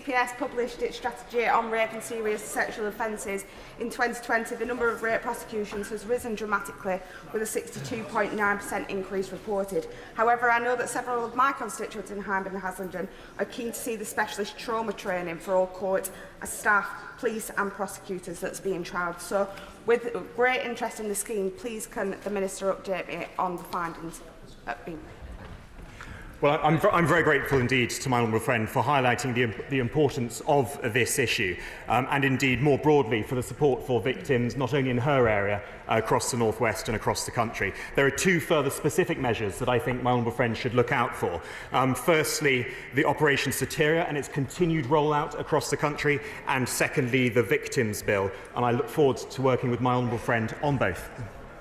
CPS published its strategy on rape and serious sexual offences in 2020, the number of rape prosecutions has risen dramatically, with a 62.9% increase reported. However, I know that several of my constituents in Hyndburn and Haslingden are keen to see the specialist trauma training for all court staff, police and prosecutors that's being trialled. So, with great interest in the scheme, please can the Minister update me on the findings at being. Well, I'm very grateful indeed to my honourable friend for highlighting the importance of this issue and indeed more broadly for the support for victims not only in her area, across the North West and across the country. There are two further specific measures that I think my honourable friend should look out for. Firstly, the Operation Soteria and its continued rollout across the country, and secondly, the Victims Bill. And I look forward to working with my honourable friend on both.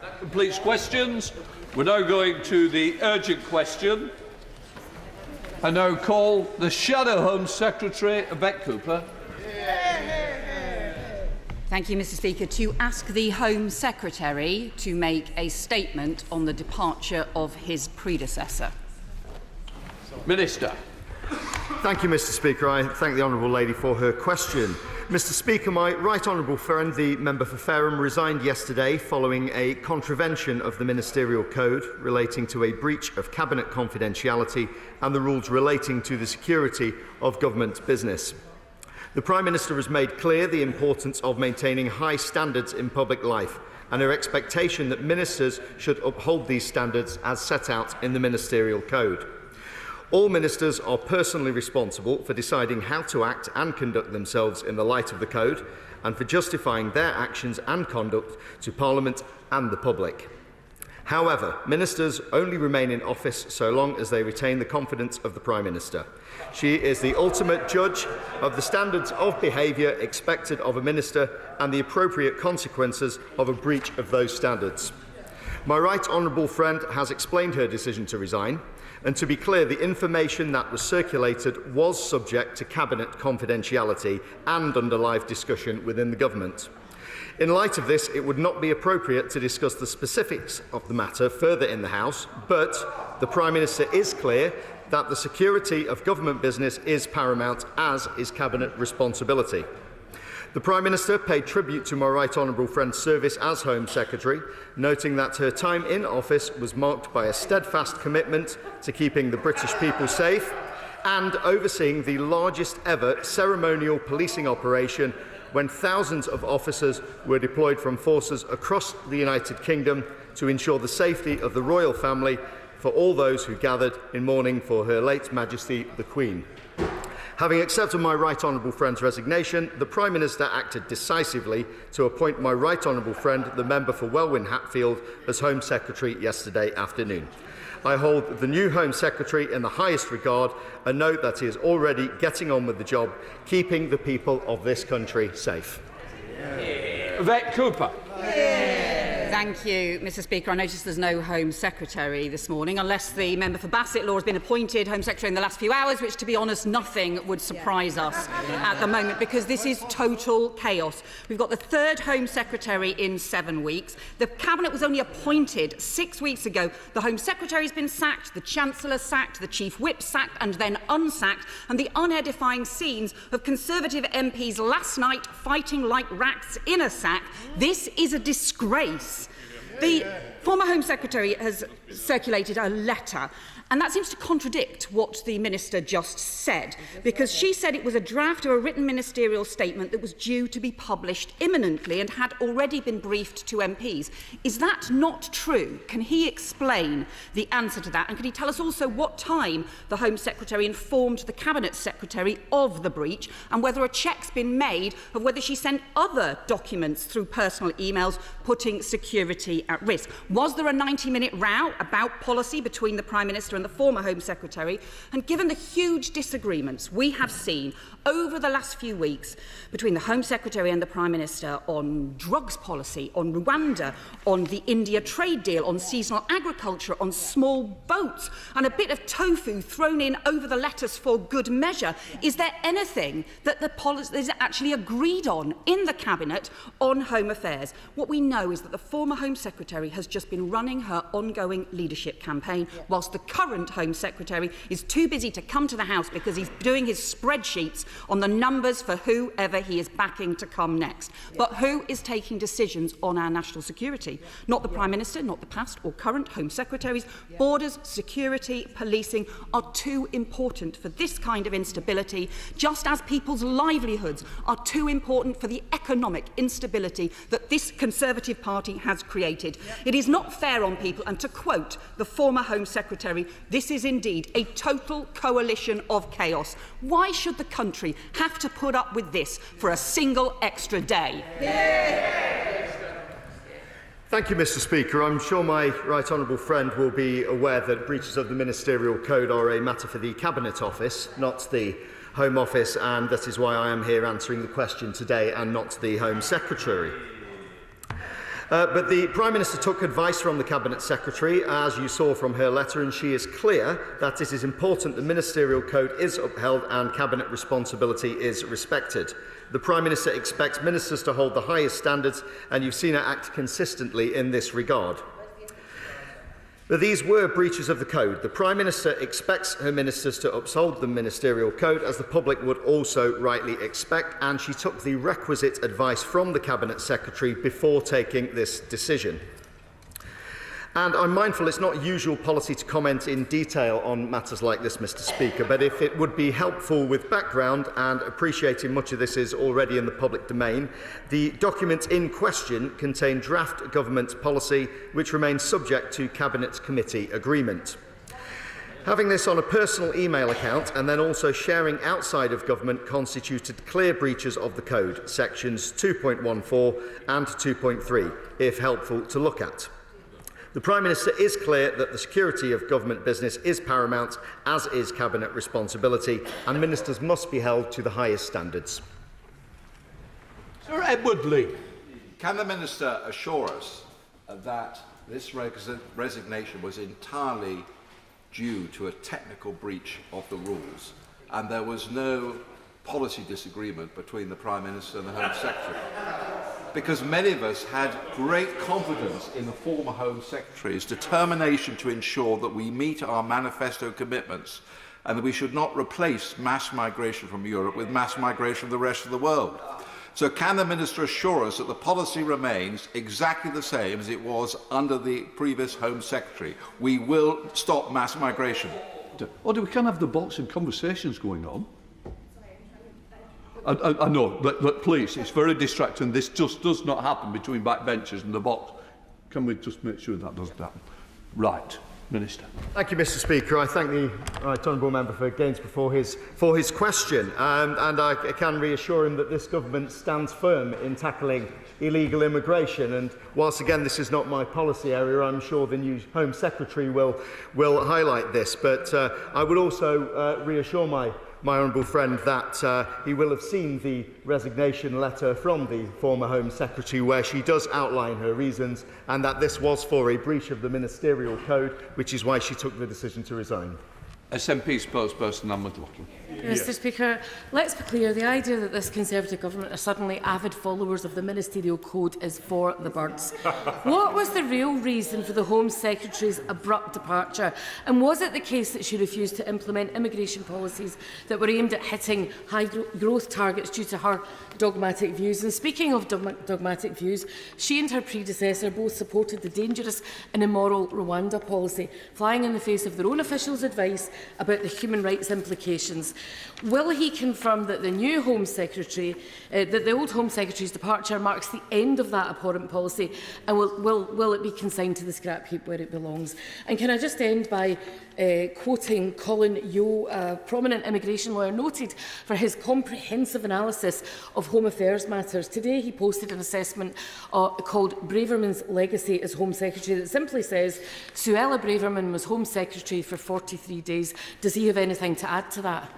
That completes questions. We're now going to the urgent question. I now call the Shadow Home Secretary, Yvette Cooper. Thank you, Mr. Speaker. To ask the Home Secretary to make a statement on the departure of his predecessor. Minister. Thank you, Mr. Speaker. I thank the honourable lady for her question. Mr. Speaker, my right honourable friend, the member for Fareham, resigned yesterday following a contravention of the Ministerial Code relating to a breach of Cabinet confidentiality and the rules relating to the security of government business. The Prime Minister has made clear the importance of maintaining high standards in public life and her expectation that ministers should uphold these standards as set out in the Ministerial Code. All ministers are personally responsible for deciding how to act and conduct themselves in the light of the Code and for justifying their actions and conduct to Parliament and the public. However, ministers only remain in office so long as they retain the confidence of the Prime Minister. She is the ultimate judge of the standards of behaviour expected of a minister and the appropriate consequences of a breach of those standards. My right honourable friend has explained her decision to resign. And to be clear, the information that was circulated was subject to Cabinet confidentiality and under live discussion within the government. In light of this, it would not be appropriate to discuss the specifics of the matter further in the House, but the Prime Minister is clear that the security of government business is paramount, as is Cabinet responsibility. The Prime Minister paid tribute to my right honourable friend's service as Home Secretary, noting that her time in office was marked by a steadfast commitment to keeping the British people safe and overseeing the largest ever ceremonial policing operation when thousands of officers were deployed from forces across the United Kingdom to ensure the safety of the royal family for all those who gathered in mourning for Her late Majesty the Queen. Having accepted my right honourable friend's resignation, the Prime Minister acted decisively to appoint my right honourable friend, the member for Welwyn-Hatfield, as Home Secretary yesterday afternoon. I hold the new Home Secretary in the highest regard and note that he is already getting on with the job, keeping the people of this country safe. Yvette Cooper. Thank you, Mr. Speaker. I notice there's no Home Secretary this morning, unless the member for Bassett Law has been appointed Home Secretary in the last few hours, which, to be honest, nothing would surprise us at the moment, because this is total chaos. We've got the third Home Secretary in 7 weeks. The Cabinet was only appointed 6 weeks ago. The Home Secretary has been sacked, the Chancellor sacked, the Chief Whip sacked and then unsacked, and the unedifying scenes of Conservative MPs last night fighting like rats in a sack. This is a disgrace. The former Home Secretary has circulated a letter, and that seems to contradict what the Minister just said, because she said it was a draft of a written ministerial statement that was due to be published imminently and had already been briefed to MPs. Is that not true? Can he explain the answer to that? And can he tell us also what time the Home Secretary informed the Cabinet Secretary of the breach, and whether a check's been made of whether she sent other documents through personal emails putting security at risk? Was there a 90-minute row about policy between the Prime Minister and the former Home Secretary? And given the huge disagreements we have seen over the last few weeks between the Home Secretary and the Prime Minister on drugs policy, on Rwanda, on the India trade deal, on seasonal agriculture, on small boats, and a bit of tofu thrown in over the lettuce for good measure, is there anything that the policy is actually agreed on in the Cabinet on home affairs? What we know is that the former Home Secretary has just been running her ongoing leadership campaign, whilst the current current Home Secretary is too busy to come to the House because he's doing his spreadsheets on the numbers for whoever he is backing to come next. But who is taking decisions on our national security? Not the Prime Minister, not the past or current Home Secretaries. Borders, security, policing are too important for this kind of instability, just as people's livelihoods are too important for the economic instability that this Conservative Party has created. It is not fair on people, and to quote the former Home Secretary, this is indeed a total coalition of chaos. Why should the country have to put up with this for a single extra day? Thank you, Mr. Speaker. I'm sure my right honourable friend will be aware that breaches of the Ministerial Code are a matter for the Cabinet Office, not the Home Office, and that is why I am here answering the question today and not the Home Secretary. But the Prime Minister took advice from the Cabinet Secretary, as you saw from her letter, and she is clear that it is important the Ministerial Code is upheld and Cabinet responsibility is respected. The Prime Minister expects ministers to hold the highest standards, and you've seen her act consistently in this regard. But these were breaches of the Code. The Prime Minister expects her ministers to uphold the Ministerial Code, as the public would also rightly expect, and she took the requisite advice from the Cabinet Secretary before taking this decision. And I'm mindful it's not usual policy to comment in detail on matters like this, Mr. Speaker, but if it would be helpful with background, and appreciating much of this is already in the public domain, the documents in question contain draft government policy which remains subject to Cabinet Committee agreement. Having this on a personal email account and then also sharing outside of government constituted clear breaches of the Code, sections 2.14 and 2.3, if helpful to look at. The Prime Minister is clear that the security of government business is paramount, as is Cabinet responsibility, and ministers must be held to the highest standards. Sir Edward Lee. Can the Minister assure us that this resignation was entirely due to a technical breach of the rules and there was no policy disagreement between the Prime Minister and the Home Secretary? Because many of us had great confidence in the former Home Secretary's determination to ensure that we meet our manifesto commitments and that we should not replace mass migration from Europe with mass migration from the rest of the world. So can the Minister assure us that the policy remains exactly the same as it was under the previous Home Secretary? We will stop mass migration. We can't have the boxing conversations going on. I know, but please, it's very distracting. This just does not happen between backbenchers and the box. Can we just make sure that doesn't happen? Right, Minister. Thank you, Mr. Speaker. I thank the right honourable member for Gainsborough for his question, and I can reassure him that this government stands firm in tackling illegal immigration. And whilst again this is not my policy area, I'm sure the new Home Secretary will highlight this. But I would also reassure my honourable friend that he will have seen the resignation letter from the former Home Secretary, where she does outline her reasons, and that this was for a breach of the Ministerial Code, which is why she took the decision to resign. SNP spokesperson Anne McLaughlin. Mr. Speaker, let's be clear, the idea that this Conservative government are suddenly avid followers of the Ministerial Code is for the birds. What was the real reason for the Home Secretary's abrupt departure? And was it the case that she refused to implement immigration policies that were aimed at hitting high growth targets due to her dogmatic views? And speaking of dogmatic views, she and her predecessor both supported the dangerous and immoral Rwanda policy, flying in the face of their own officials' advice about the human rights implications. Will he confirm that the new Home Secretary, that the old Home Secretary's departure marks the end of that abhorrent policy, and will it be consigned to the scrap heap where it belongs? And can I just end by quoting Colin Yeo, a prominent immigration lawyer, noted for his comprehensive analysis of Home Affairs matters. Today he posted an assessment called Braverman's Legacy as Home Secretary that simply says, Suella Braverman was Home Secretary for 43 days. Does he have anything to add to that?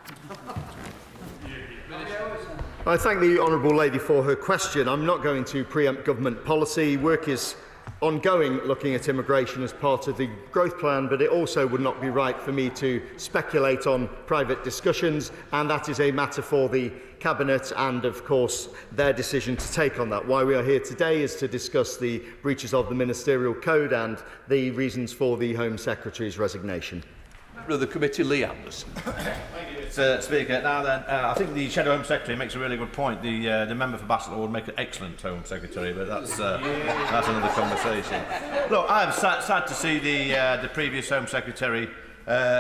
I thank the honourable lady for her question. I'm not going to preempt government policy. Work is ongoing looking at immigration as part of the growth plan, but it also would not be right for me to speculate on private discussions, and that is a matter for the Cabinet and, of course, their decision to take on that. Why we are here today is to discuss the breaches of the Ministerial Code and the reasons for the Home Secretary's resignation. of the committee, Lee Anderson. Mr. Speaker, now then, I think the Shadow Home Secretary makes a really good point. The member for Bassetlaw would make an excellent Home Secretary, but that's another conversation. Look, I'm sad to see the previous Home Secretary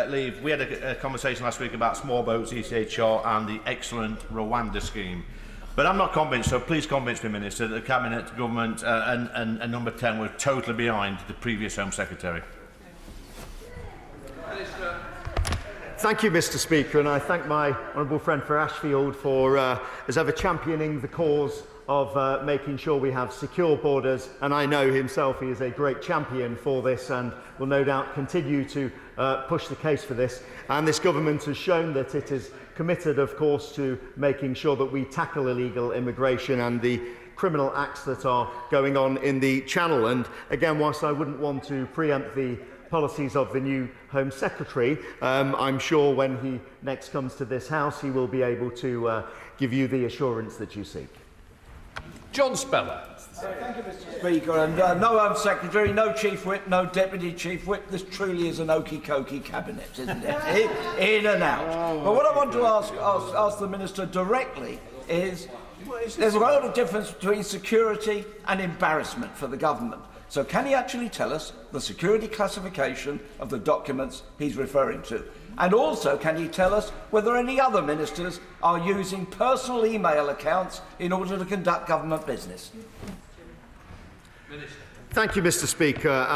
leave. We had a conversation last week about small boats, ECHR, and the excellent Rwanda scheme. But I'm not convinced, so please convince me, Minister, that the Cabinet, Government and Number 10 were totally behind the previous Home Secretary. Thank you, Mr. Speaker, and I thank my honourable friend for Ashfield for, as ever, championing the cause of making sure we have secure borders, and I know himself he is a great champion for this and will no doubt continue to push the case for this. And this government has shown that it is committed, of course, to making sure that we tackle illegal immigration and the criminal acts that are going on in the Channel. And again, whilst I wouldn't want to preempt the policies of the new Home Secretary, I'm sure when he next comes to this House he will be able to give you the assurance that you seek. John Speller. Thank you, Mr. Speaker. And no Home Secretary, no Chief Whip, no Deputy Chief Whip. This truly is an okey-cokey cabinet, isn't it? In and out. But what I want to ask the Minister directly is, there's a lot of difference between security and embarrassment for the government. So can he actually tell us the security classification of the documents he's referring to? And also, can he tell us whether any other ministers are using personal email accounts in order to conduct government business? Thank you, Mr. Speaker.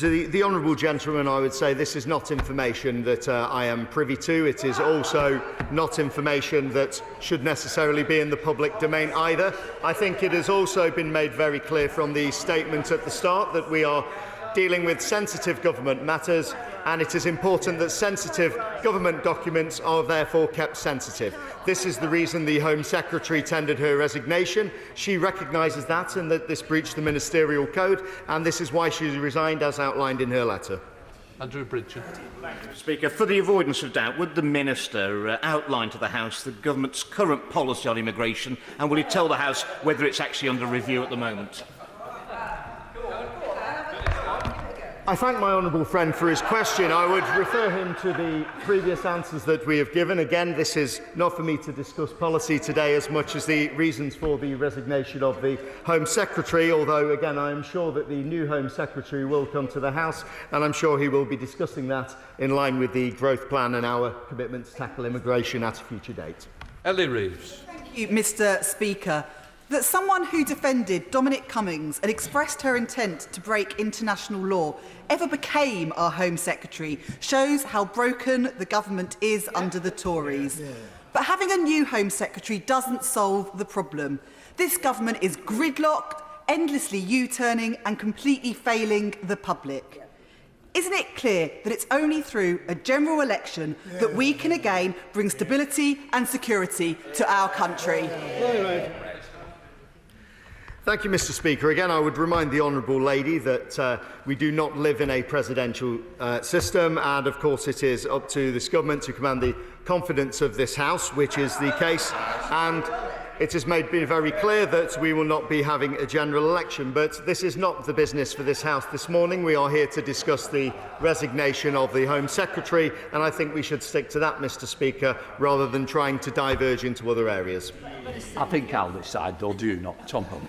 To the honourable gentleman, I would say this is not information that I am privy to. It is also not information that should necessarily be in the public domain either. I think it has also been made very clear from the statement at the start that we are dealing with sensitive government matters, and it is important that sensitive government documents are therefore kept sensitive. This is the reason the Home Secretary tendered her resignation. She recognises that and that this breached the Ministerial Code, and this is why she resigned as outlined in her letter. Andrew Bridgen. Speaker, for the avoidance of doubt, would the Minister outline to the House the Government's current policy on immigration, and will he tell the House whether it's actually under review at the moment? I thank my honourable friend for his question. I would refer him to the previous answers that we have given. Again, this is not for me to discuss policy today as much as the reasons for the resignation of the Home Secretary, although, again, I am sure that the new Home Secretary will come to the House, and I'm sure he will be discussing that in line with the growth plan and our commitment to tackle immigration at a future date. Ellie Reeves. Thank you, Mr. Speaker. That someone who defended Dominic Cummings and expressed her intent to break international law ever became our Home Secretary shows how broken the government is under the Tories. But having a new Home Secretary doesn't solve the problem. This government is gridlocked, endlessly U-turning and completely failing the public. Isn't it clear that it's only through a general election that we can again bring stability and security to our country? Thank you, Mr. Speaker. Again, I would remind the honourable lady that we do not live in a presidential system, and of course it is up to this government to command the confidence of this House, which is the case, and it has been very clear that we will not be having a general election. But this is not the business for this House this morning. We are here to discuss the resignation of the Home Secretary, and I think we should stick to that, Mr. Speaker, rather than trying to diverge into other areas. I think I'll decide, or do you not? Tom Hunt.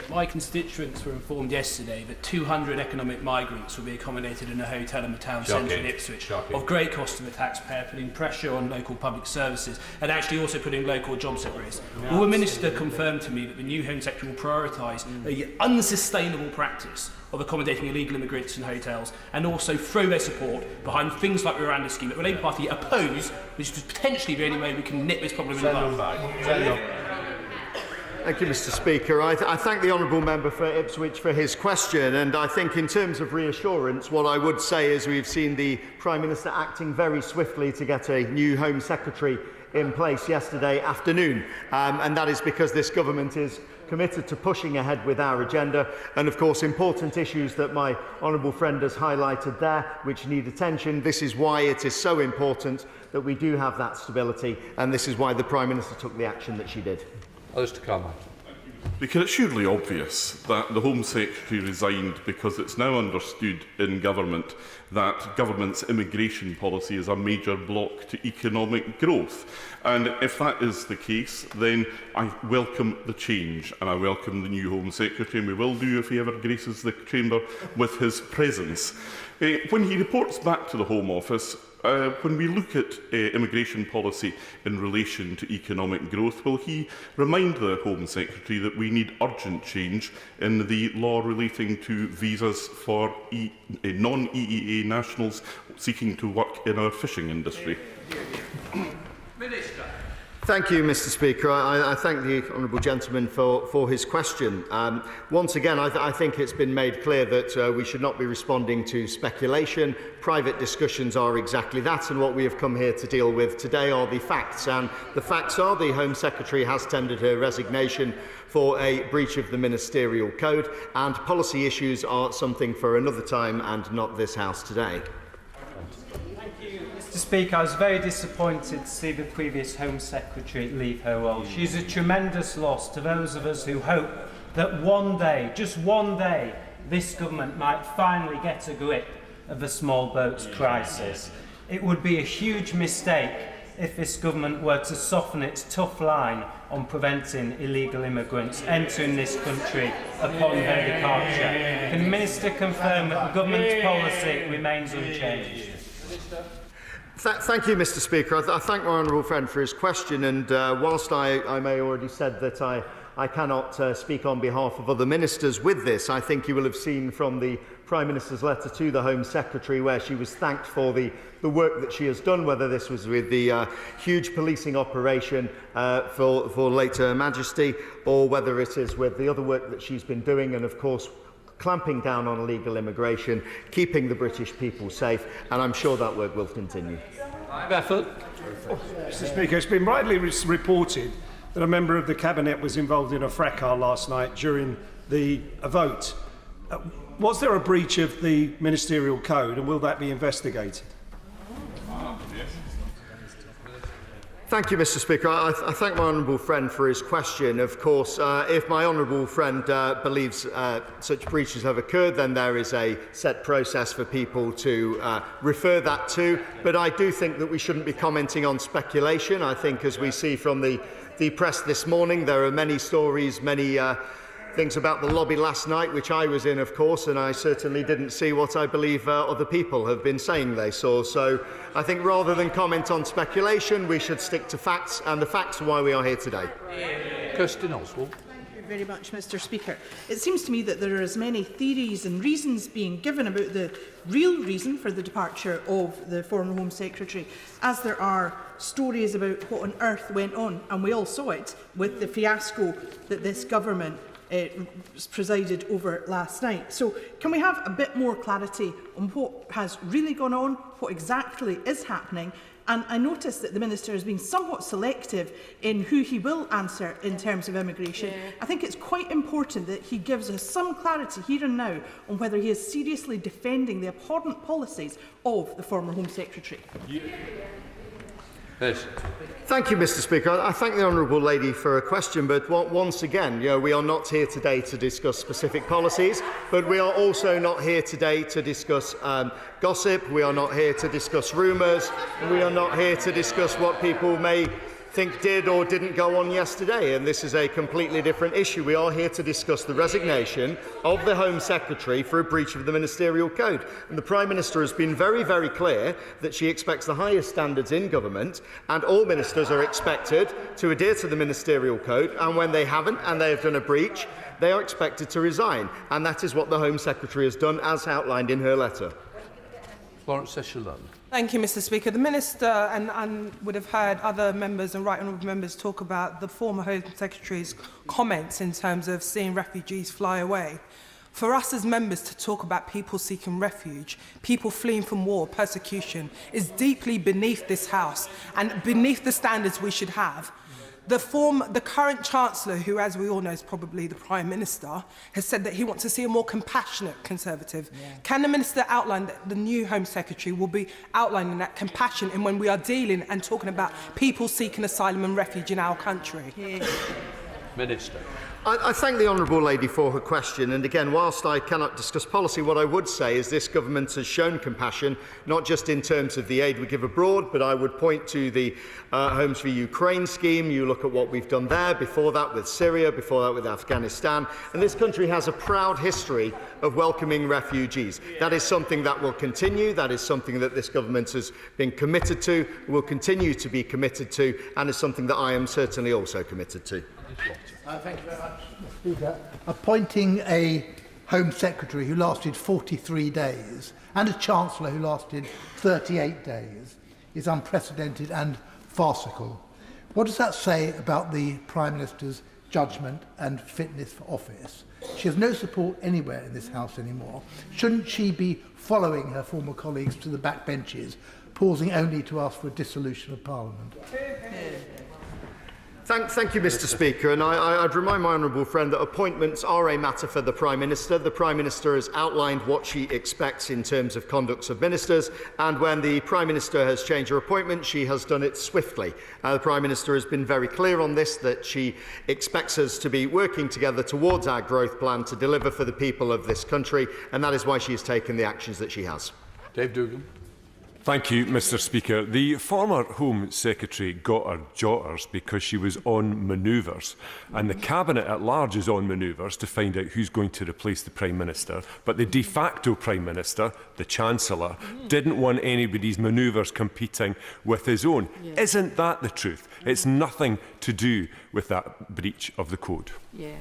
My constituents were informed yesterday that 200 economic migrants will be accommodated in a hotel in the town centre in Ipswich, of great cost to the taxpayer, putting pressure on local public services and actually also putting local jobs at risk. Will the Minister confirm to me that the new Home Secretary will prioritise the unsustainable practice of accommodating illegal immigrants in hotels and also throw their support behind things like the Rwanda scheme that the Labour Party oppose, which is potentially the only way we can nip this problem in the bud? Thank you, Mr. Speaker. I thank the honourable member for Ipswich for his question, and I think in terms of reassurance, what I would say is we've seen the Prime Minister acting very swiftly to get a new Home Secretary in place yesterday afternoon, and that is because this government is committed to pushing ahead with our agenda, and of course important issues that my honourable friend has highlighted there which need attention. This is why it is so important that we do have that stability, and this is why the Prime Minister took the action that she did. Mr. Carmichael. Because it's surely obvious that the Home Secretary resigned because it's now understood in government that government's immigration policy is a major block to economic growth. And if that is the case, then I welcome the change and I welcome the new Home Secretary, and we will do if he ever graces the chamber with his presence. When he reports back to the Home Office, when we look at immigration policy in relation to economic growth, will he remind the Home Secretary that we need urgent change in the law relating to visas for non-EEA nationals seeking to work in our fishing industry? Minister. Thank you, Mr. Speaker. I thank the honourable gentleman for his question. Once again, I think it's been made clear that we should not be responding to speculation. Private discussions are exactly that, and what we have come here to deal with today are the facts. And the facts are the Home Secretary has tendered her resignation for a breach of the Ministerial Code, and policy issues are something for another time and not this House today. Mr. Speaker, I was very disappointed to see the previous Home Secretary leave her role. She's a tremendous loss to those of us who hope that one day, just one day, this government might finally get a grip of the small boats crisis. It would be a huge mistake if this government were to soften its tough line on preventing illegal immigrants entering this country upon their departure. Can the Minister confirm that the government's policy remains unchanged? Thank you, Mr. Speaker. I thank my honourable friend for his question, and whilst I may already said that I cannot speak on behalf of other ministers with this, I think you will have seen from the Prime Minister's letter to the Home Secretary where she was thanked for the work that she has done, whether this was with the huge policing operation for late Her Majesty, or whether it is with the other work that she's been doing, and of course clamping down on illegal immigration, keeping the British people safe, and I'm sure that work will continue. Mr. Speaker, it's been widely reported that a member of the Cabinet was involved in a fracas last night during the vote. Was there a breach of the Ministerial Code, and will that be investigated? Thank you, Mr. Speaker. I thank my honourable friend for his question. Of course, if my honourable friend believes such breaches have occurred, then there is a set process for people to refer that to. But I do think that we shouldn't be commenting on speculation. I think, as we see from the press this morning, there are many stories, many things about the lobby last night, which I was in, of course, and I certainly didn't see what I believe other people have been saying they saw. So I think rather than comment on speculation, we should stick to facts, and the facts are why we are here today. Kirsten Oswald. Thank you very much, Mr. Speaker. It seems to me that there are as many theories and reasons being given about the real reason for the departure of the former Home Secretary as there are stories about what on earth went on, and we all saw it with the fiasco that this government presided over last night. So can we have a bit more clarity on what has really gone on, what exactly is happening? And I notice that the Minister has been somewhat selective in who he will answer in terms of immigration. I think it's quite important that he gives us some clarity here and now on whether he is seriously defending the abhorrent policies of the former Home Secretary. Yes. Thank you, Mr. Speaker. I thank the honourable lady for her question, but once again, we are not here today to discuss specific policies, but we are also not here today to discuss gossip, we are not here to discuss rumours, and we are not here to discuss what people may think did or didn't go on yesterday, and this is a completely different issue. We are here to discuss the resignation of the Home Secretary for a breach of the Ministerial Code, and the Prime Minister has been very, very clear that she expects the highest standards in government, and all ministers are expected to adhere to the Ministerial Code, and when they haven't and they have done a breach, they are expected to resign, and that is what the Home Secretary has done, as outlined in her letter. Florence Session-Lund. Thank you, Mr. Speaker. The Minister and would have heard other members and right honourable members talk about the former Home Secretary's comments in terms of seeing refugees fly away. For us as members to talk about people seeking refuge, people fleeing from war, persecution, is deeply beneath this House and beneath the standards we should have. The current Chancellor, who, as we all know, is probably the Prime Minister, has said that he wants to see a more compassionate Conservative. Yeah. Can the Minister outline that the new Home Secretary will be outlining that compassion in when we are dealing and talking about people seeking asylum and refuge in our country? Yeah. Minister. I thank the honourable lady for her question, and again, whilst I cannot discuss policy, what I would say is this government has shown compassion, not just in terms of the aid we give abroad, but I would point to the Homes for Ukraine scheme. You look at what we've done there, before that with Syria, before that with Afghanistan, and this country has a proud history of welcoming refugees. That is something that will continue, that is something that this government has been committed to, will continue to be committed to, and is something that I am certainly also committed to. Thank you very much, Mr. Speaker. Appointing a Home Secretary who lasted 43 days and a Chancellor who lasted 38 days is unprecedented and farcical. What does that say about the Prime Minister's judgment and fitness for office? She has no support anywhere in this House anymore. Shouldn't she be following her former colleagues to the back benches, pausing only to ask for a dissolution of Parliament? Thank you, Mr. Speaker, and I'd remind my honourable friend that appointments are a matter for the Prime Minister. The Prime Minister has outlined what she expects in terms of conducts of ministers, and when the Prime Minister has changed her appointment, she has done it swiftly. The Prime Minister has been very clear on this, that she expects us to be working together towards our growth plan to deliver for the people of this country, and that is why she has taken the actions that she has. Dave Dugan. Thank you, Mr. Speaker. The former Home Secretary got her jotters because she was on manoeuvres, and the Cabinet at large is on manoeuvres to find out who's going to replace the Prime Minister. But the de facto Prime Minister, the Chancellor, didn't want anybody's manoeuvres competing with his own. Yeah. Isn't that the truth? It's nothing to do with that breach of the code. Yeah.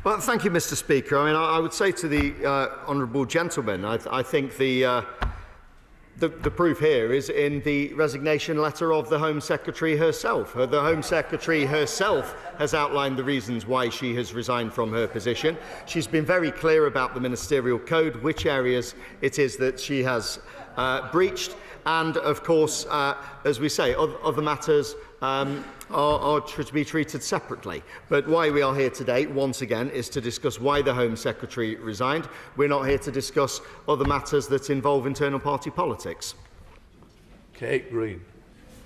Well, thank you, Mr. Speaker. I mean, I would say to the honourable gentleman, I think the proof here is in the resignation letter of the Home Secretary herself. The Home Secretary herself has outlined the reasons why she has resigned from her position. She's been very clear about the Ministerial Code, which areas it is that she has breached, and, of course, as we say, other matters are to be treated separately. But why we are here today, once again, is to discuss why the Home Secretary resigned. We're not here to discuss other matters that involve internal party politics. Kate Green.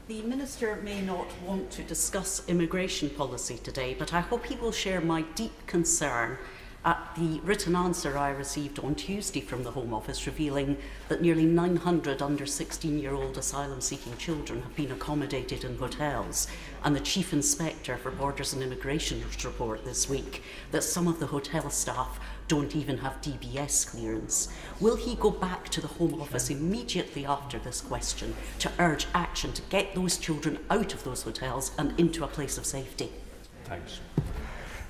The Minister may not want to discuss immigration policy today, but I hope he will share my deep concern at the written answer I received on Tuesday from the Home Office revealing that nearly 900 under 16-year-old asylum-seeking children have been accommodated in hotels, and the Chief Inspector for Borders and Immigration's report this week that some of the hotel staff don't even have DBS clearance. Will he go back to the Home Office immediately after this question to urge action to get those children out of those hotels and into a place of safety? Thanks.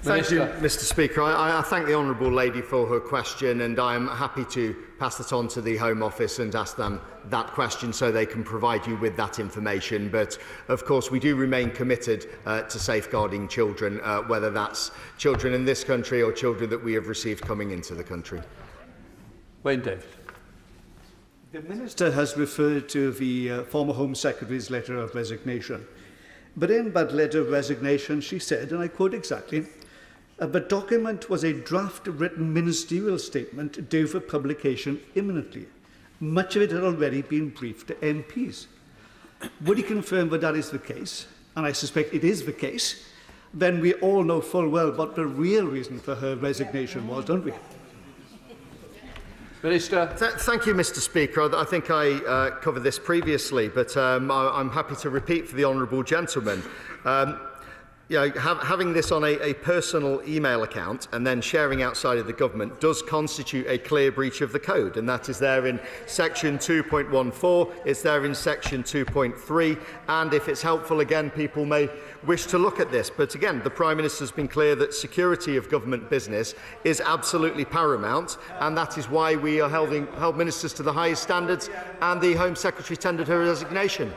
Thank you, Mr. Speaker. I thank the honourable lady for her question, and I am happy to pass it on to the Home Office and ask them that question so they can provide you with that information. But, of course, we do remain committed to safeguarding children, whether that's children in this country or children that we have received coming into the country. Wayne Davis. The Minister has referred to the former Home Secretary's letter of resignation. But in that letter of resignation, she said, and I quote exactly, "The document was a draft written ministerial statement due for publication imminently. Much of it had already been briefed to MPs." Would he confirm that that is the case? And I suspect it is the case. Then we all know full well what the real reason for her resignation was, don't we? Minister. Thank you, Mr. Speaker. I think I covered this previously, but I'm happy to repeat for the honourable gentleman. Having this on a personal email account and then sharing outside of the government does constitute a clear breach of the code, and that is there in section 2.14, it's there in section 2.3, and if it's helpful, again, people may wish to look at this. But again, the Prime Minister has been clear that security of government business is absolutely paramount, and that is why we are held ministers to the highest standards, and the Home Secretary tendered her resignation.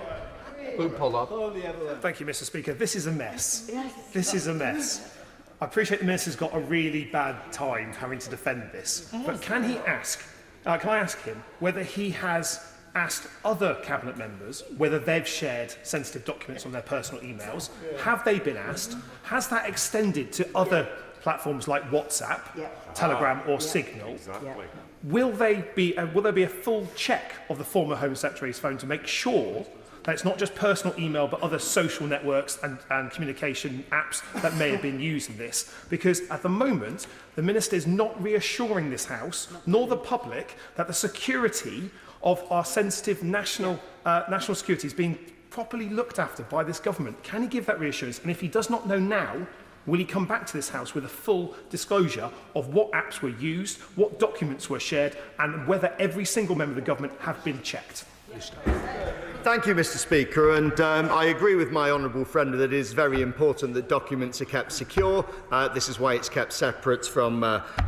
Thank you, Mr. Speaker. This is a mess. This is a mess. I appreciate the Minister's got a really bad time having to defend this, but can I ask him whether he has asked other Cabinet members whether they've shared sensitive documents on their personal emails? Have they been asked? Has that extended to other platforms like WhatsApp, Telegram or Signal? Will there be a full check of the former Home Secretary's phone to make sure that it's not just personal email but other social networks and communication apps that may have been used in this. Because at the moment, the Minister is not reassuring this House, nor the public, that the security of our sensitive national security is being properly looked after by this government. Can he give that reassurance? And if he does not know now, will he come back to this House with a full disclosure of what apps were used, what documents were shared, and whether every single member of the government have been checked? Thank you, Mr. Speaker, and I agree with my honourable friend that it is very important that documents are kept secure. This is why it's kept separate from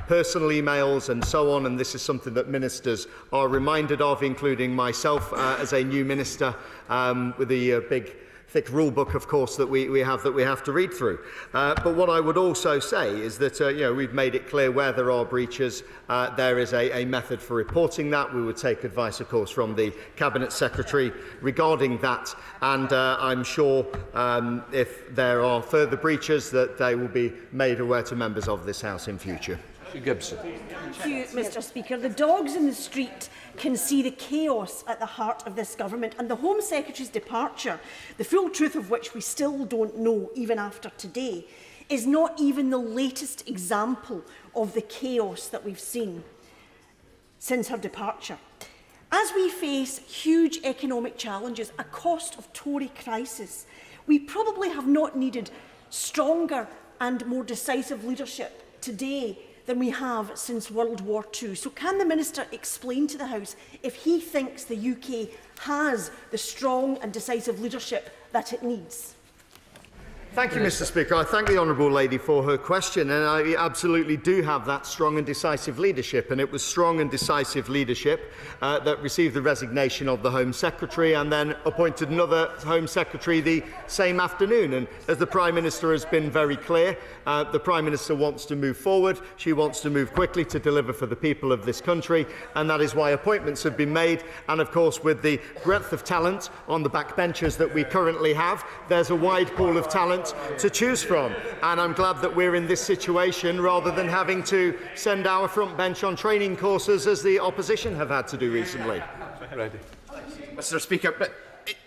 personal emails and so on, and this is something that ministers are reminded of, including myself as a new minister with the big thick rule book, of course, that we have to read through. But what I would also say is that we've made it clear where there are breaches, there is a method for reporting that. We would take advice, of course, from the Cabinet Secretary regarding that, and I'm sure if there are further breaches that they will be made aware to members of this House in future. Gibson. Thank you, Mr. Speaker. The dogs in the street can see the chaos at the heart of this government, and the Home Secretary's departure, the full truth of which we still don't know even after today, is not even the latest example of the chaos that we've seen since her departure. As we face huge economic challenges, a cost of Tory crisis, we probably have not needed stronger and more decisive leadership today than we have since World War II. So can the Minister explain to the House if he thinks the UK has the strong and decisive leadership that it needs? Thank you, Mr. Speaker. I thank the honourable lady for her question, and I absolutely do have that strong and decisive leadership, and it was strong and decisive leadership that received the resignation of the Home Secretary and then appointed another Home Secretary the same afternoon. And as the Prime Minister has been very clear, the Prime Minister wants to move forward. She wants to move quickly to deliver for the people of this country, and that is why appointments have been made. And of course, with the breadth of talent on the backbenchers that we currently have, there's a wide pool of talent to choose from, and I'm glad that we're in this situation rather than having to send our front bench on training courses as the opposition have had to do recently. Mr. Speaker, but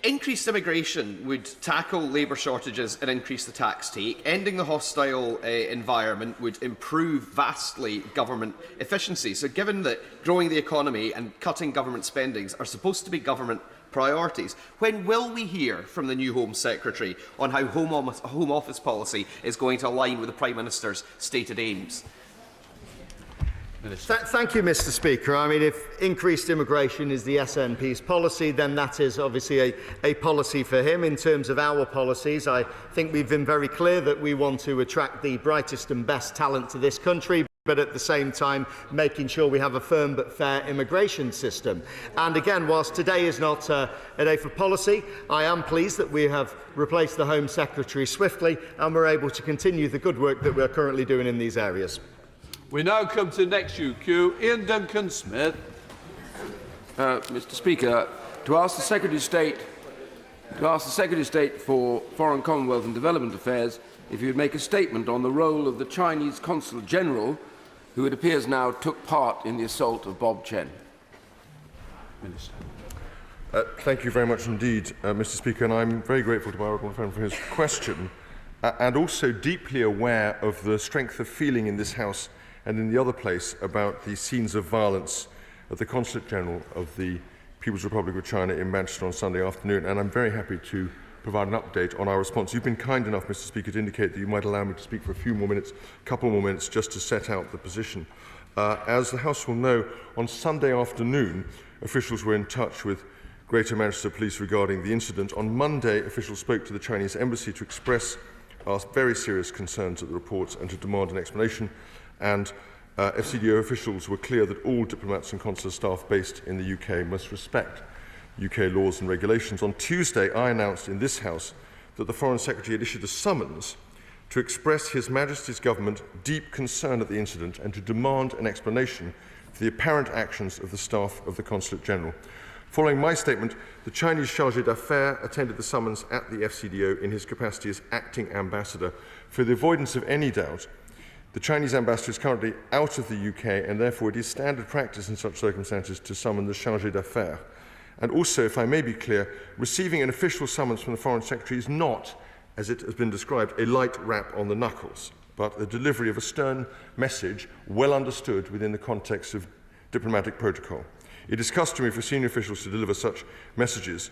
increased immigration would tackle labour shortages and increase the tax take. Ending the hostile environment would improve vastly government efficiency. So given that growing the economy and cutting government spendings are supposed to be government priorities, when will we hear from the new Home Secretary on how Home Office policy is going to align with the Prime Minister's stated aims? Thank you, Mr. Speaker. I mean, if increased immigration is the SNP's policy, then that is obviously a policy for him. In terms of our policies, I think we've been very clear that we want to attract the brightest and best talent to this country, but at the same time making sure we have a firm but fair immigration system. And again, whilst today is not a day for policy, I am pleased that we have replaced the Home Secretary swiftly and we're able to continue the good work that we're currently doing in these areas. We now come to the next queue. Ian Duncan-Smith. Mr. Speaker, to ask the Secretary of State for Foreign, Commonwealth and Development Affairs if he would make a statement on the role of the Chinese Consul General, who it appears now took part in the assault of Bob Chen. Minister. Thank you very much indeed, Mr. Speaker, and I'm very grateful to my honourable friend for his question, and also deeply aware of the strength of feeling in this House and in the other place about the scenes of violence at the Consulate General of the People's Republic of China in Manchester on Sunday afternoon, and I'm very happy to provide an update on our response. You've been kind enough, Mr. Speaker, to indicate that you might allow me to speak for a few more minutes, a couple more minutes, just to set out the position. As the House will know, on Sunday afternoon, officials were in touch with Greater Manchester Police regarding the incident. On Monday, officials spoke to the Chinese Embassy to express our very serious concerns at the reports and to demand an explanation. And FCDO officials were clear that all diplomats and consular staff based in the UK must respect UK laws and regulations. On Tuesday, I announced in this House that the Foreign Secretary had issued a summons to express His Majesty's Government deep concern at the incident and to demand an explanation for the apparent actions of the staff of the Consulate General. Following my statement, the Chinese Chargé d'Affaires attended the summons at the FCDO in his capacity as acting ambassador. For the avoidance of any doubt, the Chinese ambassador is currently out of the UK, and therefore it is standard practice in such circumstances to summon the Chargé d'Affaires. And also, if I may be clear, receiving an official summons from the Foreign Secretary is not, as it has been described, a light rap on the knuckles, but the delivery of a stern message well understood within the context of diplomatic protocol. It is customary for senior officials to deliver such messages.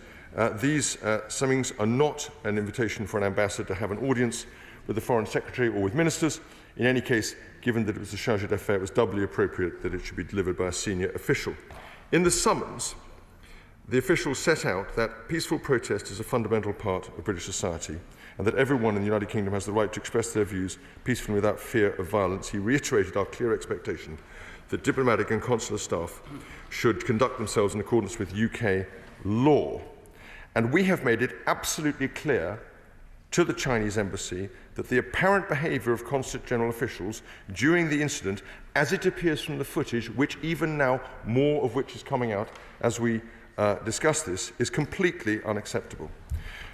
These summons are not an invitation for an ambassador to have an audience with the Foreign Secretary or with ministers. In any case, given that it was a chargé d'affaires, it was doubly appropriate that it should be delivered by a senior official. In the summons, the officials set out that peaceful protest is a fundamental part of British society and that everyone in the United Kingdom has the right to express their views peacefully without fear of violence. He reiterated our clear expectation that diplomatic and consular staff should conduct themselves in accordance with UK law. And we have made it absolutely clear to the Chinese embassy that the apparent behaviour of Consulate General officials during the incident, as it appears from the footage, which even now more of which is coming out as we discuss this, is completely unacceptable.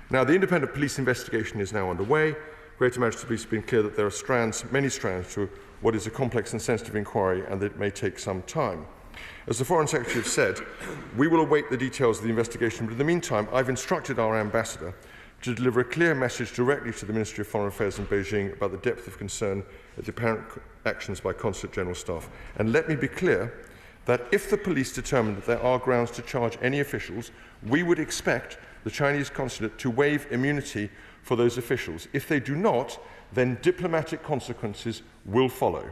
Now, the independent police investigation is now underway. Great Majesty Police have been clear that there are many strands to what is a complex and sensitive inquiry and that it may take some time. As the Foreign Secretary has said, we will await the details of the investigation, but in the meantime, I've instructed our ambassador to deliver a clear message directly to the Ministry of Foreign Affairs in Beijing about the depth of concern at the apparent actions by Consulate General staff. And let me be clear that if the police determine that there are grounds to charge any officials, we would expect the Chinese consulate to waive immunity for those officials. If they do not, then diplomatic consequences will follow.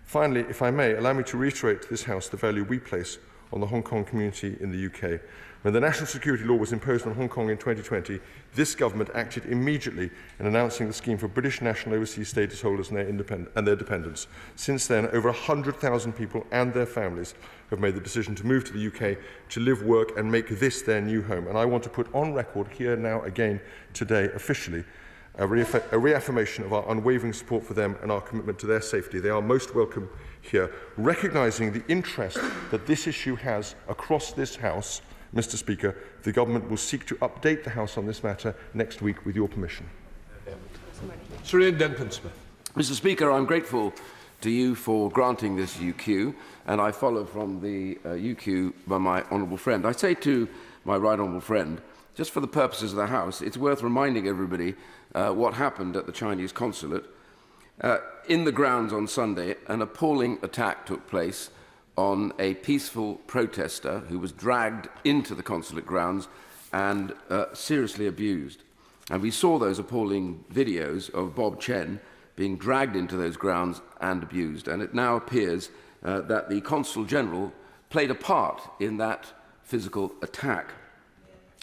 Finally, if I may, allow me to reiterate to this House the value we place on the Hong Kong community in the UK. When the national security law was imposed on Hong Kong in 2020, this government acted immediately in announcing the scheme for British national overseas status holders and their dependents. Since then, over 100,000 people and their families have made the decision to move to the UK to live, work and make this their new home. And I want to put on record here now again today officially a reaffirmation of our unwavering support for them and our commitment to their safety. They are most welcome here, recognising the interest that this issue has across this House. Mr. Speaker, the Government will seek to update the House on this matter next week with your permission. Sir Ian Duncan-Smith. Mr. Speaker, I'm grateful to you for granting this UQ, and I follow from the UQ by my honourable friend. I say to my right honourable friend, just for the purposes of the House, it's worth reminding everybody what happened at the Chinese consulate. In the grounds on Sunday, an appalling attack took place on a peaceful protester who was dragged into the consulate grounds and seriously abused. And we saw those appalling videos of Bob Chen being dragged into those grounds and abused. And it now appears that the Consul General played a part in that physical attack.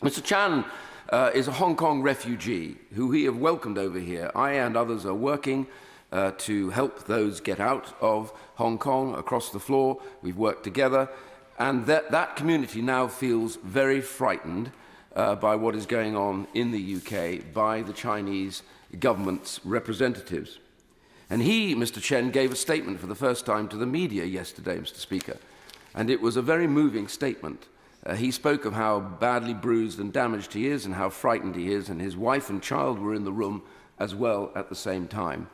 Mr. Chan is a Hong Kong refugee who we have welcomed over here. I and others are working to help those get out of Hong Kong across the floor. We've worked together, and that community now feels very frightened by what is going on in the UK by the Chinese government's representatives. And he, Mr. Chen, gave a statement for the first time to the media yesterday, Mr. Speaker, and it was a very moving statement. He spoke of how badly bruised and damaged he is and how frightened he is, and his wife and child were in the room as well at the same time.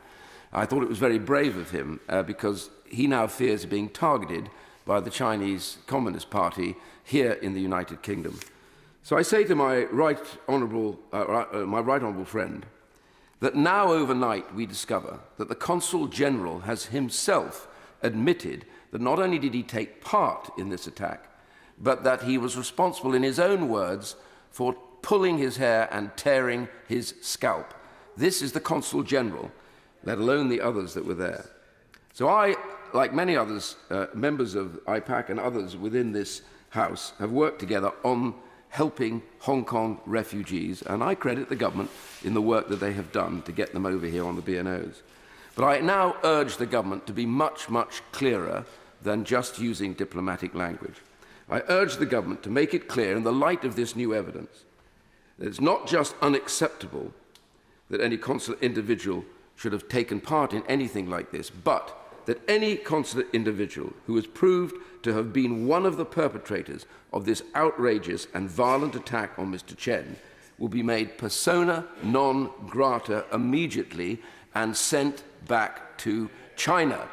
I thought it was very brave of him because he now fears being targeted by the Chinese Communist Party here in the United Kingdom. So I say to my right honourable friend that now overnight we discover that the Consul General has himself admitted that not only did he take part in this attack, but that he was responsible, in his own words, for pulling his hair and tearing his scalp. This is the Consul General, let alone the others that were there. So I, like many others, members of IPAC and others within this House, have worked together on helping Hong Kong refugees, and I credit the government in the work that they have done to get them over here on the B&Os. But I now urge the government to be much, much clearer than just using diplomatic language. I urge the government to make it clear, in the light of this new evidence, that it's not just unacceptable that any consular individual should have taken part in anything like this, but that any consular individual who is proved to have been one of the perpetrators of this outrageous and violent attack on Mr. Chen will be made persona non grata immediately and sent back to China.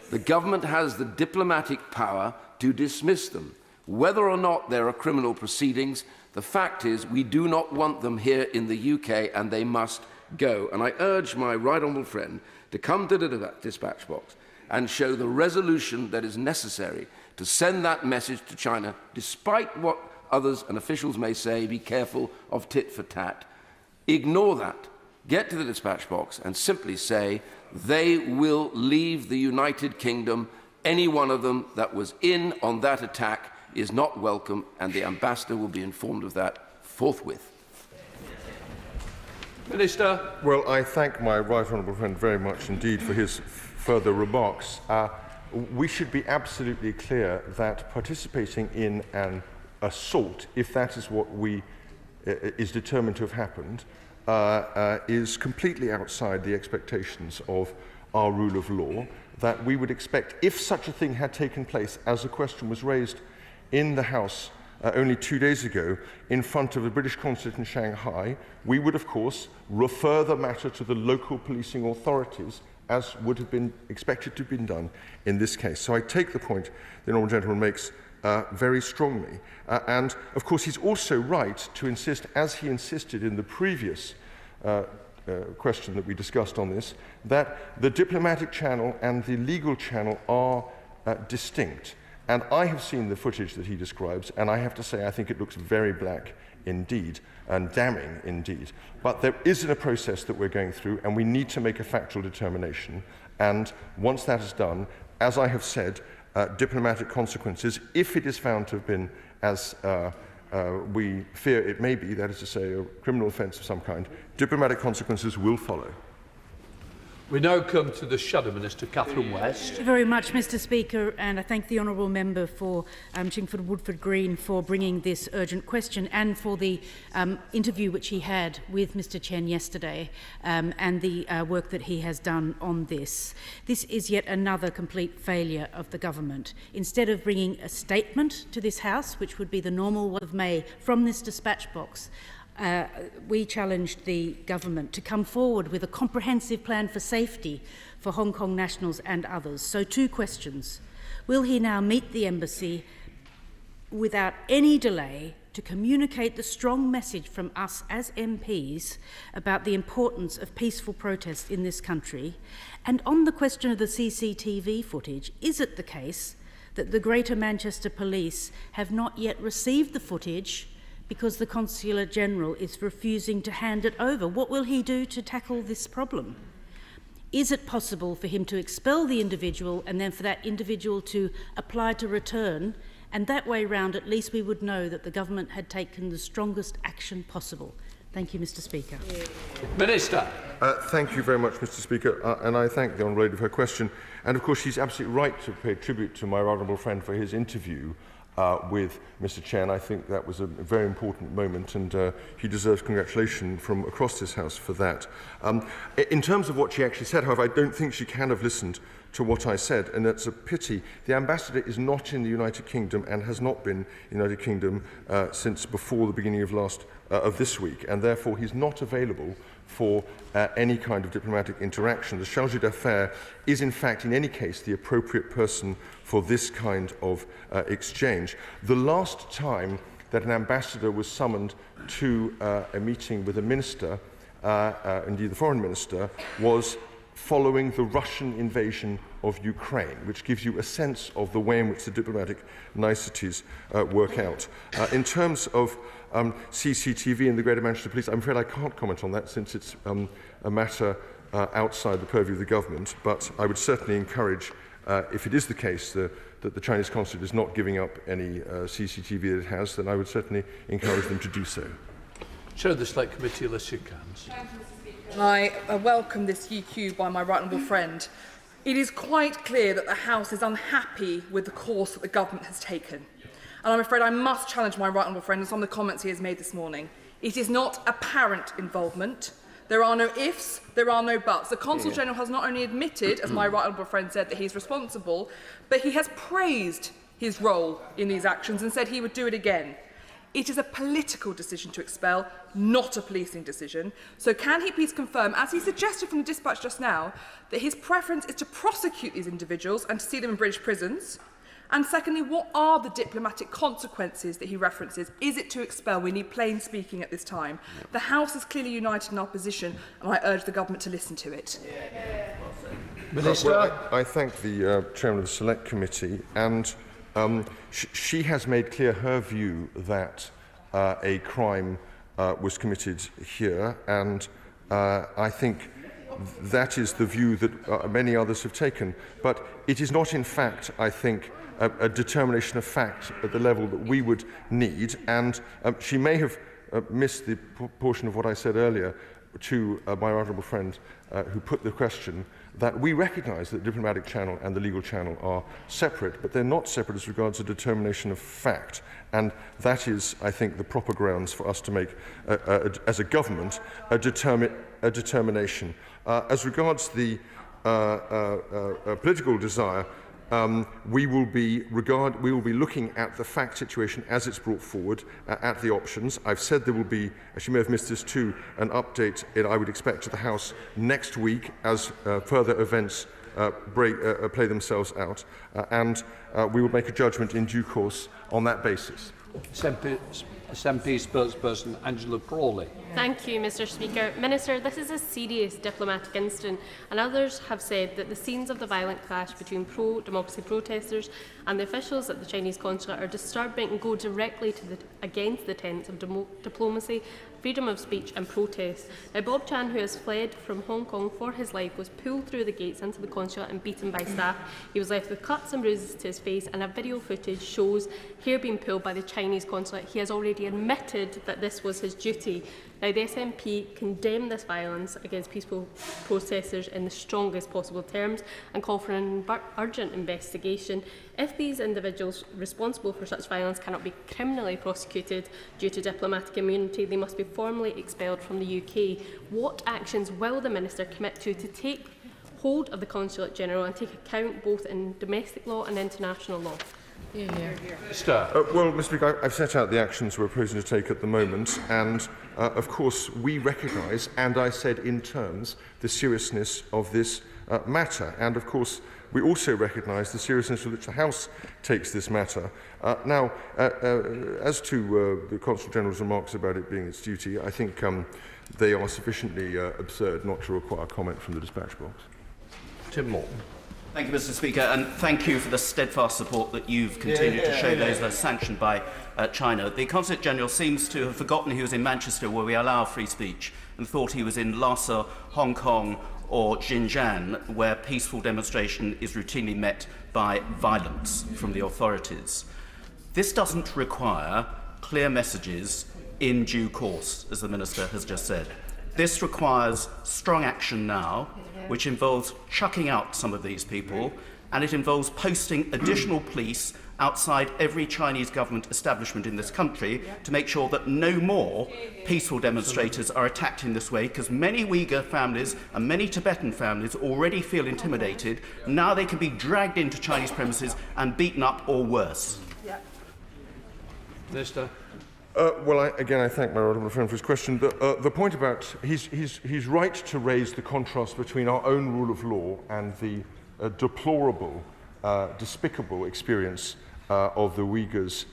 The government has the diplomatic power to dismiss them. Whether or not there are criminal proceedings, the fact is we do not want them here in the UK and they must go. And I urge my right honourable friend to come to the dispatch box and show the resolution that is necessary to send that message to China, despite what others and officials may say, be careful of tit for tat. Ignore that. Get to the dispatch box and simply say they will leave the United Kingdom. Any one of them that was in on that attack is not welcome, and the ambassador will be informed of that forthwith. Minister. Well, I thank my right honourable friend very much indeed for his further remarks. We should be absolutely clear that participating in an assault, if that is what is determined to have happened, is completely outside the expectations of our rule of law, that we would expect, if such a thing had taken place, as the question was raised in the House only 2 days ago in front of the British consulate in Shanghai, we would, of course, refer the matter to the local policing authorities, as would have been expected to have been done in this case. So I take the point the honourable gentleman makes very strongly. And, of course, he's also right to insist, as he insisted in the previous question that we discussed on this, that the diplomatic channel and the legal channel are distinct. And I have seen the footage that he describes, and I have to say I think it looks very black indeed, and damning indeed. But there isn't a process that we're going through, and we need to make a factual determination. And once that is done, as I have said, diplomatic consequences, if it is found to have been as we fear it may be, that is to say, a criminal offence of some kind, diplomatic consequences will follow. We now come to the Shadow Minister, Catherine West. Thank you very much, Mr Speaker, and I thank the Honourable Member for Chingford-Woodford Green for bringing this urgent question and for the interview which he had with Mr Chen yesterday and the work that he has done on this. This is yet another complete failure of the government. Instead of bringing a statement to this House, which would be the normal 1 of May, from this dispatch box, we challenged the government to come forward with a comprehensive plan for safety for Hong Kong nationals and others. So 2 questions. Will he now meet the embassy without any delay to communicate the strong message from us as MPs about the importance of peaceful protest in this country? And on the question of the CCTV footage, is it the case that the Greater Manchester Police have not yet received the footage because the Consular General is refusing to hand it over? What will he do to tackle this problem? Is it possible for him to expel the individual and then for that individual to apply to return? And that way round, at least we would know that the government had taken the strongest action possible. Thank you, Mr Speaker. Minister. Thank you very much, Mr Speaker, and I thank the Honourable Lady for her question. And, of course, she's absolutely right to pay tribute to my honourable friend for his interview with Mr Chen. I think that was a very important moment, and he deserves congratulations from across this House for that. In terms of what she actually said, however, I don't think she can have listened to what I said, and that's a pity. The ambassador is not in the United Kingdom and has not been in the United Kingdom since before the beginning of this week, and therefore he's not available for any kind of diplomatic interaction. The chargé d'affaires is, in fact, in any case, the appropriate person for this kind of exchange. The last time that an ambassador was summoned to a meeting with a minister, indeed the foreign minister, was following the Russian invasion of Ukraine, which gives you a sense of the way in which the diplomatic niceties work out. In terms of CCTV and the Greater Manchester Police, I'm afraid I can't comment on that since it's a matter outside the purview of the government, but I would certainly encourage, if it is the case that the Chinese consulate is not giving up any CCTV that it has, then I would certainly encourage them to do so. Chair of the Select Committee, Alicia Cairns. I welcome this UQ by my right honourable friend. It is quite clear that the House is unhappy with the course that the government has taken. And I'm afraid I must challenge my right honourable friend on some of the comments he has made this morning. It is not apparent involvement. There are no ifs, there are no buts. The Consul General has not only admitted, as my right honourable friend said, that he's responsible, but he has praised his role in these actions and said he would do it again. It is a political decision to expel, not a policing decision. So can he please confirm, as he suggested from the dispatch just now, that his preference is to prosecute these individuals and to see them in British prisons? And secondly, what are the diplomatic consequences that he references? Is it to expel? We need plain speaking at this time. The House is clearly united in our position, and I urge the government to listen to it. Minister. Well, I thank the Chairman of the Select Committee, and she has made clear her view that a crime was committed here, and I think that is the view that many others have taken. But it is not, in fact, I think, a determination of fact at the level that we would need, and she may have missed the portion of what I said earlier to my honourable friend who put the question, that we recognise that the diplomatic channel and the legal channel are separate, but they're not separate as regards a determination of fact. And that is, I think, the proper grounds for us to make, as a government, a determination. As regards the political desire, we will be looking at the fact situation as it's brought forward, at the options. I've said there will be, as you may have missed this too, an update, I would expect, to the House next week as further events play themselves out, and we will make a judgment in due course on that basis. SNP spokesperson Angela Crawley. Thank you, Mr. Speaker. Minister, this is a serious diplomatic incident, and others have said that the scenes of the violent clash between pro-democracy protesters and the officials at the Chinese consulate are disturbing and go directly to against the tenets of diplomacy, freedom of speech and protest. Now, Bob Chan, who has fled from Hong Kong for his life, was pulled through the gates into the consulate and beaten by staff. He was left with cuts and bruises to his face, and a video footage shows hair being pulled by the Chinese consulate. He has already admitted that this was his duty. Now, the SNP condemn this violence against peaceful protesters in the strongest possible terms and call for an urgent investigation. If these individuals responsible for such violence cannot be criminally prosecuted due to diplomatic immunity, they must be formally expelled from the UK. What actions will the Minister commit to take hold of the Consulate General and take account both in domestic law and international law? Well, Mr. Speaker, I've set out the actions we're proposing to take at the moment, and of course we recognise, and I said in terms, the seriousness of this matter, and of course we also recognise the seriousness with which the House takes this matter. Now, as to the Consul General's remarks about it being its duty, I think they are sufficiently absurd not to require comment from the dispatch box. Tim Morton. Thank you, Mr. Speaker, and thank you for the steadfast support that you've continued to show those that are sanctioned by China. The Consulate General seems to have forgotten he was in Manchester, where we allow free speech, and thought he was in Lhasa, Hong Kong, or Xinjiang, where peaceful demonstration is routinely met by violence from the authorities. This doesn't require clear messages in due course, as the Minister has just said. This requires strong action now, which involves chucking out some of these people, and it involves posting additional police outside every Chinese government establishment in this country to make sure that no more peaceful demonstrators are attacked in this way, because many Uyghur families and many Tibetan families already feel intimidated. Now they can be dragged into Chinese premises and beaten up or worse. Minister. Well, I thank my honourable friend for his question. The point about he's right to raise the contrast between our own rule of law and the deplorable, despicable experience of the Uyghurs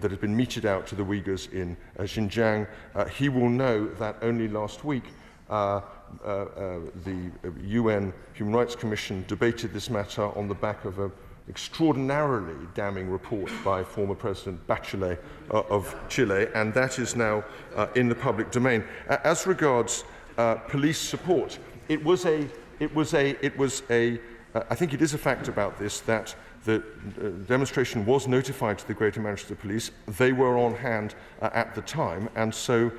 that has been meted out to the Uyghurs in Xinjiang. He will know that only last week the UN Human Rights Commission debated this matter on the back of an extraordinarily damning report by former President Bachelet of Chile, and that is now in the public domain. As regards police support, I think it is a fact about this that the demonstration was notified to the Greater Manchester Police. They were on hand at the time, and so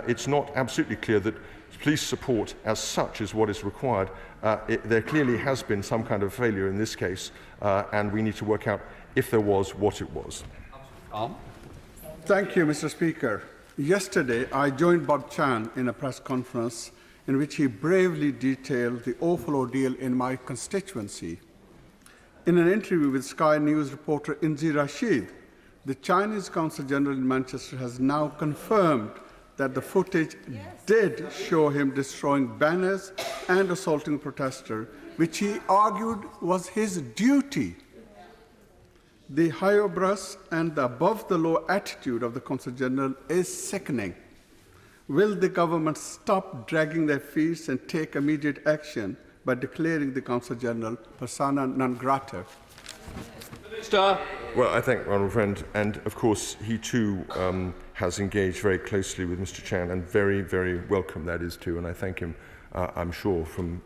it's not absolutely clear that police support as such is what is required. There clearly has been some kind of failure in this case, and we need to work out, if there was, what it was. Thank you, Mr. Speaker. Yesterday, I joined Bob Chan in a press conference in which he bravely detailed the awful ordeal in my constituency. In an interview with Sky News reporter Inzi Rashid, the Chinese Consul General in Manchester has now confirmed that the footage did show him destroying banners and assaulting a protester, which he argued was his duty. The high-brows and the above-the-law attitude of the Consul-General is sickening. Will the government stop dragging their feet and take immediate action by declaring the Consul-General persona non grata? Minister. Well, I thank Honourable Friend, and of course he too has engaged very closely with Mr. Chan, and very, very welcome that is too, and I thank him. I'm sure from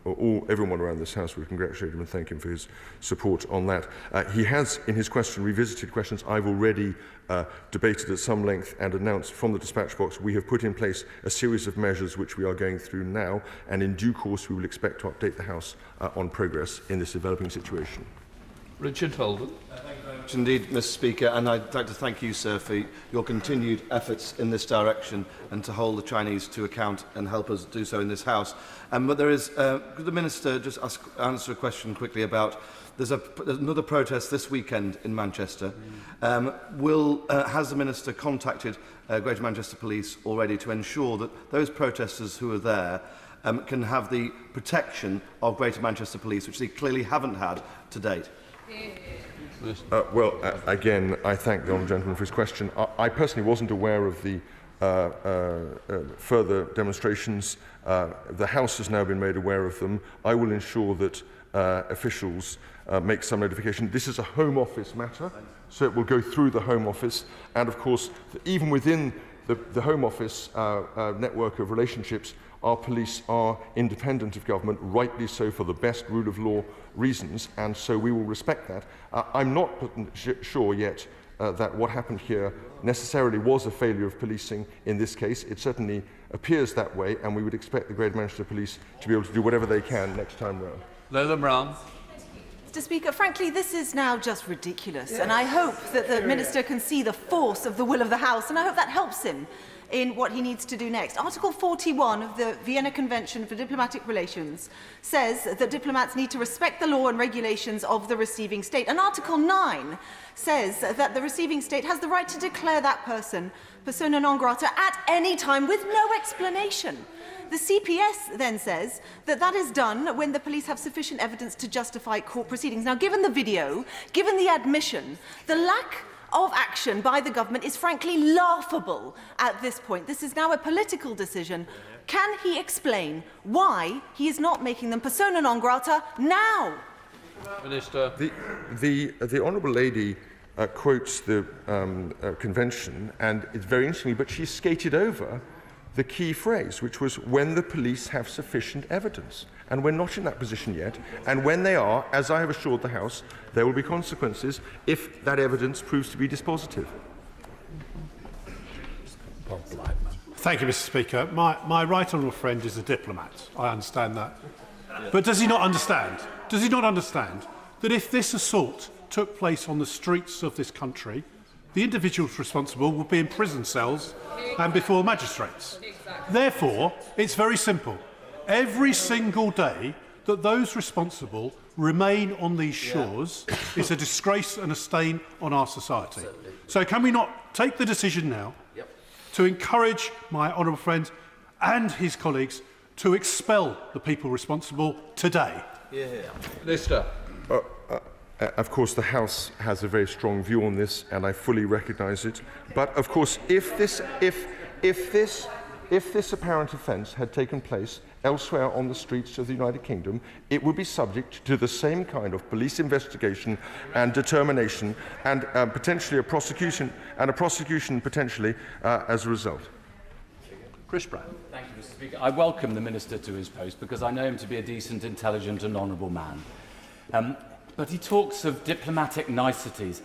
everyone around this House would congratulate him and thank him for his support on that. He has, in his question, revisited questions I've already debated at some length and announced from the dispatch box. We have put in place a series of measures which we are going through now, and in due course we will expect to update the House on progress in this developing situation. Richard Holden. Thank you very much indeed, Mr. Speaker, and I'd like to thank you, sir, for your continued efforts in this direction and to hold the Chinese to account and help us do so in this House. But there is, could the Minister just answer a question quickly about, there's another protest this weekend in Manchester. Has the Minister contacted Greater Manchester Police already to ensure that those protesters who are there can have the protection of Greater Manchester Police, which they clearly haven't had to date? Again, I thank the Honourable Gentleman for his question. I personally wasn't aware of the further demonstrations. The House has now been made aware of them. I will ensure that officials make some notification. This is a Home Office matter, so it will go through the Home Office. And of course, even within the Home Office network of relationships, our police are independent of government, rightly so, for the best rule of law reasons, and so we will respect that. I'm not sure yet that what happened here necessarily was a failure of policing in this case. It certainly appears that way, and we would expect the Greater Manchester Police to be able to do whatever they can next time round. Lola Brown. Mr. Speaker, frankly, this is now just ridiculous, and I hope that the Minister can see the force of the will of the House, and I hope that helps him in what he needs to do next. Article 41 of the Vienna Convention for Diplomatic Relations says that diplomats need to respect the law and regulations of the receiving state. And Article 9 says that the receiving state has the right to declare that person persona non grata at any time with no explanation. The CPS then says that that is done when the police have sufficient evidence to justify court proceedings. Now, given the video, given the admission, the lack of action by the government is frankly laughable at this point. This is now a political decision. Can he explain why he is not making them persona non grata now? Minister. The Honourable Lady quotes the convention, and it's very interesting, but she skated over the key phrase, which was when the police have sufficient evidence. And we're not in that position yet. And when they are, as I have assured the House, there will be consequences if that evidence proves to be dispositive. Thank you, Mr. Speaker. My right honourable friend is a diplomat. I understand that. But does he not understand? Does he not understand that if this assault took place on the streets of this country, the individuals responsible would be in prison cells and before magistrates? Therefore, it's very simple. Every single day that those responsible remain on these shores is a disgrace and a stain on our society. So can we not take the decision now to encourage my honourable friend and his colleagues to expel the people responsible today? Minister. Of course, the House has a very strong view on this, and I fully recognise it. But of course, if this apparent offence had taken place elsewhere on the streets of the United Kingdom, it would be subject to the same kind of police investigation and determination, and potentially a prosecution, potentially as a result. Chris Brown. Thank you, Mr. Speaker. I welcome the Minister to his post because I know him to be a decent, intelligent and honourable man. But he talks of diplomatic niceties.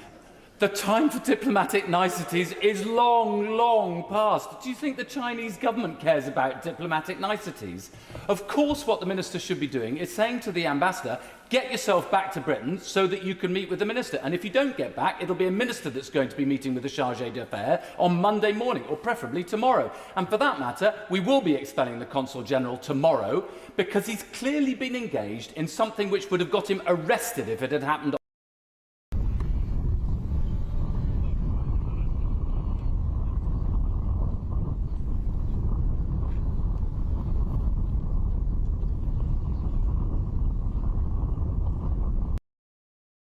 The time for diplomatic niceties is long, long past. Do you think the Chinese government cares about diplomatic niceties? Of course, what the Minister should be doing is saying to the ambassador, get yourself back to Britain so that you can meet with the Minister. And if you don't get back, it'll be a Minister that's going to be meeting with the Chargé d'Affaires on Monday morning, or preferably tomorrow. And for that matter, we will be expelling the Consul General tomorrow because he's clearly been engaged in something which would have got him arrested if it had happened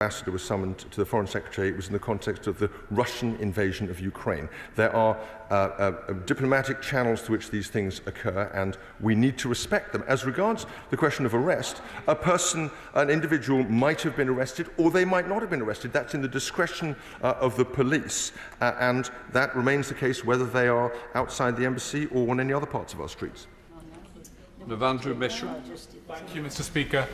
ambassador was summoned to the Foreign Secretary, it was in the context of the Russian invasion of Ukraine. There are diplomatic channels to which these things occur, and we need to respect them. As regards the question of arrest, an individual might have been arrested, or they might not have been arrested. That's in the discretion of the police, and that remains the case whether they are outside the embassy or on any other parts of our streets. Andrew Mishra. Thank you, Mr. Speaker.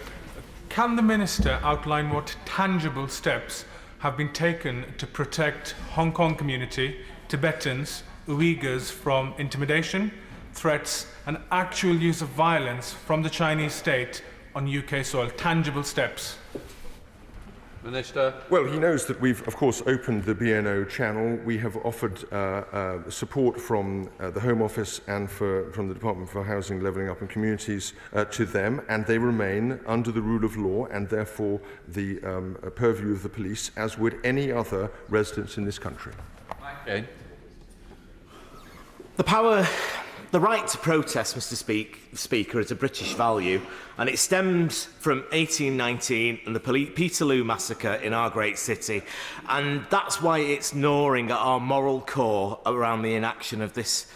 Can the Minister outline what tangible steps have been taken to protect Hong Kong community, Tibetans, Uyghurs from intimidation, threats and actual use of violence from the Chinese state on UK soil? Tangible steps. Minister. Well, he knows that we've, of course, opened the BNO channel. We have offered support from the Home Office and from the Department for Housing, Levelling Up and Communities to them, and they remain under the rule of law and therefore the purview of the police, as would any other residents in this country. Okay. The right to protest, Mr. Speaker, is a British value, and it stems from 1819 and the Peterloo massacre in our great city, and that's why it's gnawing at our moral core around the inaction of this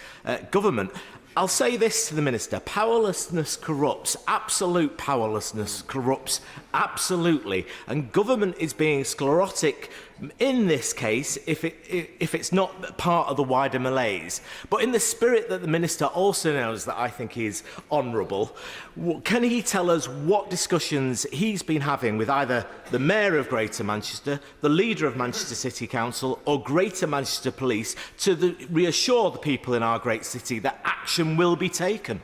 government. I'll say this to the Minister: powerlessness corrupts. Absolute powerlessness corrupts absolutely, and government is being sclerotic in this case if it's not part of the wider malaise. But in the spirit that the Minister also knows that I think is honourable, can he tell us what discussions he's been having with either the Mayor of Greater Manchester, the Leader of Manchester City Council or Greater Manchester Police to reassure the people in our great city that action will be taken?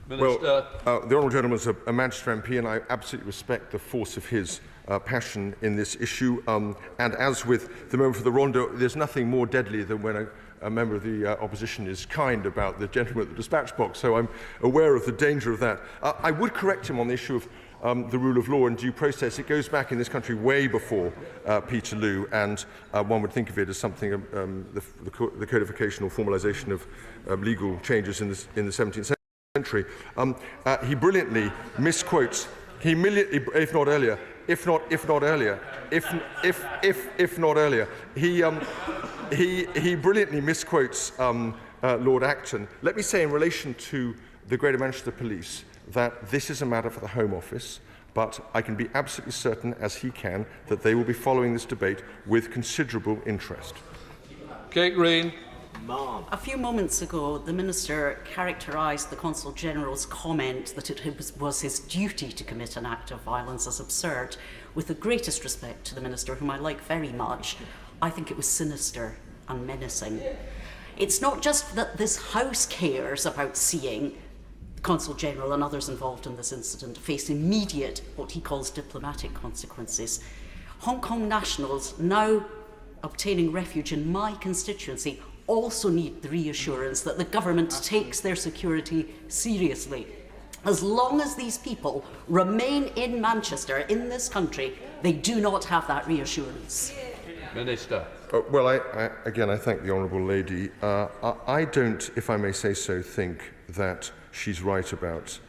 Well, the Honourable Gentleman is a Manchester MP, and I absolutely respect the force of his passion in this issue. And as with the member for the Rondo, there's nothing more deadly than when a member of the opposition is kind about the gentleman at the dispatch box. So I'm aware of the danger of that. I would correct him on the issue of the rule of law and due process. It goes back in this country way before Peterloo, and one would think of it as something the codification or formalisation of legal changes in the 17th century. He brilliantly misquotes. If not earlier, he brilliantly misquotes Lord Acton. Let me say in relation to the Greater Manchester Police that this is a matter for the Home Office, but I can be absolutely certain, as he can, that they will be following this debate with considerable interest. Kate Green. A few moments ago, the Minister characterised the Consul General's comment that it was his duty to commit an act of violence as absurd. With the greatest respect to the Minister, whom I like very much, I think it was sinister and menacing. It's not just that this House cares about seeing the Consul General and others involved in this incident face immediate, what he calls diplomatic consequences. Hong Kong nationals now obtaining refuge in my constituency also need the reassurance that the government takes their security seriously. As long as these people remain in Manchester, in this country, they do not have that reassurance. Minister. Well, I thank the Honourable Lady. I don't, if I may say so, think that she's right about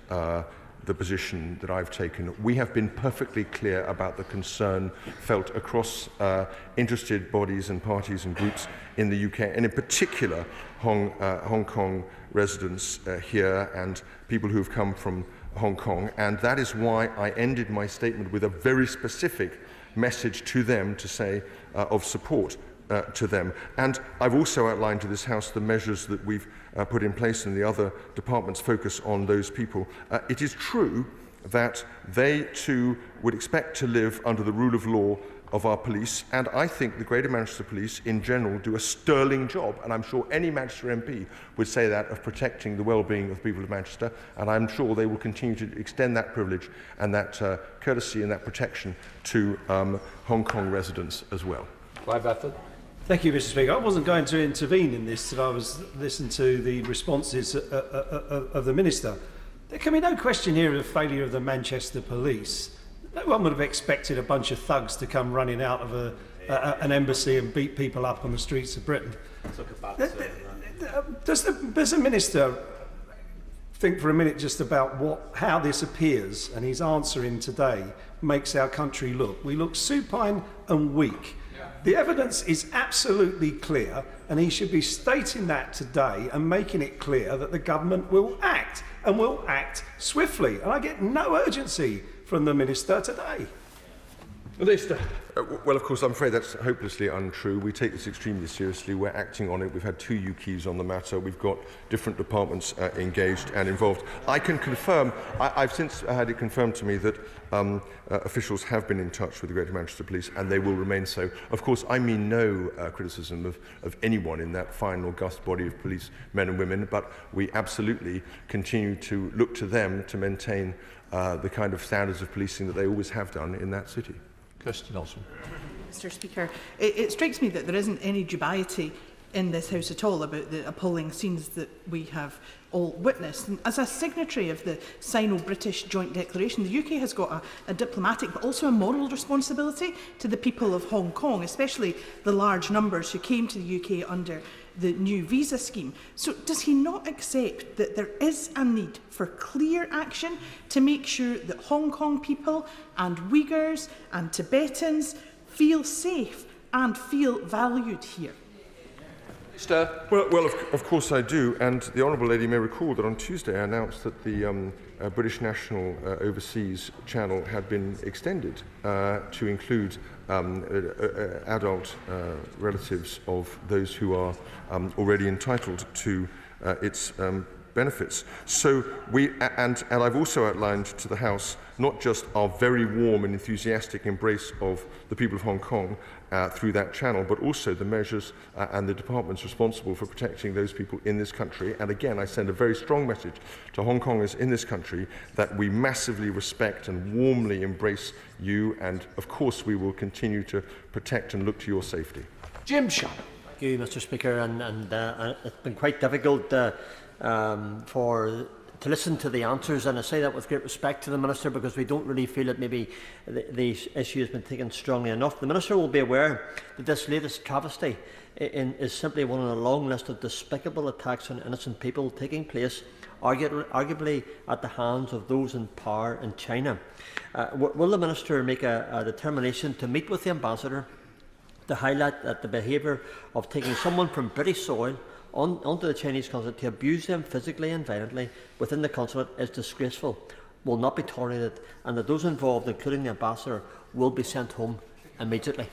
the position that I've taken. We have been perfectly clear about the concern felt across interested bodies and parties and groups in the UK, and in particular Hong Kong residents here and people who have come from Hong Kong, and that is why I ended my statement with a very specific message to them to say of support to them. And I've also outlined to this House the measures that we've put in place, and the other departments focus on those people. It is true that they too would expect to live under the rule of law of our police, and I think the Greater Manchester Police in general do a sterling job, and I'm sure any Manchester MP would say that, of protecting the well-being of the people of Manchester, and I'm sure they will continue to extend that privilege and that courtesy and that protection to Hong Kong residents as well. Thank you, Mr. Speaker. I wasn't going to intervene in this till I was listening to the responses of the Minister. There can be no question here of the failure of the Manchester Police. No one would have expected a bunch of thugs to come running out of an embassy and beat people up on the streets of Britain. Does the Minister think for a minute just about how this appears, and his answer in today makes our country look. We look supine and weak. The evidence is absolutely clear, and he should be stating that today and making it clear that the government will act, and will act swiftly. And I get no urgency from the Minister today. Minister. Well, of course, I'm afraid that's hopelessly untrue. We take this extremely seriously. We're acting on it. We've had 2 UKs on the matter. We've got different departments engaged and involved. I can confirm, I've since had it confirmed to me that officials have been in touch with the Greater Manchester Police, and they will remain so. Of course, I mean no criticism of anyone in that fine, august body of police men and women, but we absolutely continue to look to them to maintain the kind of standards of policing that they always have done in that city. Kirsty Nelson. Mr. Speaker, it strikes me that there isn't any dubiety in this House at all about the appalling scenes that we have all witnessed. And as a signatory of the Sino-British Joint Declaration, the UK has got a diplomatic but also a moral responsibility to the people of Hong Kong, especially the large numbers who came to the UK under the new visa scheme. So does he not accept that there is a need for clear action to make sure that Hong Kong people and Uyghurs and Tibetans feel safe and feel valued here? Well, of course I do, and the Honourable Lady may recall that on Tuesday I announced that the British National Overseas Channel had been extended to include adult relatives of those who are already entitled to its benefits. So and I've also outlined to the House not just our very warm and enthusiastic embrace of the people of Hong Kong through that channel, but also the measures and the departments responsible for protecting those people in this country. And again, I send a very strong message to Hong Kongers in this country that we massively respect and warmly embrace you, and of course we will continue to protect and look to your safety. Jim Shannon. Thank you, Mr. Speaker, and it's been quite difficult to listen to the answers, and I say that with great respect to the Minister, because we don't really feel that maybe the issue has been taken strongly enough. The Minister will be aware that this latest travesty is simply one on a long list of despicable attacks on innocent people taking place, arguably at the hands of those in power in China. Will the Minister make a determination to meet with the Ambassador to highlight that the behaviour of taking someone from British soil onto the Chinese consulate to abuse them physically and violently within the consulate is disgraceful, will not be tolerated, and that those involved, including the Ambassador, will be sent home immediately?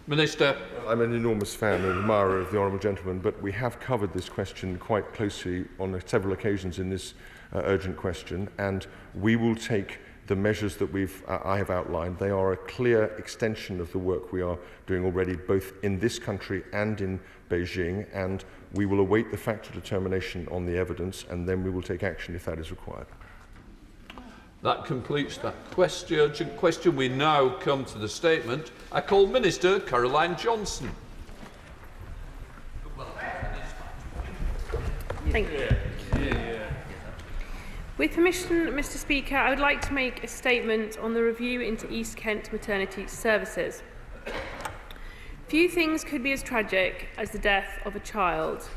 Minister. I'm an enormous fan and admirer of the Honourable Gentleman, but we have covered this question quite closely on several occasions in this urgent question, and we will take the measures that I have outlined. They are a clear extension of the work we are doing already, both in this country and in Beijing, and we will await the factual determination on the evidence, and then we will take action if that is required. That completes that urgent question. We now come to the statement. I call Minister Caroline Johnson. Thank you. With permission, Mr. Speaker, I would like to make a statement on the review into East Kent maternity services. Few things could be as tragic as the death of a child,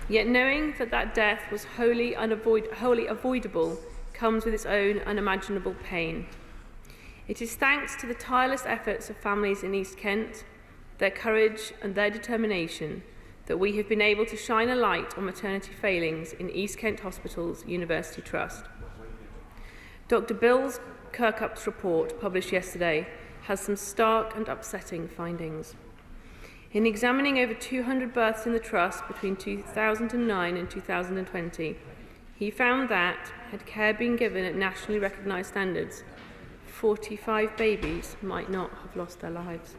yet knowing that that death was wholly avoidable comes with its own unimaginable pain. It is thanks to the tireless efforts of families in East Kent, their courage and their determination, that we have been able to shine a light on maternity failings in East Kent Hospital's University Trust. Dr. Bill Kirkup's report, published yesterday, has some stark and upsetting findings. In examining over 200 births in the Trust between 2009 and 2020, he found that, had care been given at nationally recognised standards, 45 babies might not have lost their lives.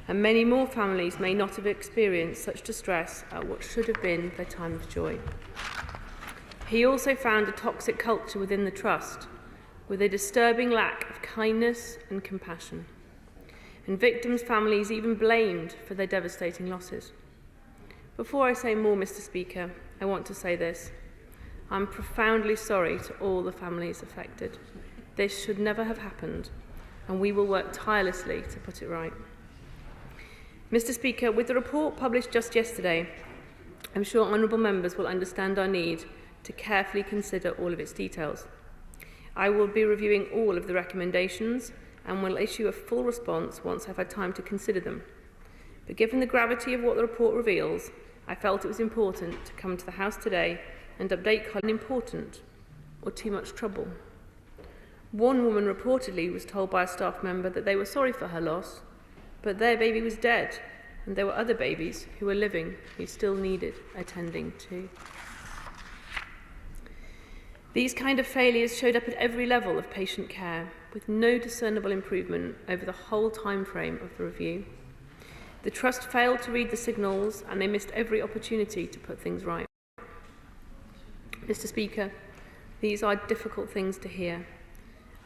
And many more families may not have experienced such distress at what should have been their time of joy. He also found a toxic culture within the Trust, with a disturbing lack of kindness and compassion, and victims' families even blamed for their devastating losses. Before I say more, Mr. Speaker, I want to say this. I'm profoundly sorry to all the families affected. This should never have happened, and we will work tirelessly to put it right. Mr. Speaker, with the report published just yesterday, I'm sure honourable members will understand our need to carefully consider all of its details. I will be reviewing all of the recommendations and will issue a full response once I've had time to consider them. But given the gravity of what the report reveals, I felt it was important to come to the House today and update Colin important or too much trouble. One woman reportedly was told by a staff member that they were sorry for her loss, but their baby was dead, and there were other babies who were living who still needed attending to. These kind of failures showed up at every level of patient care, with no discernible improvement over the whole time frame of the review. The Trust failed to read the signals, and they missed every opportunity to put things right. Mr. Speaker, these are difficult things to hear,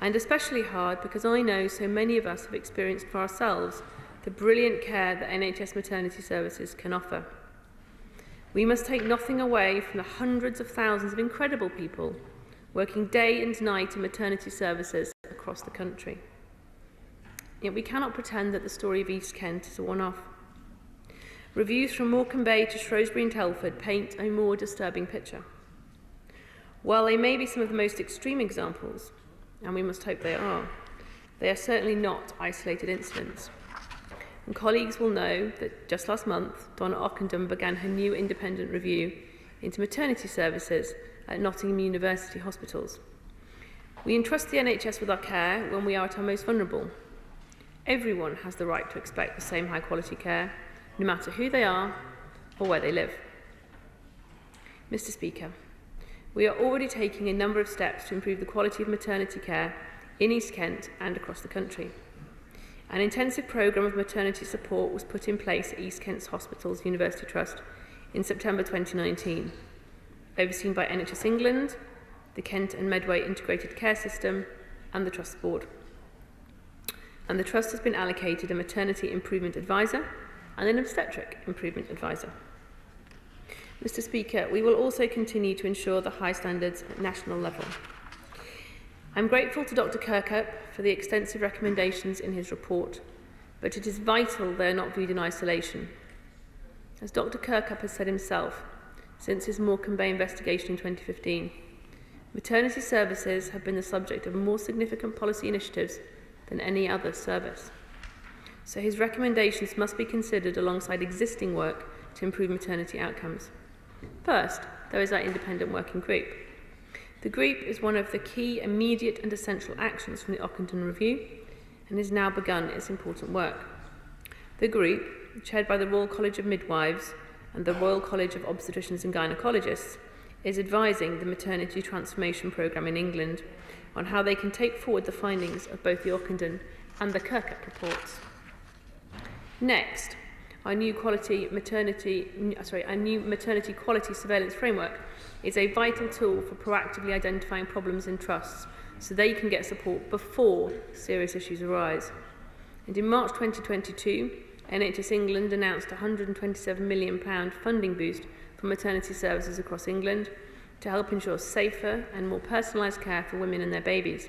and especially hard because I know so many of us have experienced for ourselves the brilliant care that NHS maternity services can offer. We must take nothing away from the hundreds of thousands of incredible people working day and night in maternity services across the country. Yet we cannot pretend that the story of East Kent is a one-off. Reviews from Morecambe Bay to Shrewsbury and Telford paint a more disturbing picture. While they may be some of the most extreme examples, and we must hope they are certainly not isolated incidents. And colleagues will know that just last month, Donna Ockendon began her new independent review into maternity services at Nottingham University hospitals. We entrust the NHS with our care when we are at our most vulnerable. Everyone has the right to expect the same high-quality care, no matter who they are or where they live. Mr. Speaker, we are already taking a number of steps to improve the quality of maternity care in East Kent and across the country. An intensive programme of maternity support was put in place at East Kent's Hospitals University Trust in September 2019, overseen by NHS England, the Kent and Medway Integrated Care System and the Trust Board. And the Trust has been allocated a Maternity Improvement Advisor and an Obstetric Improvement Advisor. Mr. Speaker, we will also continue to ensure the high standards at national level. I'm grateful to Dr. Kirkup for the extensive recommendations in his report, but it is vital they are not viewed in isolation. As Dr. Kirkup has said himself, since his Morecambe Bay investigation in 2015, maternity services have been the subject of more significant policy initiatives than any other service. So his recommendations must be considered alongside existing work to improve maternity outcomes. First, there is our independent working group. The group is one of the key immediate and essential actions from the Ockendon Review and has now begun its important work. The group, chaired by the Royal College of Midwives and the Royal College of Obstetricians and Gynaecologists, is advising the Maternity Transformation Programme in England on how they can take forward the findings of both the Ockendon and the Kirkup reports. Next, our new maternity quality surveillance framework is a vital tool for proactively identifying problems in trusts so they can get support before serious issues arise. And in March 2022, NHS England announced a £127 million funding boost for maternity services across England to help ensure safer and more personalised care for women and their babies.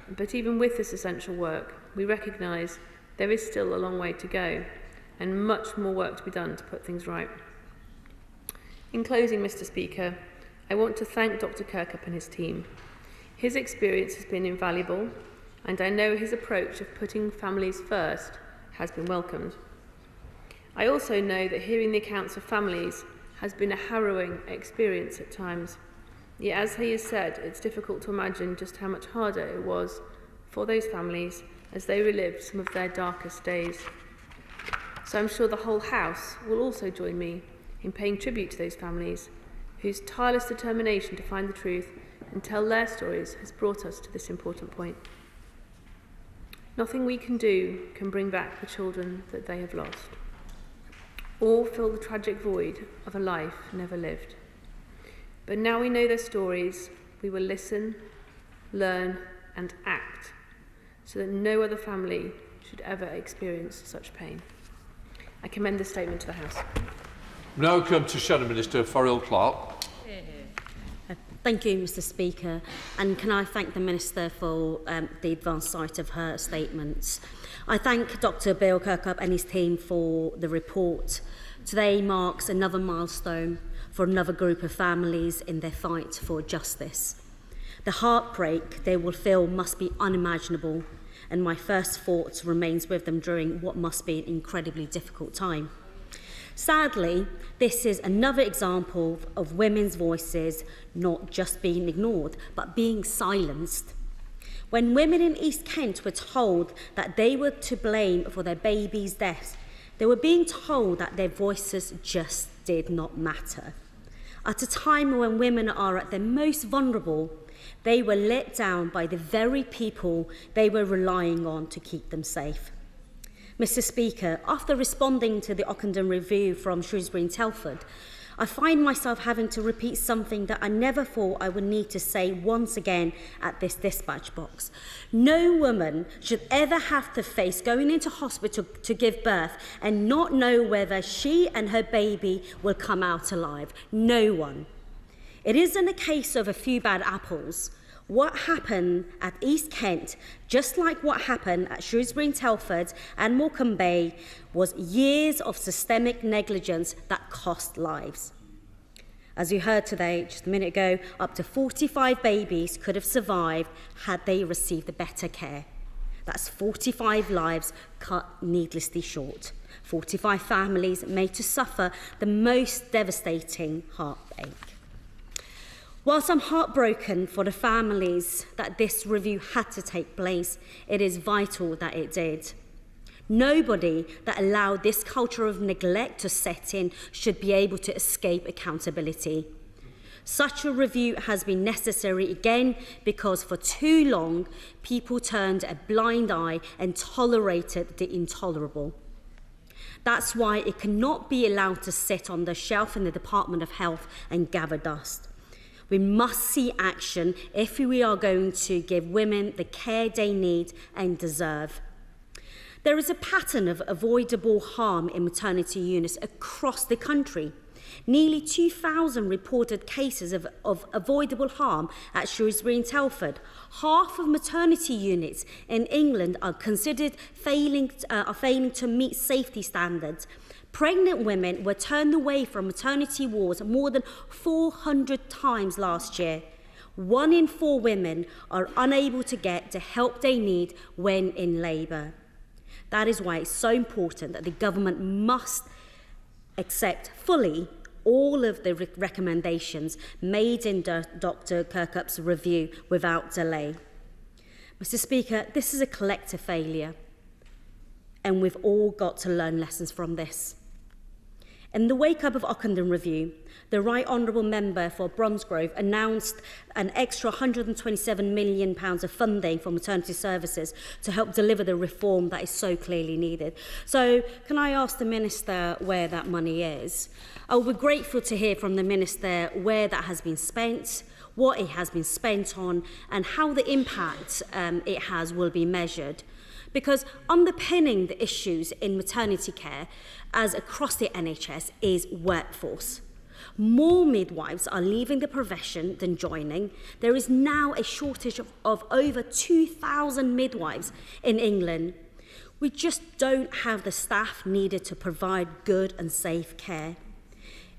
But even with this essential work, we recognise there is still a long way to go and much more work to be done to put things right. In closing, Mr. Speaker, I want to thank Dr. Kirkup and his team. His experience has been invaluable, and I know his approach of putting families first has been welcomed. I also know that hearing the accounts of families has been a harrowing experience at times. Yet, as he has said, it's difficult to imagine just how much harder it was for those families as they relived some of their darkest days. So I'm sure the whole House will also join me in paying tribute to those families whose tireless determination to find the truth and tell their stories has brought us to this important point. Nothing we can do can bring back the children that they have lost, or fill the tragic void of a life never lived. But now we know their stories, we will listen, learn and act so that no other family should ever experience such pain. I commend this statement to the House. Now come to Shadow Minister Farrell Clark. Thank you, Mr. Speaker, and can I thank the Minister for the advanced sight of her statements. I thank Dr. Bill Kirkup and his team for the report. Today marks another milestone for another group of families in their fight for justice. The heartbreak they will feel must be unimaginable, and my first thoughts remains with them during what must be an incredibly difficult time. Sadly, this is another example of women's voices not just being ignored, but being silenced. When women in East Kent were told that they were to blame for their baby's death, they were being told that their voices just did not matter. At a time when women are at their most vulnerable, they were let down by the very people they were relying on to keep them safe. Mr. Speaker, after responding to the Ockenden review from Shrewsbury and Telford, I find myself having to repeat something that I never thought I would need to say once again at this dispatch box. No woman should ever have to face going into hospital to give birth and not know whether she and her baby will come out alive. No one. It isn't a case of a few bad apples. What happened at East Kent, just like what happened at Shrewsbury and Telford and Morecambe Bay, was years of systemic negligence that cost lives. As you heard today, just a minute ago, up to 45 babies could have survived had they received better care. That's 45 lives cut needlessly short. 45 families made to suffer the most devastating heartache. Whilst I'm heartbroken for the families that this review had to take place, it is vital that it did. Nobody that allowed this culture of neglect to set in should be able to escape accountability. Such a review has been necessary again because for too long people turned a blind eye and tolerated the intolerable. That's why it cannot be allowed to sit on the shelf in the Department of Health and gather dust. We must see action if we are going to give women the care they need and deserve. There is a pattern of avoidable harm in maternity units across the country. Nearly 2,000 reported cases of avoidable harm at Shrewsbury and Telford. Half of maternity units in England are considered failing to meet safety standards. Pregnant women were turned away from maternity wards more than 400 times last year. 1 in 4 women are unable to get the help they need when in labour. That is why it's so important that the government must accept fully all of the recommendations made in Dr. Kirkup's review without delay. Mr. Speaker, this is a collective failure, and we've all got to learn lessons from this. In the wake-up of Ockenden Review, the Right Honourable Member for Bromsgrove announced an extra £127 million of funding for maternity services to help deliver the reform that is so clearly needed. So can I ask the Minister where that money is? We're grateful to hear from the Minister where that has been spent, what it has been spent on, and how the impact it has will be measured. Because underpinning the issues in maternity care as across the NHS is workforce. More midwives are leaving the profession than joining. There is now a shortage of over 2,000 midwives in England. We just don't have the staff needed to provide good and safe care.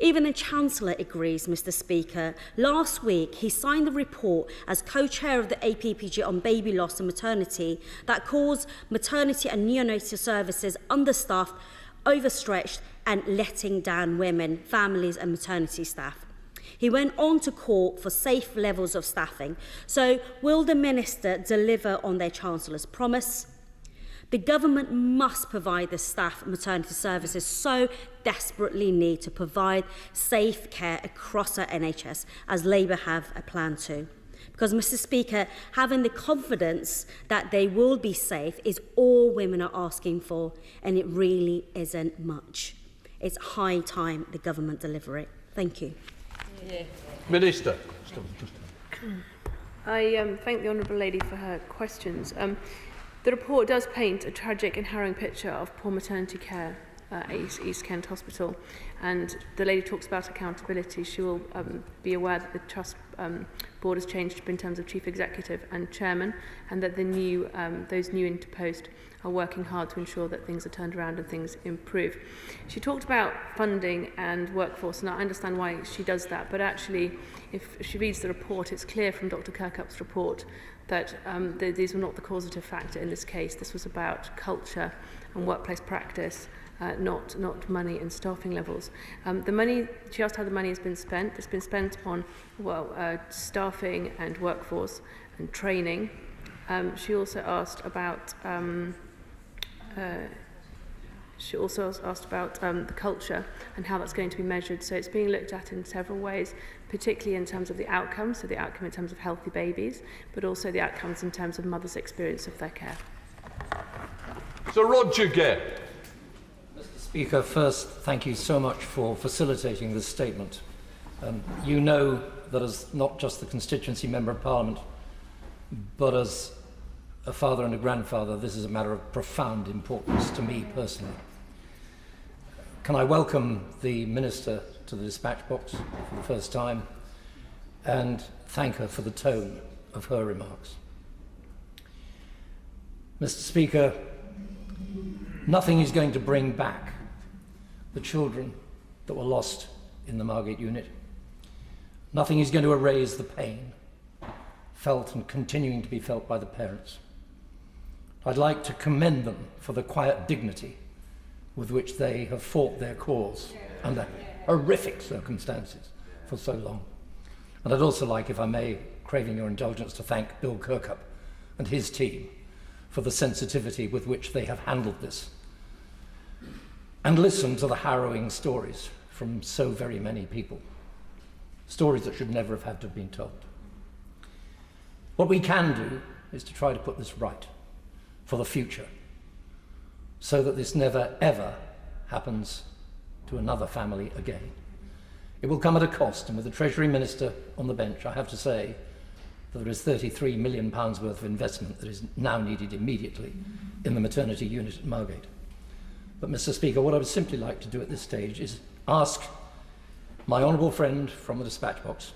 Even the Chancellor agrees, Mr. Speaker. Last week, he signed the report as co-chair of the APPG on baby loss and maternity that calls maternity and neonatal services understaffed, overstretched and letting down women, families and maternity staff. He went on to call for safe levels of staffing. So will the Minister deliver on their Chancellor's promise? The government must provide the staff maternity services so desperately need to provide safe care across our NHS, as Labour have a plan to. Because, Mr. Speaker, having the confidence that they will be safe is all women are asking for, and it really isn't much. It's high time the government deliver it. Thank you. Yeah. Minister. I thank the Honourable Lady for her questions. The report does paint a tragic and harrowing picture of poor maternity care at East Kent Hospital, and the lady talks about accountability. She will be aware that the Truss board has changed in terms of chief executive and chairman, and that the new, those new interpost are working hard to ensure that things are turned around and things improve. She talked about funding and workforce, and I understand why she does that, but actually, if she reads the report, it's clear from Dr. Kirkup's report that these were not the causative factor in this case. This was about culture and workplace practice, not money and staffing levels. The money, she asked how the money has been spent. It's been spent on, staffing and workforce and training. She also asked about the culture and how that's going to be measured. So it's being looked at in several ways, particularly in terms of the outcomes, so the outcome in terms of healthy babies, but also the outcomes in terms of mothers' experience of their care. So Roger Gay. Mr. Speaker, first, thank you so much for facilitating this statement. You know that as not just the constituency member of Parliament, but as a father and a grandfather, this is a matter of profound importance to me personally. Can I welcome the Minister to the dispatch box for the first time and thank her for the tone of her remarks. Mr. Speaker, nothing is going to bring back the children that were lost in the Margate unit. Nothing is going to erase the pain felt and continuing to be felt by the parents. I'd like to commend them for the quiet dignity with which they have fought their cause under horrific circumstances for so long. And I'd also like, if I may, craving your indulgence, to thank Bill Kirkup and his team for the sensitivity with which they have handled this and listened to the harrowing stories from so very many people, stories that should never have had to have been told. What we can do is to try to put this right for the future, so that this never ever happens to another family again. It will come at a cost, and with the Treasury Minister on the bench, I have to say that there is £33 million worth of investment that is now needed immediately in the maternity unit at Margate. But, Mr. Speaker, what I would simply like to do at this stage is ask my honourable friend from the dispatch box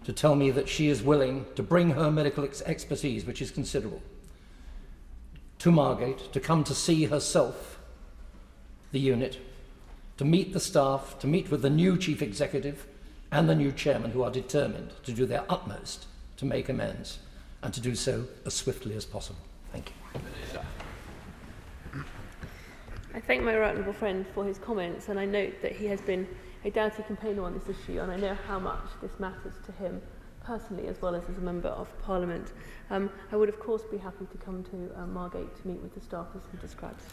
to tell me that she is willing to bring her medical expertise, which is considerable, to Margate, to come to see herself the unit, to meet the staff, to meet with the new chief executive and the new chairman, who are determined to do their utmost to make amends and to do so as swiftly as possible. Thank you. I thank my right honourable friend for his comments, and I note that he has been a doughty campaigner on this issue, and I know how much this matters to him personally as well as a member of Parliament. I would of course be happy to come to Margate to meet with the staff as he describes.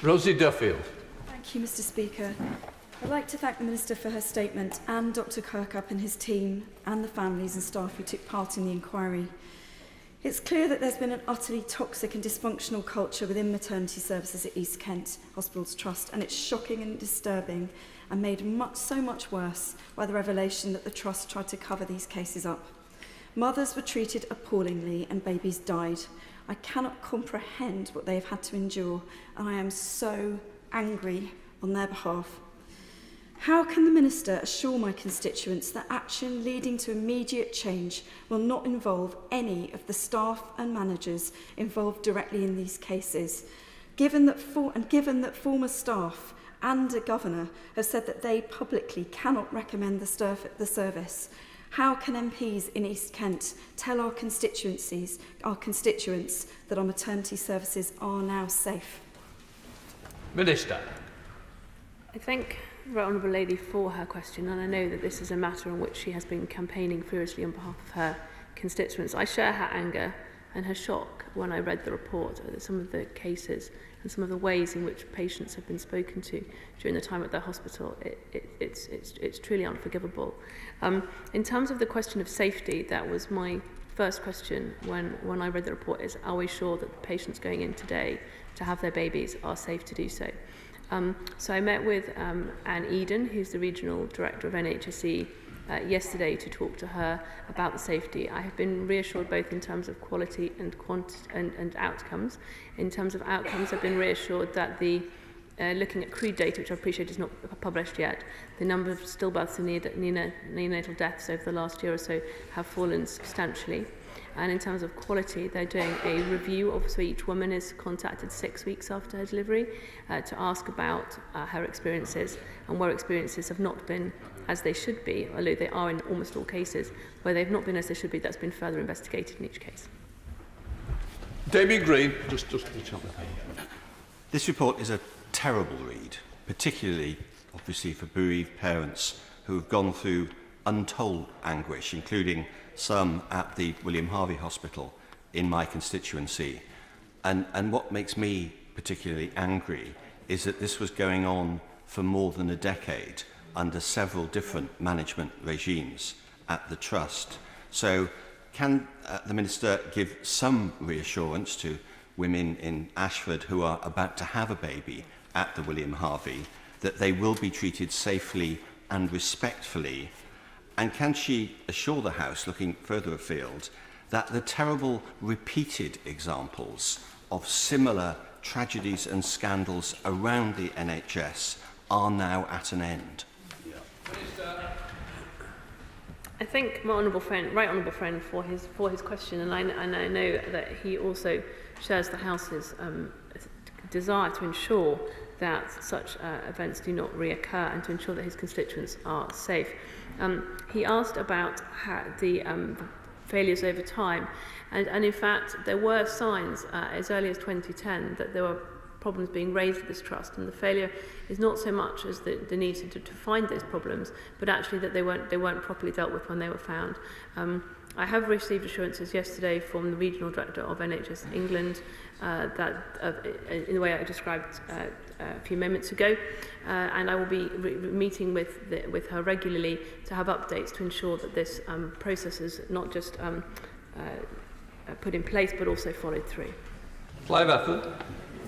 Rosie Duffield. Thank you, Mr. Speaker. I'd like to thank the Minister for her statement and Dr. Kirkup and his team and the families and staff who took part in the inquiry. It's clear that there's been an utterly toxic and dysfunctional culture within maternity services at East Kent Hospitals Trust, and it's shocking and disturbing and made so much worse by the revelation that the Trust tried to cover these cases up. Mothers were treated appallingly and babies died. I cannot comprehend what they have had to endure, and I am so angry on their behalf. How can the Minister assure my constituents that action leading to immediate change will not involve any of the staff and managers involved directly in these cases, given that former staff and a governor have said that they publicly cannot recommend the service? How can MPs in East Kent tell our constituents that our maternity services are now safe? Minister. I thank the Right Honourable Lady for her question, and I know that this is a matter on which she has been campaigning furiously on behalf of her constituents. I share her anger and her shock when I read the report at some of the cases and some of the ways in which patients have been spoken to during the time at their hospital. It's truly unforgivable. In terms of the question of safety, that was my first question when I read the report, is are we sure that the patients going in today to have their babies are safe to do so? So I met with Anne Eden, who's the Regional Director of NHSE, yesterday to talk to her about the safety. I have been reassured both in terms of quality and outcomes. In terms of outcomes, I've been reassured that the looking at crude data, which I appreciate is not published yet, the number of stillbirths and neonatal deaths over the last year or so have fallen substantially. And in terms of quality, they're doing a review. Obviously, each woman is contacted 6 weeks after her delivery to ask about her experiences, and where experiences have not been as they should be, although they are in almost all cases, where they've not been as they should be, that's been further investigated in each case. Damien Green. This report is a terrible read, particularly, obviously, for bereaved parents who have gone through untold anguish, including some at the William Harvey Hospital in my constituency. And what makes me particularly angry is that this was going on for more than a decade under several different management regimes at the Trust. So can the Minister give some reassurance to women in Ashford who are about to have a baby at the William Harvey that they will be treated safely and respectfully? And can she assure the House, looking further afield, that the terrible repeated examples of similar tragedies and scandals around the NHS are now at an end? I thank my honourable friend, right honourable friend, for his question, and I know that he also shares the House's desire to ensure that such events do not reoccur and to ensure that his constituents are safe. He asked about the failures over time, and in fact there were signs as early as 2010 that there were problems being raised at this trust, and the failure is not so much as the need to find those problems, but actually that they weren't properly dealt with when they were found. I have received assurances yesterday from the Regional Director of NHS England that in the way I described a few moments ago, and I will be meeting with her regularly to have updates to ensure that this process is not just put in place but also followed through. Clive Efford.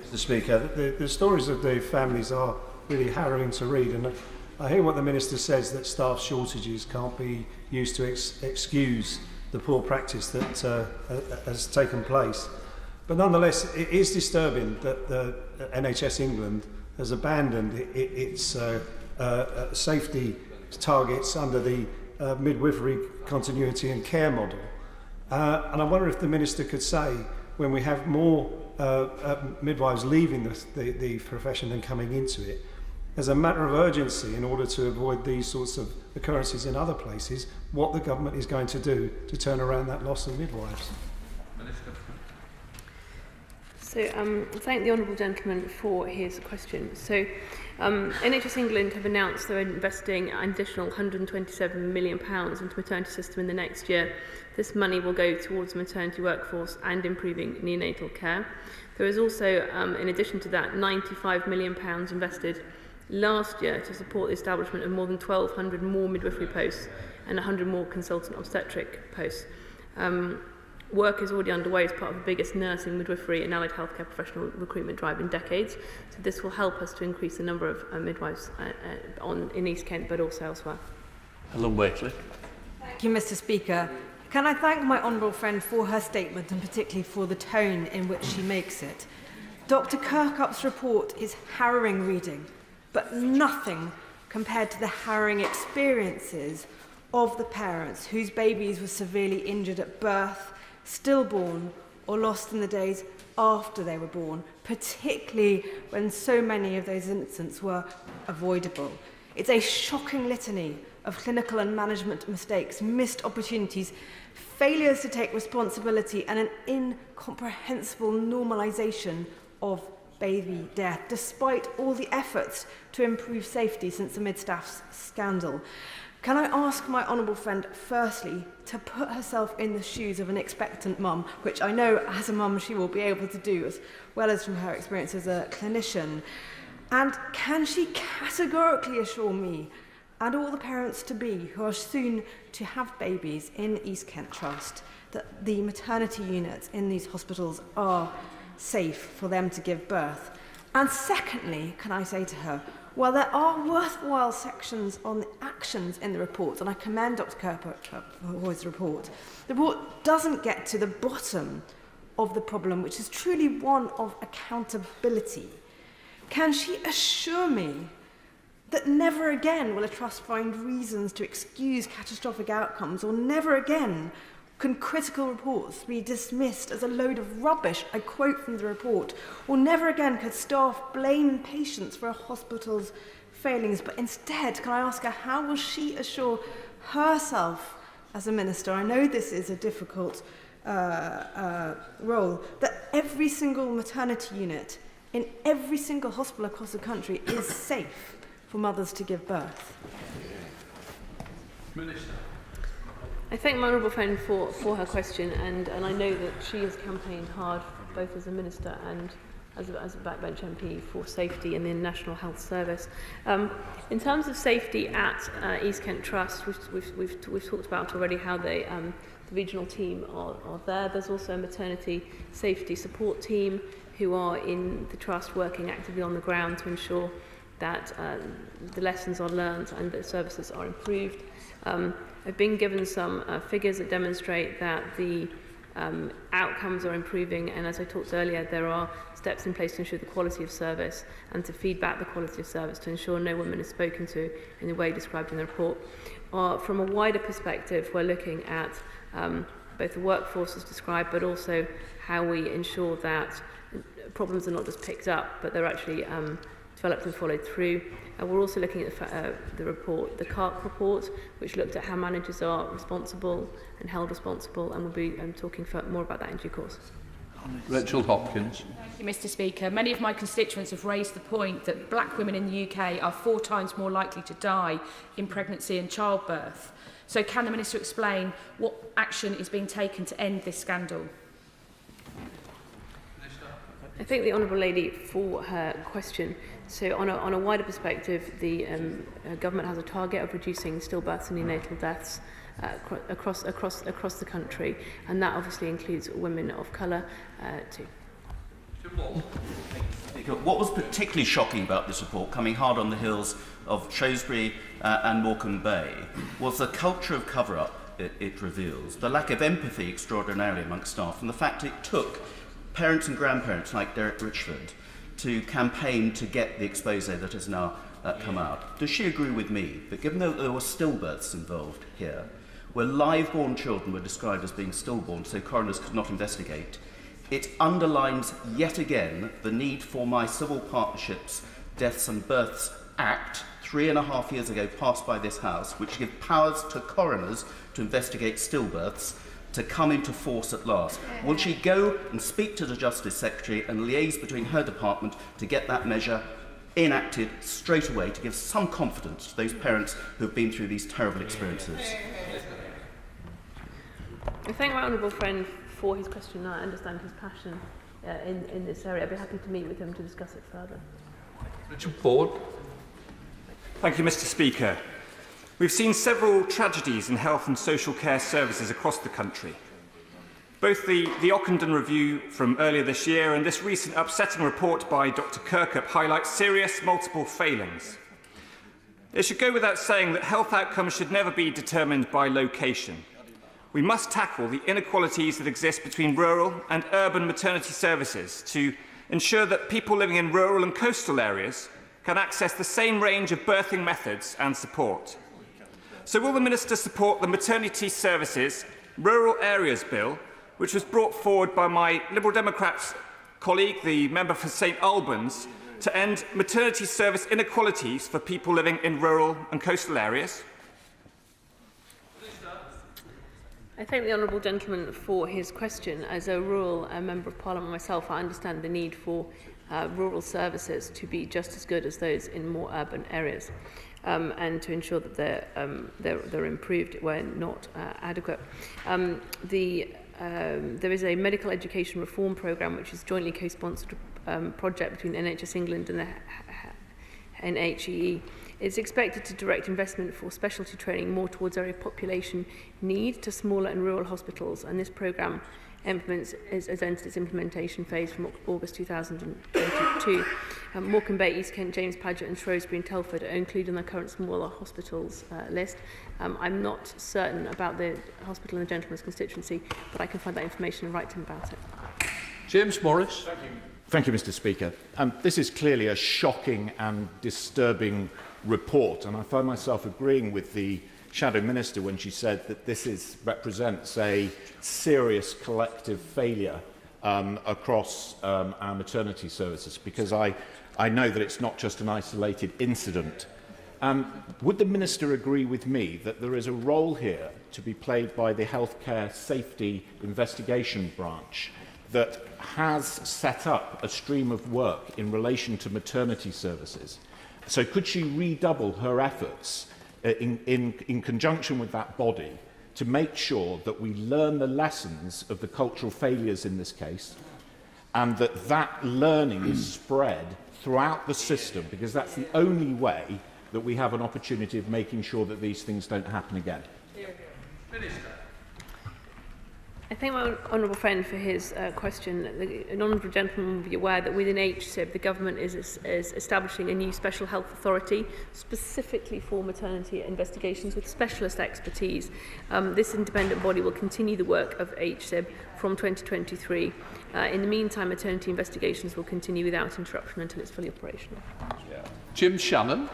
Mr. Speaker, the stories of the families are really harrowing to read, and I hear what the Minister says, that staff shortages can't be used to excuse the poor practice that has taken place. But nonetheless, it is disturbing that the NHS England has abandoned its safety targets under the midwifery continuity and care model. And I wonder if the Minister could say, when we have more midwives leaving the profession than coming into it, as a matter of urgency, in order to avoid these sorts of occurrences in other places, what the government is going to do to turn around that loss of midwives. So thank the honourable gentleman for his question. So NHS England have announced they're investing an additional £127 million into the maternity system in the next year. This money will go towards the maternity workforce and improving neonatal care. There is also, in addition to that, £95 million invested last year to support the establishment of more than 1,200 more midwifery posts and 100 more consultant obstetric posts. Work is already underway as part of the biggest nursing, midwifery and allied healthcare professional recruitment drive in decades. So this will help us to increase the number of midwives in East Kent, but also elsewhere. Helen Wakely. Thank you, Mr. Speaker. Can I thank my honourable friend for her statement, and particularly for the tone in which she makes it. Dr. Kirkup's report is harrowing reading, but nothing compared to the harrowing experiences of the parents whose babies were severely injured at birth, stillborn, or lost in the days after they were born, particularly when so many of those incidents were avoidable. It's a shocking litany of clinical and management mistakes, missed opportunities, failures to take responsibility, and an incomprehensible normalisation of baby death, despite all the efforts to improve safety since the Mid-Staff's scandal. Can I ask my honourable friend, firstly, to put herself in the shoes of an expectant mum, which I know as a mum she will be able to do, as well as from her experience as a clinician, and can she categorically assure me and all the parents-to-be who are soon to have babies in East Kent Trust that the maternity units in these hospitals are safe for them to give birth? And secondly, can I say to her, while there are worthwhile sections on the actions in the report, and I commend Dr. Kirkuk for his report, the report doesn't get to the bottom of the problem, which is truly one of accountability. can she assure me that never again will a trust find reasons to excuse catastrophic outcomes, or never again can critical reports be dismissed as a load of rubbish, I quote from the report, or never again could staff blame patients for a hospital's failings, but instead, can I ask her, how will she assure herself as a minister, I know this is a difficult role, that every single maternity unit in every single hospital across the country is safe for mothers to give birth? Minister. I thank my honourable friend for her question, and I know that she has campaigned hard, both as a minister and as a backbench MP, for safety in the National Health Service. In terms of safety at East Kent Trust, we've talked about already how the regional team are there. There's also a maternity safety support team who are in the Trust working actively on the ground to ensure that the lessons are learned and the services are improved. I've been given some figures that demonstrate that the outcomes are improving, and as I talked earlier, there are steps in place to ensure the quality of service and to feed back the quality of service to ensure no woman is spoken to in the way described in the report. From a wider perspective, we're looking at both the workforce as described, but also how we ensure that problems are not just picked up, but they're actually developed and followed through. We're also looking at the report, the CARC report, which looked at how managers are responsible and held responsible, and we'll be talking more about that in due course. Rachel Hopkins. Thank you, Mr. Speaker. Many of my constituents have raised the point that black women in the UK are 4 times more likely to die in pregnancy and childbirth. So can the Minister explain what action is being taken to end this scandal? I thank the Honourable Lady for her question. So on a wider perspective, the government has a target of reducing stillbirths and neonatal deaths across the country, and that obviously includes women of colour too. What was particularly shocking about this report, coming hard on the heels of Shrewsbury and Morecambe Bay, was the culture of cover-up it reveals, the lack of empathy extraordinarily amongst staff, and the fact it took parents and grandparents like Derek Richford to campaign to get the expose that has now come out. Does she agree with me that given that there were stillbirths involved here, where live-born children were described as being stillborn so coroners could not investigate, it underlines yet again the need for my Civil Partnerships, Deaths and Births Act, 3.5 years ago passed by this House, which give powers to coroners to investigate stillbirths, to come into force at last? Will she go and speak to the Justice Secretary and liaise between her department to get that measure enacted straight away to give some confidence to those parents who have been through these terrible experiences? I thank my honourable friend for his question. I understand his passion in this area. I'd be happy to meet with him to discuss it further. Richard Ford. Thank you, Mr. Speaker. We've seen several tragedies in health and social care services across the country. Both the Ockenden review from earlier this year and this recent upsetting report by Dr. Kirkup highlight serious multiple failings. It should go without saying that health outcomes should never be determined by location. We must tackle the inequalities that exist between rural and urban maternity services to ensure that people living in rural and coastal areas can access the same range of birthing methods and support. So will the Minister support the Maternity Services Rural Areas Bill, which was brought forward by my Liberal Democrats colleague, the member for St Albans, to end maternity service inequalities for people living in rural and coastal areas? I thank the honourable gentleman for his question. As a rural Member of Parliament myself, I understand the need for rural services to be just as good as those in more urban areas, and to ensure that they're improved where not adequate. There is a medical education reform programme which is jointly co-sponsored project between NHS England and the NHEE. It's expected to direct investment for specialty training more towards area of population need to smaller and rural hospitals, and this programme has entered its implementation phase from August 2022. Morecambe Bay, East Kent, James Paget and Shrewsbury and Telford are included in the current smaller hospitals list. I'm not certain about the hospital in the gentleman's constituency, but I can find that information and write to him about it. James Morris. Thank you, Mr. Speaker. This is clearly a shocking and disturbing report, and I find myself agreeing with the Shadow Minister when she said that this represents a serious collective failure across our maternity services, because I know that it's not just an isolated incident. Would the Minister agree with me that there is a role here to be played by the Healthcare Safety Investigation Branch that has set up a stream of work in relation to maternity services? So could she redouble her efforts in conjunction with that body to make sure that we learn the lessons of the cultural failures in this case, and that learning is spread throughout the system, because that's the only way that we have an opportunity of making sure that these things don't happen again? Minister. I thank my honourable friend for his question. An honourable gentleman will be aware that within HSIB, the government is establishing a new special health authority specifically for maternity investigations with specialist expertise. This independent body will continue the work of HSIB from 2023. In the meantime, maternity investigations will continue without interruption until it's fully operational. Jim Shannon.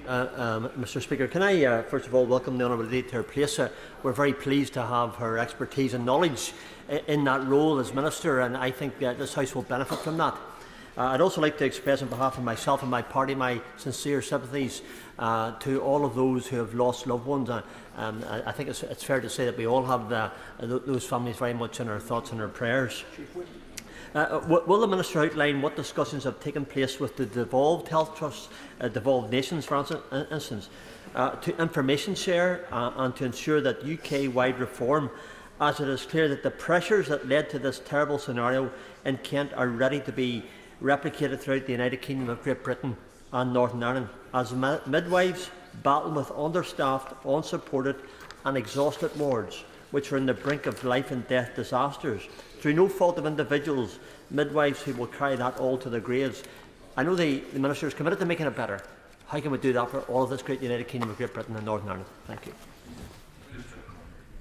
Mr. Speaker, can I first of all welcome the Honourable Lady to her place? We're very pleased to have her expertise and knowledge in that role as Minister, and I think this House will benefit from that. I'd also like to express on behalf of myself and my party my sincere sympathies to all of those who have lost loved ones. I think it's fair to say that we all have those families very much in our thoughts and our prayers. Will the Minister outline what discussions have taken place with the devolved health trusts, devolved nations for instance, to information share and to ensure that UK-wide reform, as it is clear that the pressures that led to this terrible scenario in Kent are ready to be replicated throughout the United Kingdom of Great Britain and Northern Ireland, as midwives battle with understaffed, unsupported and exhausted wards, which are on the brink of life and death disasters, through no fault of individuals, midwives who will carry that all to their graves. I know the Minister is committed to making it better. How can we do that for all of this great United Kingdom of Great Britain and Northern Ireland? Thank you.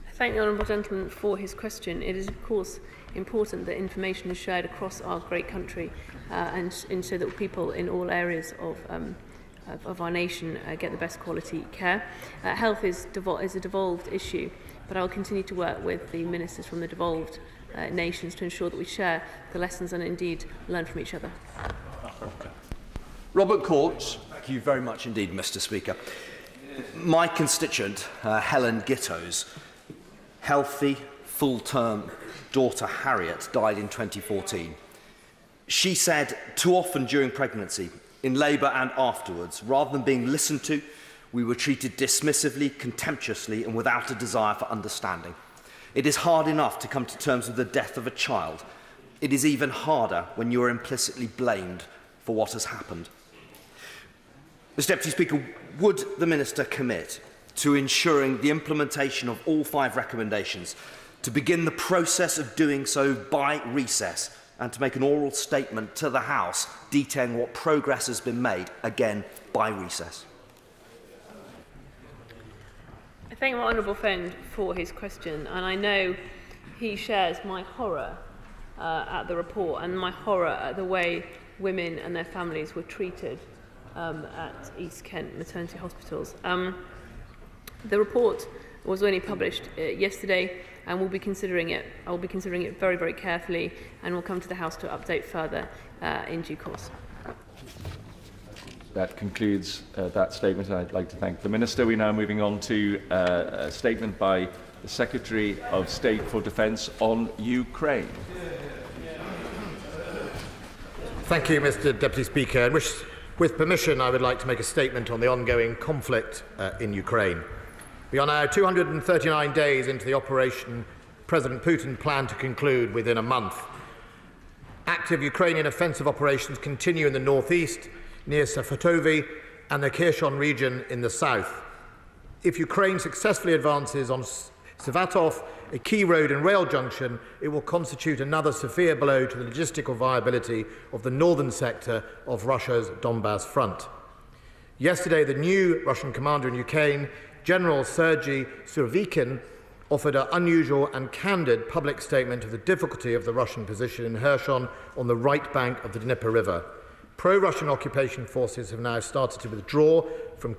I thank the honourable gentleman for his question. It is, of course, important that information is shared across our great country and so that people in all areas of our nation get the best quality care. Health is a devolved issue, but I will continue to work with the ministers from the devolved nations to ensure that we share the lessons and indeed learn from each other. Robert Courts. Thank you very much indeed, Mr. Speaker. My constituent, Helen Gitto's healthy, full-term daughter Harriet died in 2014. She said too often during pregnancy, in labour and afterwards, rather than being listened to, we were treated dismissively, contemptuously and without a desire for understanding. It is hard enough to come to terms with the death of a child. It is even harder when you are implicitly blamed for what has happened. Mr. Deputy Speaker, would the Minister commit to ensuring the implementation of all 5 recommendations, to begin the process of doing so by recess, and to make an oral statement to the House detailing what progress has been made, again by recess? I thank my honourable friend for his question, and I know he shares my horror at the report and my horror at the way women and their families were treated at East Kent maternity hospitals. The report was only published yesterday, and we'll be considering it. I will be considering it very, very carefully, and we'll come to the House to update further in due course. That concludes that statement. I'd like to thank the Minister. We're now moving on to a statement by the Secretary of State for Defence on Ukraine. Thank you, Mr. Deputy Speaker. And with permission, I would like to make a statement on the ongoing conflict in Ukraine. We are now 239 days into the operation President Putin planned to conclude within a month. Active Ukrainian offensive operations continue in the northeast, near Safatovy, and the Kherson region in the south. If Ukraine successfully advances on Savatov, a key road and rail junction, it will constitute another severe blow to the logistical viability of the northern sector of Russia's Donbas front. Yesterday, the new Russian commander in Ukraine, General Sergei Surovikin, offered an unusual and candid public statement of the difficulty of the Russian position in Kherson on the right bank of the Dnieper River. Pro-Russian occupation forces have now started to withdraw from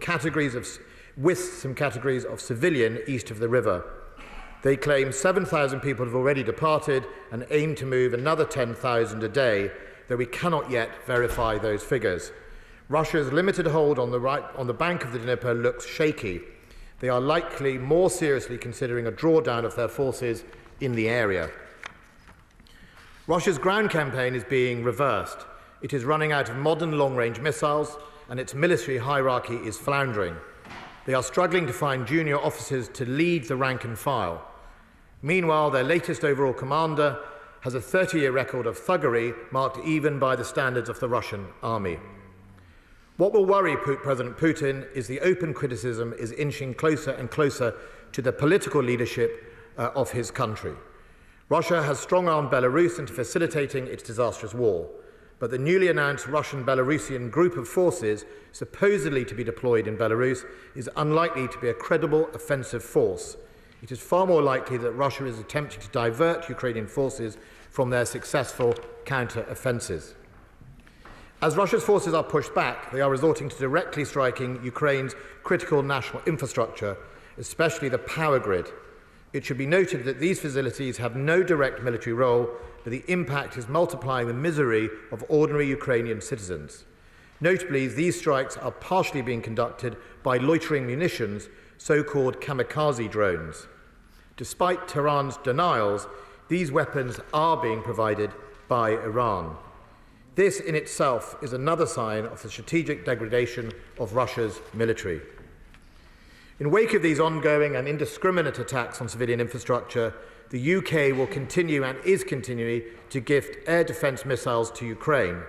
with some categories of civilian east of the river. They claim 7,000 people have already departed and aim to move another 10,000 a day, though we cannot yet verify those figures. Russia's limited hold on the bank of the Dnieper looks shaky. They are likely more seriously considering a drawdown of their forces in the area. Russia's ground campaign is being reversed. It is running out of modern long-range missiles, and its military hierarchy is floundering. They are struggling to find junior officers to lead the rank and file. Meanwhile, their latest overall commander has a 30-year record of thuggery marked even by the standards of the Russian army. What will worry President Putin is the open criticism is inching closer and closer to the political leadership of his country. Russia has strong-armed Belarus into facilitating its disastrous war, but the newly announced Russian-Belarusian group of forces supposedly to be deployed in Belarus is unlikely to be a credible offensive force. It is far more likely that Russia is attempting to divert Ukrainian forces from their successful counter-offensives. As Russia's forces are pushed back, they are resorting to directly striking Ukraine's critical national infrastructure, especially the power grid. It should be noted that these facilities have no direct military role, but the impact is multiplying the misery of ordinary Ukrainian citizens. Notably, these strikes are partially being conducted by loitering munitions, so-called kamikaze drones. Despite Tehran's denials, these weapons are being provided by Iran. This in itself is another sign of the strategic degradation of Russia's military. In wake of these ongoing and indiscriminate attacks on civilian infrastructure, the UK will continue and is continuing to gift air defence missiles to Ukraine.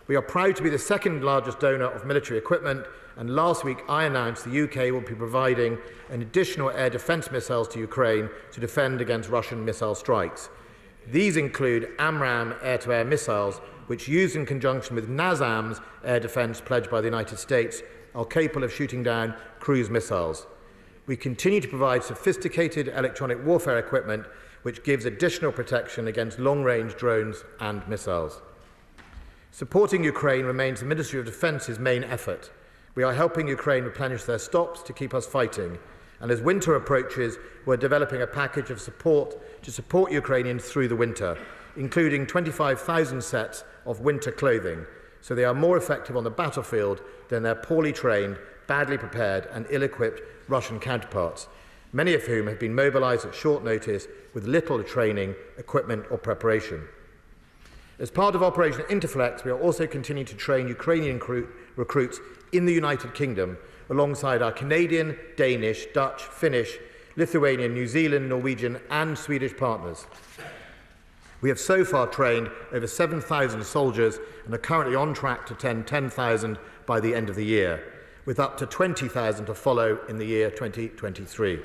We are proud to be the second largest donor of military equipment, and last week I announced the UK will be providing an additional air defence missiles to Ukraine to defend against Russian missile strikes. These include AMRAAM air-to-air missiles, which, used in conjunction with NASAM's air defence pledged by the United States, are capable of shooting down cruise missiles. We continue to provide sophisticated electronic warfare equipment, which gives additional protection against long-range drones and missiles. Supporting Ukraine remains the Ministry of Defence's main effort. We are helping Ukraine replenish their stocks to keep us fighting, and as winter approaches, we're developing a package of support to support Ukrainians through the winter, including 25,000 sets of winter clothing, so they are more effective on the battlefield than their poorly trained, badly prepared and ill-equipped Russian counterparts, many of whom have been mobilised at short notice with little training, equipment or preparation. As part of Operation Interflex, we are also continuing to train Ukrainian recruits in the United Kingdom alongside our Canadian, Danish, Dutch, Finnish, Lithuanian, New Zealand, Norwegian and Swedish partners. We have so far trained over 7,000 soldiers and are currently on track to 10,000 by the end of the year, with up to 20,000 to follow in the year 2023.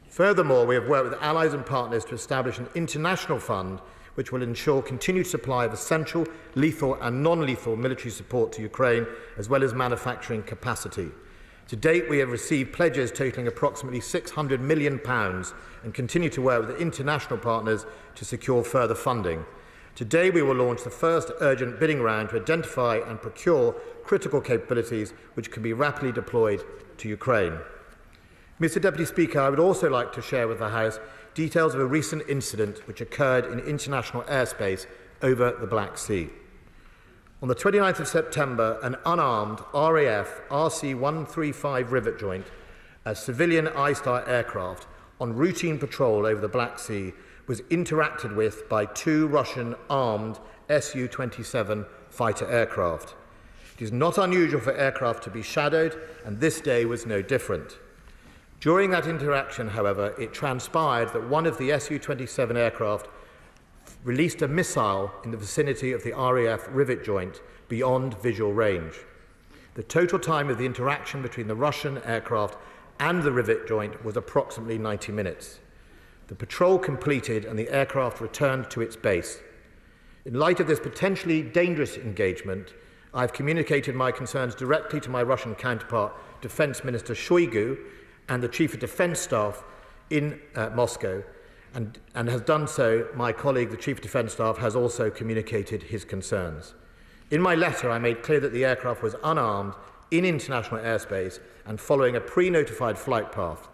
Furthermore, we have worked with allies and partners to establish an international fund which will ensure continued supply of essential, lethal and non-lethal military support to Ukraine, as well as manufacturing capacity. To date, we have received pledges totaling approximately £600 million and continue to work with international partners to secure further funding. Today, we will launch the first urgent bidding round to identify and procure critical capabilities which can be rapidly deployed to Ukraine. Mr. Deputy Speaker, I would also like to share with the House details of a recent incident which occurred in international airspace over the Black Sea. On the 29th of September, an unarmed RAF RC-135 rivet joint, a civilian I-Star aircraft on routine patrol over the Black Sea, was interacted with by two Russian armed Su-27 fighter aircraft. It is not unusual for aircraft to be shadowed, and this day was no different. During that interaction, however, it transpired that one of the Su-27 aircraft released a missile in the vicinity of the RAF rivet joint beyond visual range. The total time of the interaction between the Russian aircraft and the rivet joint was approximately 90 minutes. The patrol completed and the aircraft returned to its base. In light of this potentially dangerous engagement, I have communicated my concerns directly to my Russian counterpart, Defence Minister Shoigu, and the Chief of Defence Staff, in Moscow, and has done so. My colleague, the Chief of Defence Staff, has also communicated his concerns. In my letter, I made clear that the aircraft was unarmed in international airspace and following a pre-notified flight path.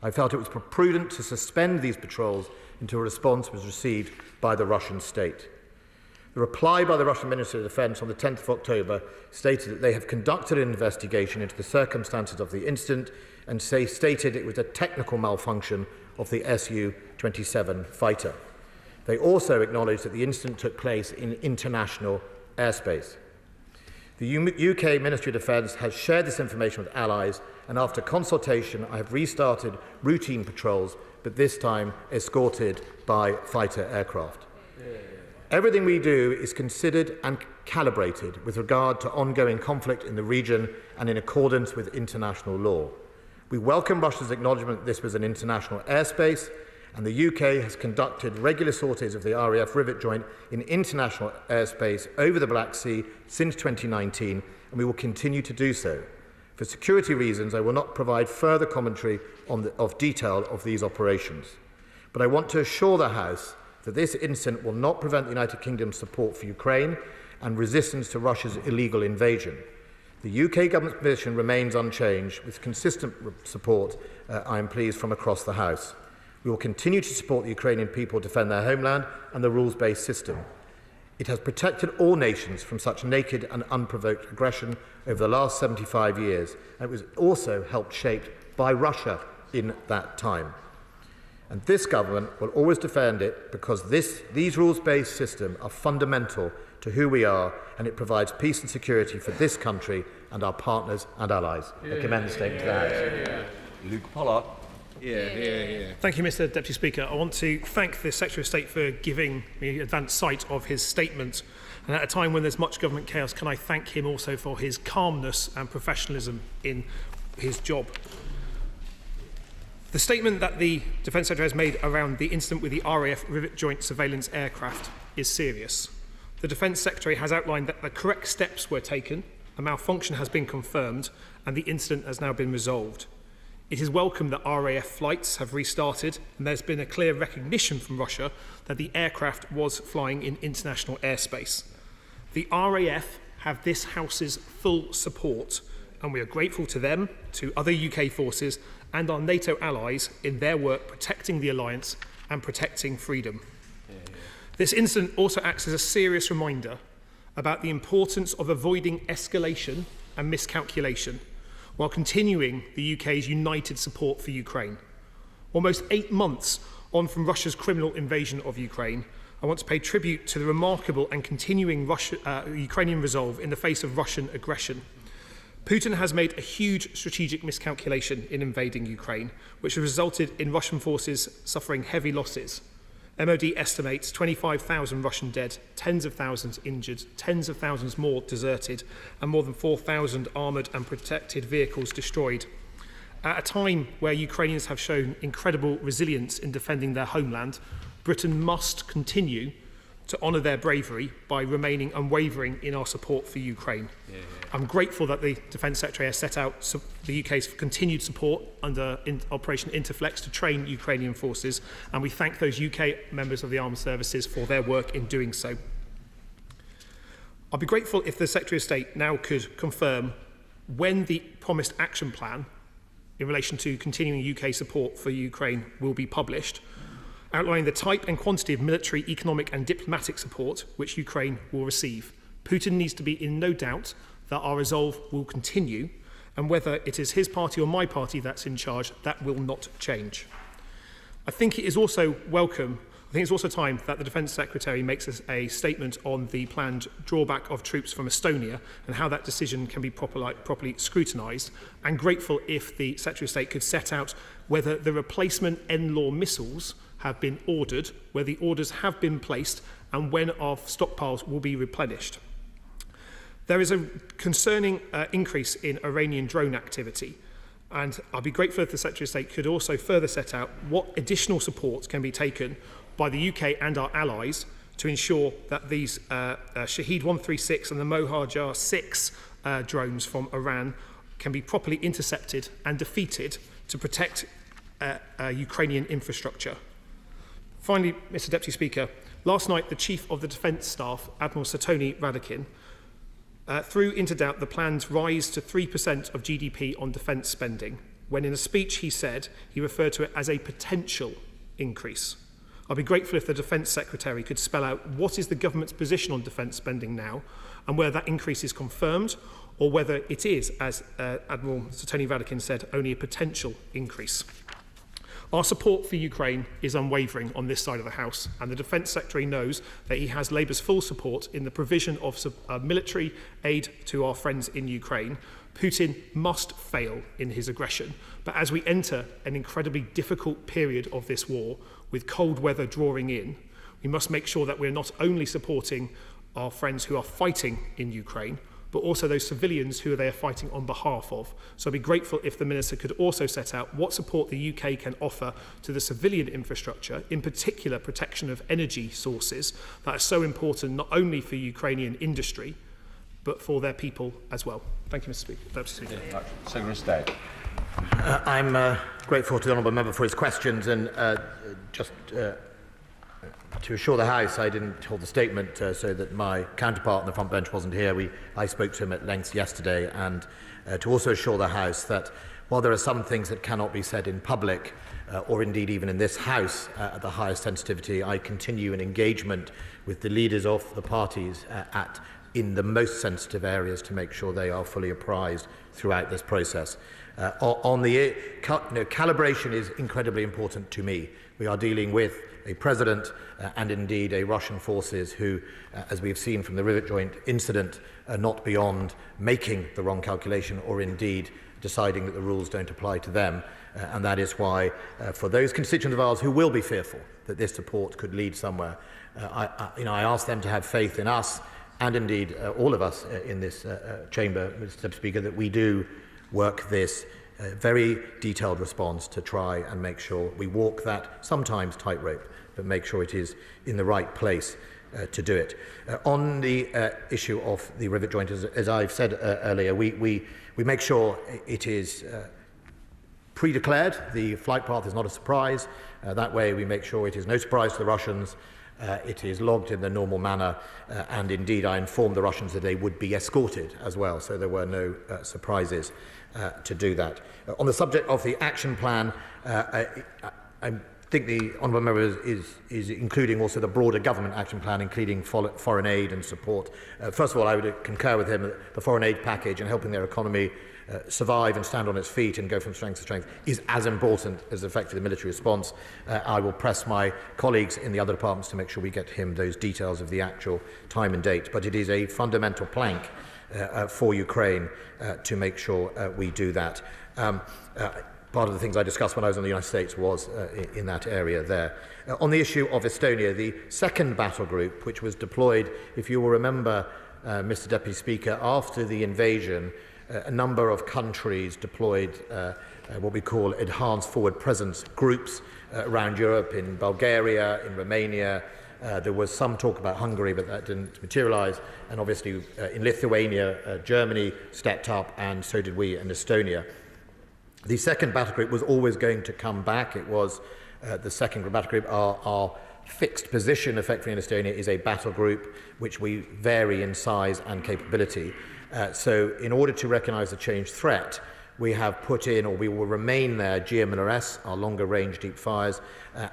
I felt it was prudent to suspend these patrols until a response was received by the Russian state. The reply by the Russian Ministry of Defence on the 10th of October stated that they have conducted an investigation into the circumstances of the incident and stated it was a technical malfunction of the Su-27 fighter. They also acknowledged that the incident took place in international airspace. The UK Ministry of Defence has shared this information with allies, and after consultation I have restarted routine patrols, but this time escorted by fighter aircraft. Everything we do is considered and calibrated with regard to ongoing conflict in the region and in accordance with international law. We welcome Russia's acknowledgement that this was an international airspace, and the UK has conducted regular sorties of the RAF rivet joint in international airspace over the Black Sea since 2019, and we will continue to do so. For security reasons, I will not provide further commentary of detail of these operations. But I want to assure the House that this incident will not prevent the United Kingdom's support for Ukraine and resistance to Russia's illegal invasion. The UK government's position remains unchanged, with consistent support, I am pleased, from across the House. We will continue to support the Ukrainian people defend their homeland and the rules-based system. It has protected all nations from such naked and unprovoked aggression over the last 75 years, and it was also helped shaped by Russia in that time. And this government will always defend it because these rules-based systems are fundamental to who we are, and it provides peace and security for this country and our partners and allies. I commend the statement to the House. Luke Pollard. Thank you, Mr. Deputy Speaker. I want to thank the Secretary of State for giving me advance sight of his statement. And at a time when there's much government chaos, can I thank him also for his calmness and professionalism in his job. The statement that the Defence Secretary has made around the incident with the RAF rivet joint surveillance aircraft is serious. The Defence Secretary has outlined that the correct steps were taken, a malfunction has been confirmed, and the incident has now been resolved. It is welcome that RAF flights have restarted, and there's been a clear recognition from Russia that the aircraft was flying in international airspace. The RAF have this House's full support, and we are grateful to them, to other UK forces, and our NATO allies in their work protecting the alliance and protecting freedom. This incident also acts as a serious reminder about the importance of avoiding escalation and miscalculation while continuing the UK's united support for Ukraine. Almost 8 months on from Russia's criminal invasion of Ukraine, I want to pay tribute to the remarkable and continuing Ukrainian resolve in the face of Russian aggression. Putin has made a huge strategic miscalculation in invading Ukraine, which has resulted in Russian forces suffering heavy losses. MOD estimates 25,000 Russian dead, tens of thousands injured, tens of thousands more deserted, and more than 4,000 armoured and protected vehicles destroyed. At a time where Ukrainians have shown incredible resilience in defending their homeland, Britain must continue to honour their bravery by remaining unwavering in our support for Ukraine. I'm grateful that the Defence Secretary has set out the UK's continued support under Operation Interflex to train Ukrainian forces, and we thank those UK members of the armed services for their work in doing so. I'd be grateful if the Secretary of State now could confirm when the promised action plan in relation to continuing UK support for Ukraine will be published, outlining the type and quantity of military, economic and diplomatic support which Ukraine will receive. Putin needs to be in no doubt that our resolve will continue, and whether it is his party or my party that's in charge, that will not change. I think it is also time that the Defence Secretary makes a statement on the planned drawback of troops from Estonia and how that decision can be properly scrutinised. I'm grateful if the Secretary of State could set out whether the replacement NLAW missiles have been ordered, where the orders have been placed, and when our stockpiles will be replenished. There is a concerning increase in Iranian drone activity, and I'd be grateful if the Secretary of State could also further set out what additional support can be taken by the UK and our allies to ensure that these Shahed 136 and the Mohajar 6 drones from Iran can be properly intercepted and defeated to protect Ukrainian infrastructure. Finally, Mr Deputy Speaker, last night the Chief of the Defence Staff, Admiral Satoni Radakin, threw into doubt the plan's rise to 3% of GDP on defence spending, when in a speech he referred to it as a potential increase. I'd be grateful if the Defence Secretary could spell out what is the government's position on defence spending now, and whether that increase is confirmed, or whether it is, as Admiral Satoni Radakin said, only a potential increase. Our support for Ukraine is unwavering on this side of the House, and the Defence Secretary knows that he has Labour's full support in the provision of military aid to our friends in Ukraine. Putin must fail in his aggression, but as we enter an incredibly difficult period of this war, with cold weather drawing in, we must make sure that we're not only supporting our friends who are fighting in Ukraine, but also those civilians who they are fighting on behalf of. So I'd be grateful if the Minister could also set out what support the UK can offer to the civilian infrastructure, in particular protection of energy sources that are so important not only for Ukrainian industry, but for their people as well. Thank you, Mr Speaker. Senator Stead. I'm grateful to the honourable member for his questions, and just to assure the House, I didn't hold the statement so that my counterpart on the front bench wasn't here. I spoke to him at length yesterday, and to also assure the House that while there are some things that cannot be said in public, or indeed even in this House at the highest sensitivity, I continue an engagement with the leaders of the parties in the most sensitive areas to make sure they are fully apprised throughout this process. Calibration is incredibly important to me. We are dealing with a president and indeed a Russian forces who, as we've seen from the rivet joint incident, are not beyond making the wrong calculation or indeed deciding that the rules don't apply to them. And that is why, for those constituents of ours who will be fearful that this support could lead somewhere, I ask them to have faith in us and indeed all of us in this chamber, Mr Speaker, that we do work this very detailed response to try and make sure we walk that sometimes tightrope, but make sure it is in the right place to do it. On the issue of the rivet joint, as I've said earlier, we make sure it is pre-declared. The flight path is not a surprise. That way we make sure it is no surprise to the Russians. It is logged in the normal manner, and indeed I informed the Russians that they would be escorted as well, so there were no surprises to do that. On the subject of the action plan, I think the honourable member is including also the broader government action plan, including foreign aid and support. First of all, I would concur with him that the foreign aid package and helping their economy survive and stand on its feet and go from strength to strength is as important as effective the military response. I will press my colleagues in the other departments to make sure we get him those details of the actual time and date. But it is a fundamental plank for Ukraine to make sure we do that. Part of the things I discussed when I was in the United States was in that area there. On the issue of Estonia, the second battle group, which was deployed, if you will remember, Mr Deputy Speaker, after the invasion, a number of countries deployed what we call enhanced forward presence groups around Europe, in Bulgaria, in Romania. There was some talk about Hungary, but that didn't materialise. And obviously in Lithuania, Germany stepped up, and so did we in Estonia. The second battle group was always going to come back. It was the second battle group. Our fixed position, effectively, in Estonia is a battle group which we vary in size and capability. So in order to recognise the changed threat, we have put in, or we will remain there, GMLRS, our longer range deep fires,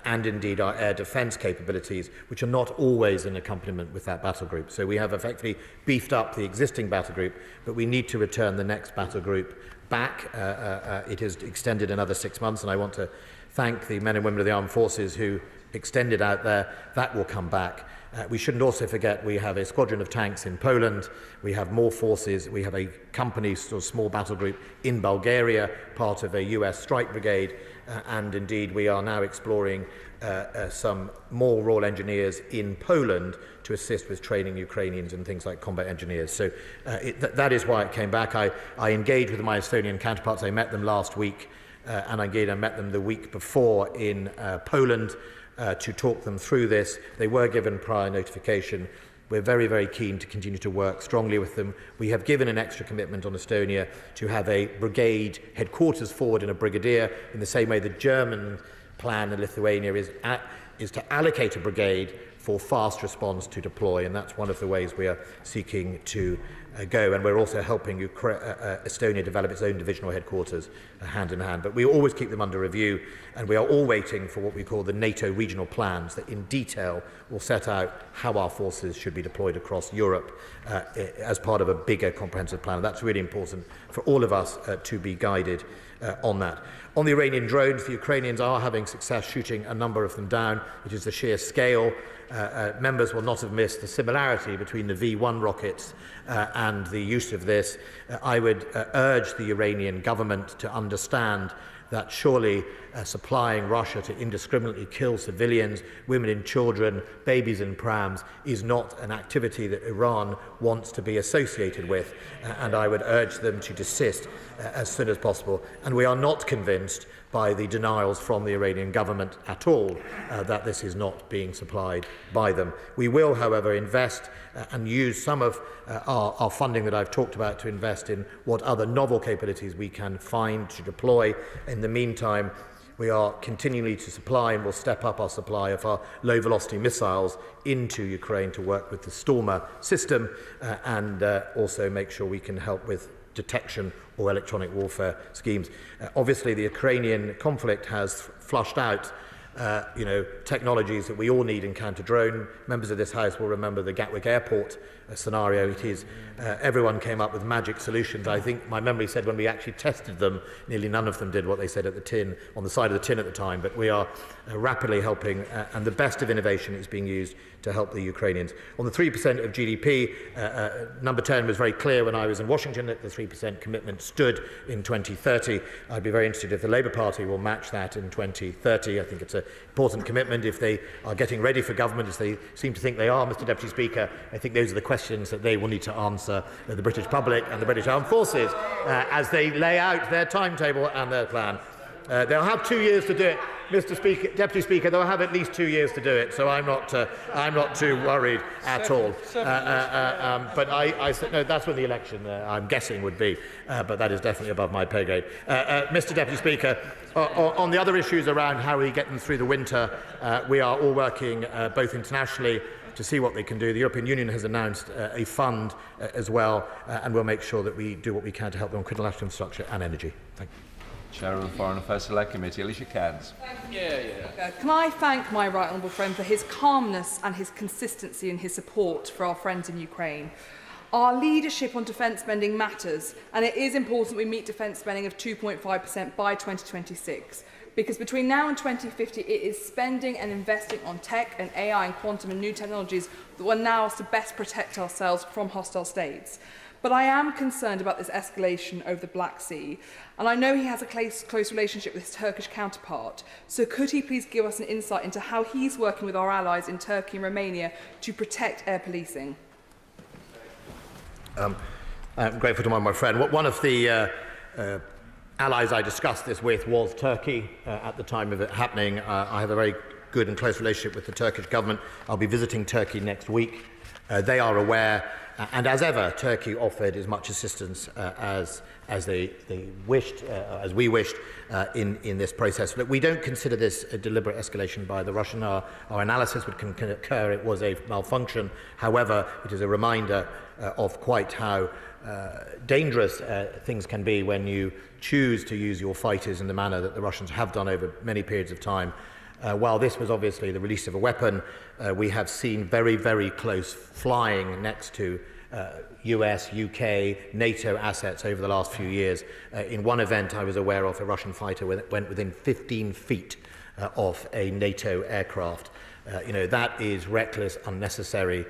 and indeed our air defence capabilities, which are not always in accompaniment with that battle group. So we have effectively beefed up the existing battle group, but we need to return the next battle group back. It is extended another 6 months, and I want to thank the men and women of the armed forces who extended out there. That will come back. We shouldn't also forget we have a squadron of tanks in Poland, we have more forces, we have a company, sort of small battle group in Bulgaria, part of a US strike brigade, and indeed we are now exploring some more Royal Engineers in Poland to assist with training Ukrainians and things like combat engineers. So that is why it came back. I engaged with my Estonian counterparts. I met them last week, and again I met them the week before in Poland, to talk them through this. They were given prior notification. we're very, very keen to continue to work strongly with them. We have given an extra commitment on Estonia to have a brigade headquarters forward in a brigadier, in the same way the German plan in Lithuania is to allocate a brigade for fast response to deploy, and that's one of the ways we are seeking to go. And we're also helping Estonia develop its own divisional headquarters hand in hand. But we always keep them under review, and we are all waiting for what we call the NATO regional plans that in detail will set out how our forces should be deployed across Europe as part of a bigger comprehensive plan. And that's really important for all of us to be guided on that. On the Iranian drones, the Ukrainians are having success shooting a number of them down. It is the sheer scale. Members will not have missed the similarity between the V1 rockets and the use of this. I would urge the Iranian government to understand that surely supplying Russia to indiscriminately kill civilians, women and children, babies in prams, is not an activity that Iran wants to be associated with, and I would urge them to desist as soon as possible. And we are not convinced by the denials from the Iranian government at all that this is not being supplied by them. We will, however, invest and use some of our funding that I've talked about to invest in what other novel capabilities we can find to deploy. In the meantime, we are continually to supply and will step up our supply of our low-velocity missiles into Ukraine to work with the Stormer system and also make sure we can help with detection or electronic warfare schemes. Obviously, the Ukrainian conflict has flushed out technologies that we all need in counter-drone. Members of this House will remember the Gatwick Airport scenario. It is everyone came up with magic solutions. I think my memory said when we actually tested them, nearly none of them did what they said at the tin, on the side of the tin at the time. But we are rapidly helping, and the best of innovation is being used to help the Ukrainians. On the 3% of GDP, Number 10 was very clear when I was in Washington that the 3% commitment stood in 2030. I'd be very interested if the Labour Party will match that in 2030. I think it's an important commitment. If they are getting ready for government, as they seem to think they are, Mr Deputy Speaker, I think those are the questions that they will need to answer the British public and the British Armed Forces as they lay out their timetable and their plan. They'll have 2 years to do it, Mr. Speaker, Deputy Speaker. They'll have at least 2 years to do it, so I'm not too worried at all. But I said no. That's when the election, I'm guessing, would be. But that is definitely above my pay grade. Mr. Deputy Speaker, on the other issues around how we get them through the winter, we are all working both internationally to see what they can do. The European Union has announced a fund as well, and we'll make sure that we do what we can to help them on critical national infrastructure and energy. Thank you. Chair of the Foreign Affairs Select Committee, Alicia Cairns. Can I thank my right honourable friend for his calmness and his consistency in his support for our friends in Ukraine. Our leadership on defence spending matters, and it is important we meet defence spending of 2.5% by 2026. Because between now and 2050, it is spending and investing on tech and AI and quantum and new technologies that will allow us to best protect ourselves from hostile states. But I am concerned about this escalation over the Black Sea, and I know he has a close relationship with his Turkish counterpart. So could he please give us an insight into how he's working with our allies in Turkey and Romania to protect air policing? I'm grateful to my friend. One of the allies I discussed this with was Turkey at the time of it happening. I have a very good and close relationship with the Turkish government. I'll be visiting Turkey next week. They are aware, and as ever, Turkey offered as much assistance as they wished, as we wished, in this process. But we don't consider this a deliberate escalation by the Russian. Our analysis would concur it was a malfunction. However, it is a reminder of quite how dangerous things can be when you choose to use your fighters in the manner that the Russians have done over many periods of time. While this was obviously the release of a weapon, we have seen very, very close flying next to US, UK, NATO assets over the last few years. In one event I was aware of, a Russian fighter went within 15 feet of a NATO aircraft. That is reckless, unnecessary,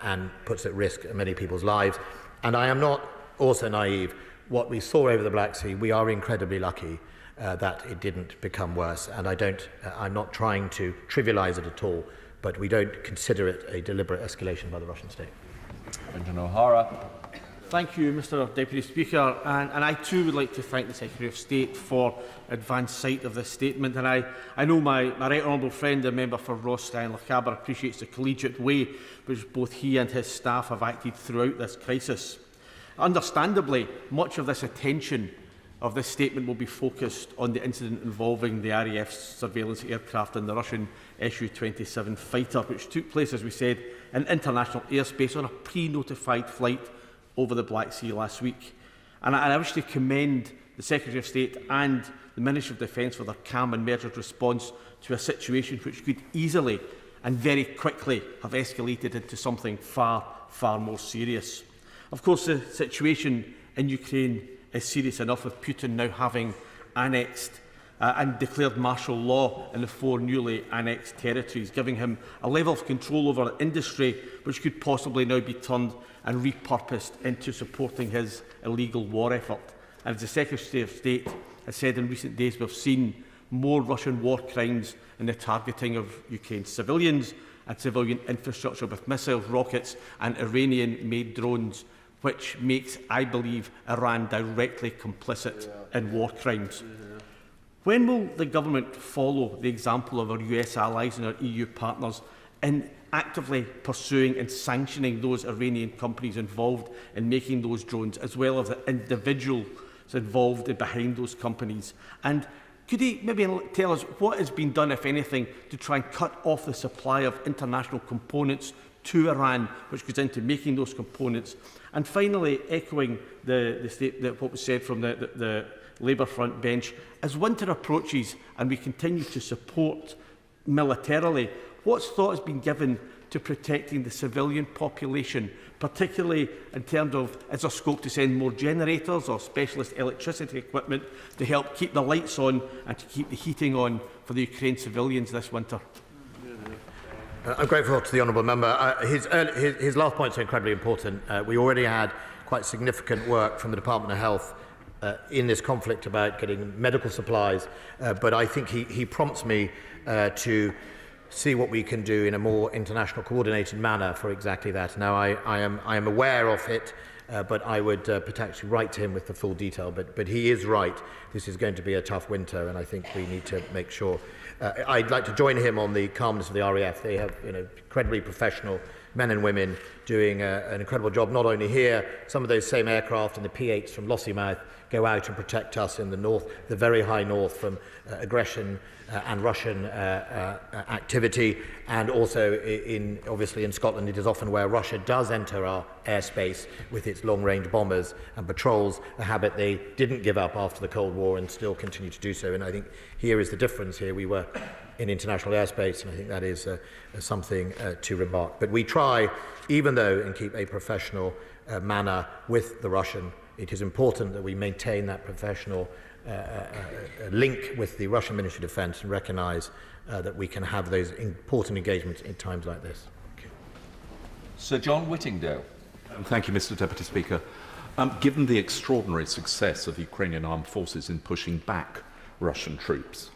and puts at risk many people's lives. And I am not also naive. What we saw over the Black Sea, we are incredibly lucky that it didn't become worse. And I'm not trying to trivialise it at all, but we don't consider it a deliberate escalation by the Russian state. Brendan O'Hara. Thank you, Mr Deputy Speaker, and I too would like to thank the Secretary of State for advanced sight of this statement. And I know my right honourable friend, the member for Rothstein Lochaber, appreciates the collegiate way which both he and his staff have acted throughout this crisis. Understandably, much of this attention of this statement will be focused on the incident involving the RAF's surveillance aircraft and the Russian Su-27 fighter, which took place, as we said, in international airspace on a pre-notified flight over the Black Sea last week. And I wish to commend the Secretary of State and the Ministry of Defence for their calm and measured response to a situation which could easily and very quickly have escalated into something far, far more serious. Of course, the situation in Ukraine is serious enough, with Putin now having annexed and declared martial law in the 4 newly annexed territories, giving him a level of control over an industry which could possibly now be turned and repurposed into supporting his illegal war effort. And as the Secretary of State has said in recent days, we've seen more Russian war crimes in the targeting of Ukraine's civilians and civilian infrastructure with missiles, rockets and Iranian-made drones, which makes, I believe, Iran directly complicit in war crimes. When will the government follow the example of our US allies and our EU partners in actively pursuing and sanctioning those Iranian companies involved in making those drones, as well as the individuals involved behind those companies? And could he maybe tell us what has been done, if anything, to try and cut off the supply of international components to Iran, which goes into making those components? And finally, echoing what was said from the Labour front bench, as winter approaches and we continue to support militarily, what thought has been given to protecting the civilian population, particularly in terms of, is there scope to send more generators or specialist electricity equipment to help keep the lights on and to keep the heating on for the Ukraine civilians this winter? I'm grateful to the honourable member. His last point is incredibly important. We already had quite significant work from the Department of Health in this conflict about getting medical supplies, but I think he prompts me to see what we can do in a more international coordinated manner for exactly that. Now, I am aware of it, but I would potentially write to him with the full detail. But he is right. This is going to be a tough winter, and I think we need to make sure. I'd like to join him on the calmness of the RAF. They have incredibly professional men and women doing an incredible job, not only here. Some of those same aircraft and the P-8s from Lossiemouth go out and protect us in the north, the very high north, from aggression and Russian activity, and also obviously in Scotland it is often where Russia does enter our airspace with its long-range bombers and patrols, a habit they didn't give up after the Cold War and still continue to do so. And I think here is the difference. Here we were in international airspace, and I think that is something to remark. But we try, even though, and keep a professional manner with the Russian. It is important that we maintain that professional link with the Russian Ministry of Defence and recognise that we can have those important engagements in times like this. Sir John Whittingdale. Thank you, Mr Deputy Speaker. Given the extraordinary success of Ukrainian armed forces in pushing back Russian troops,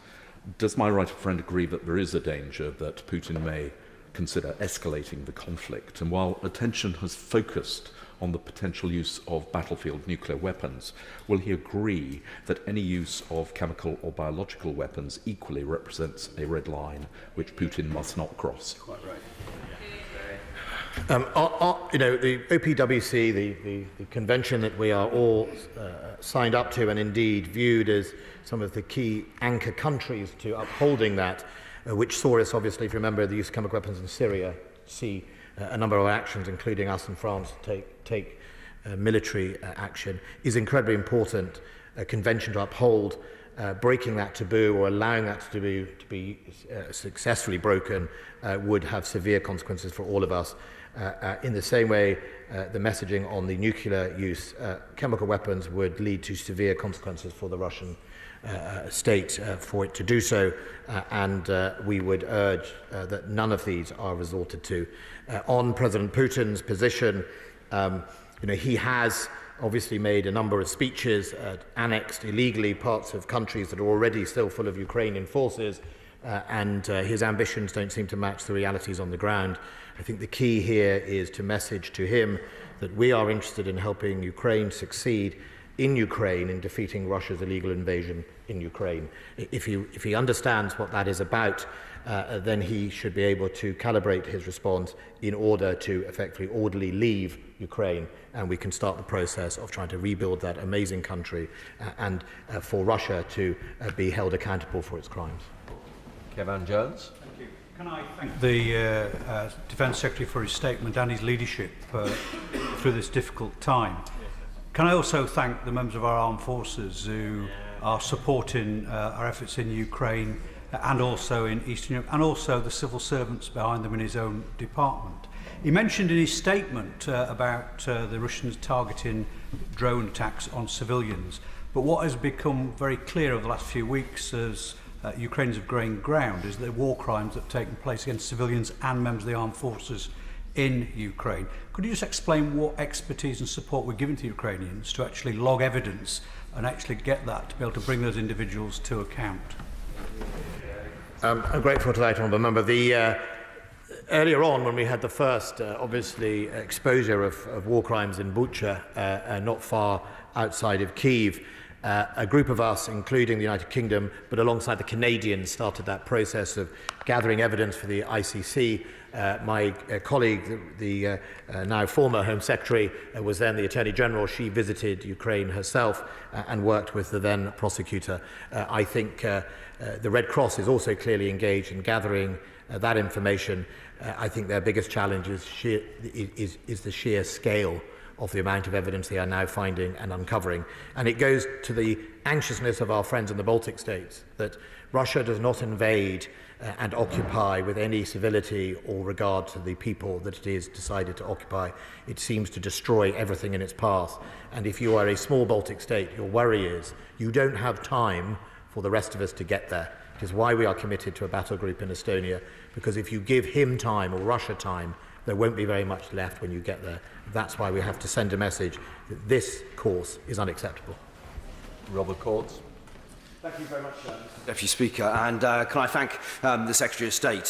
does my right friend agree that there is a danger that Putin may consider escalating the conflict? And while attention has focused on the potential use of battlefield nuclear weapons, will he agree that any use of chemical or biological weapons equally represents a red line which Putin must not cross? Quite right. The OPWC, the convention that we are all signed up to and indeed viewed as some of the key anchor countries to upholding that, which saw us, obviously, if you remember, the use of chemical weapons in Syria, see a number of actions, including us and France, take military action, is incredibly important. A convention to uphold. Breaking that taboo or allowing that to be successfully broken would have severe consequences for all of us. In the same way, the messaging on the nuclear use, chemical weapons would lead to severe consequences for the Russian state for it to do so, and we would urge that none of these are resorted to. On President Putin's position, he has obviously made a number of speeches, annexed illegally parts of countries that are already still full of Ukrainian forces, and his ambitions don't seem to match the realities on the ground. I think the key here is to message to him that we are interested in helping Ukraine succeed in Ukraine in defeating Russia's illegal invasion in Ukraine. If he understands what that is about, then he should be able to calibrate his response in order to effectively orderly leave Ukraine, and we can start the process of trying to rebuild that amazing country and for Russia to be held accountable for its crimes. Kevin Jones. Thank you. Can I thank the Defence Secretary for his statement and his leadership through this difficult time. Can I also thank the members of our armed forces who are supporting our efforts in Ukraine and also in Eastern Europe, and also the civil servants behind them in his own department. He mentioned in his statement about the Russians targeting drone attacks on civilians, but what has become very clear over the last few weeks as Ukrainians have gained ground is the war crimes that have taken place against civilians and members of the armed forces in Ukraine. Could you just explain what expertise and support we're giving to Ukrainians to actually log evidence and actually get that to be able to bring those individuals to account? I'm grateful to that, honourable member. Earlier on, when we had the first, obviously, exposure of war crimes in Bucha, not far outside of Kyiv, a group of us, including the United Kingdom, but alongside the Canadians, started that process of gathering evidence for the ICC. My colleague, the now former Home Secretary, was then the Attorney General. She visited Ukraine herself and worked with the then prosecutor. I think the Red Cross is also clearly engaged in gathering that information. I think their biggest challenge is the sheer scale of the amount of evidence they are now finding and uncovering. And it goes to the anxiousness of our friends in the Baltic states that Russia does not invade and occupy with any civility or regard to the people that it is decided to occupy. It seems to destroy everything in its path. And if you are a small Baltic state, your worry is you don't have time for the rest of us to get there. It is why we are committed to a battle group in Estonia, because if you give him time or Russia time, there won't be very much left when you get there. That's why we have to send a message that this course is unacceptable. Robert Cords. Thank you very much, Deputy Speaker. And can I thank the Secretary of State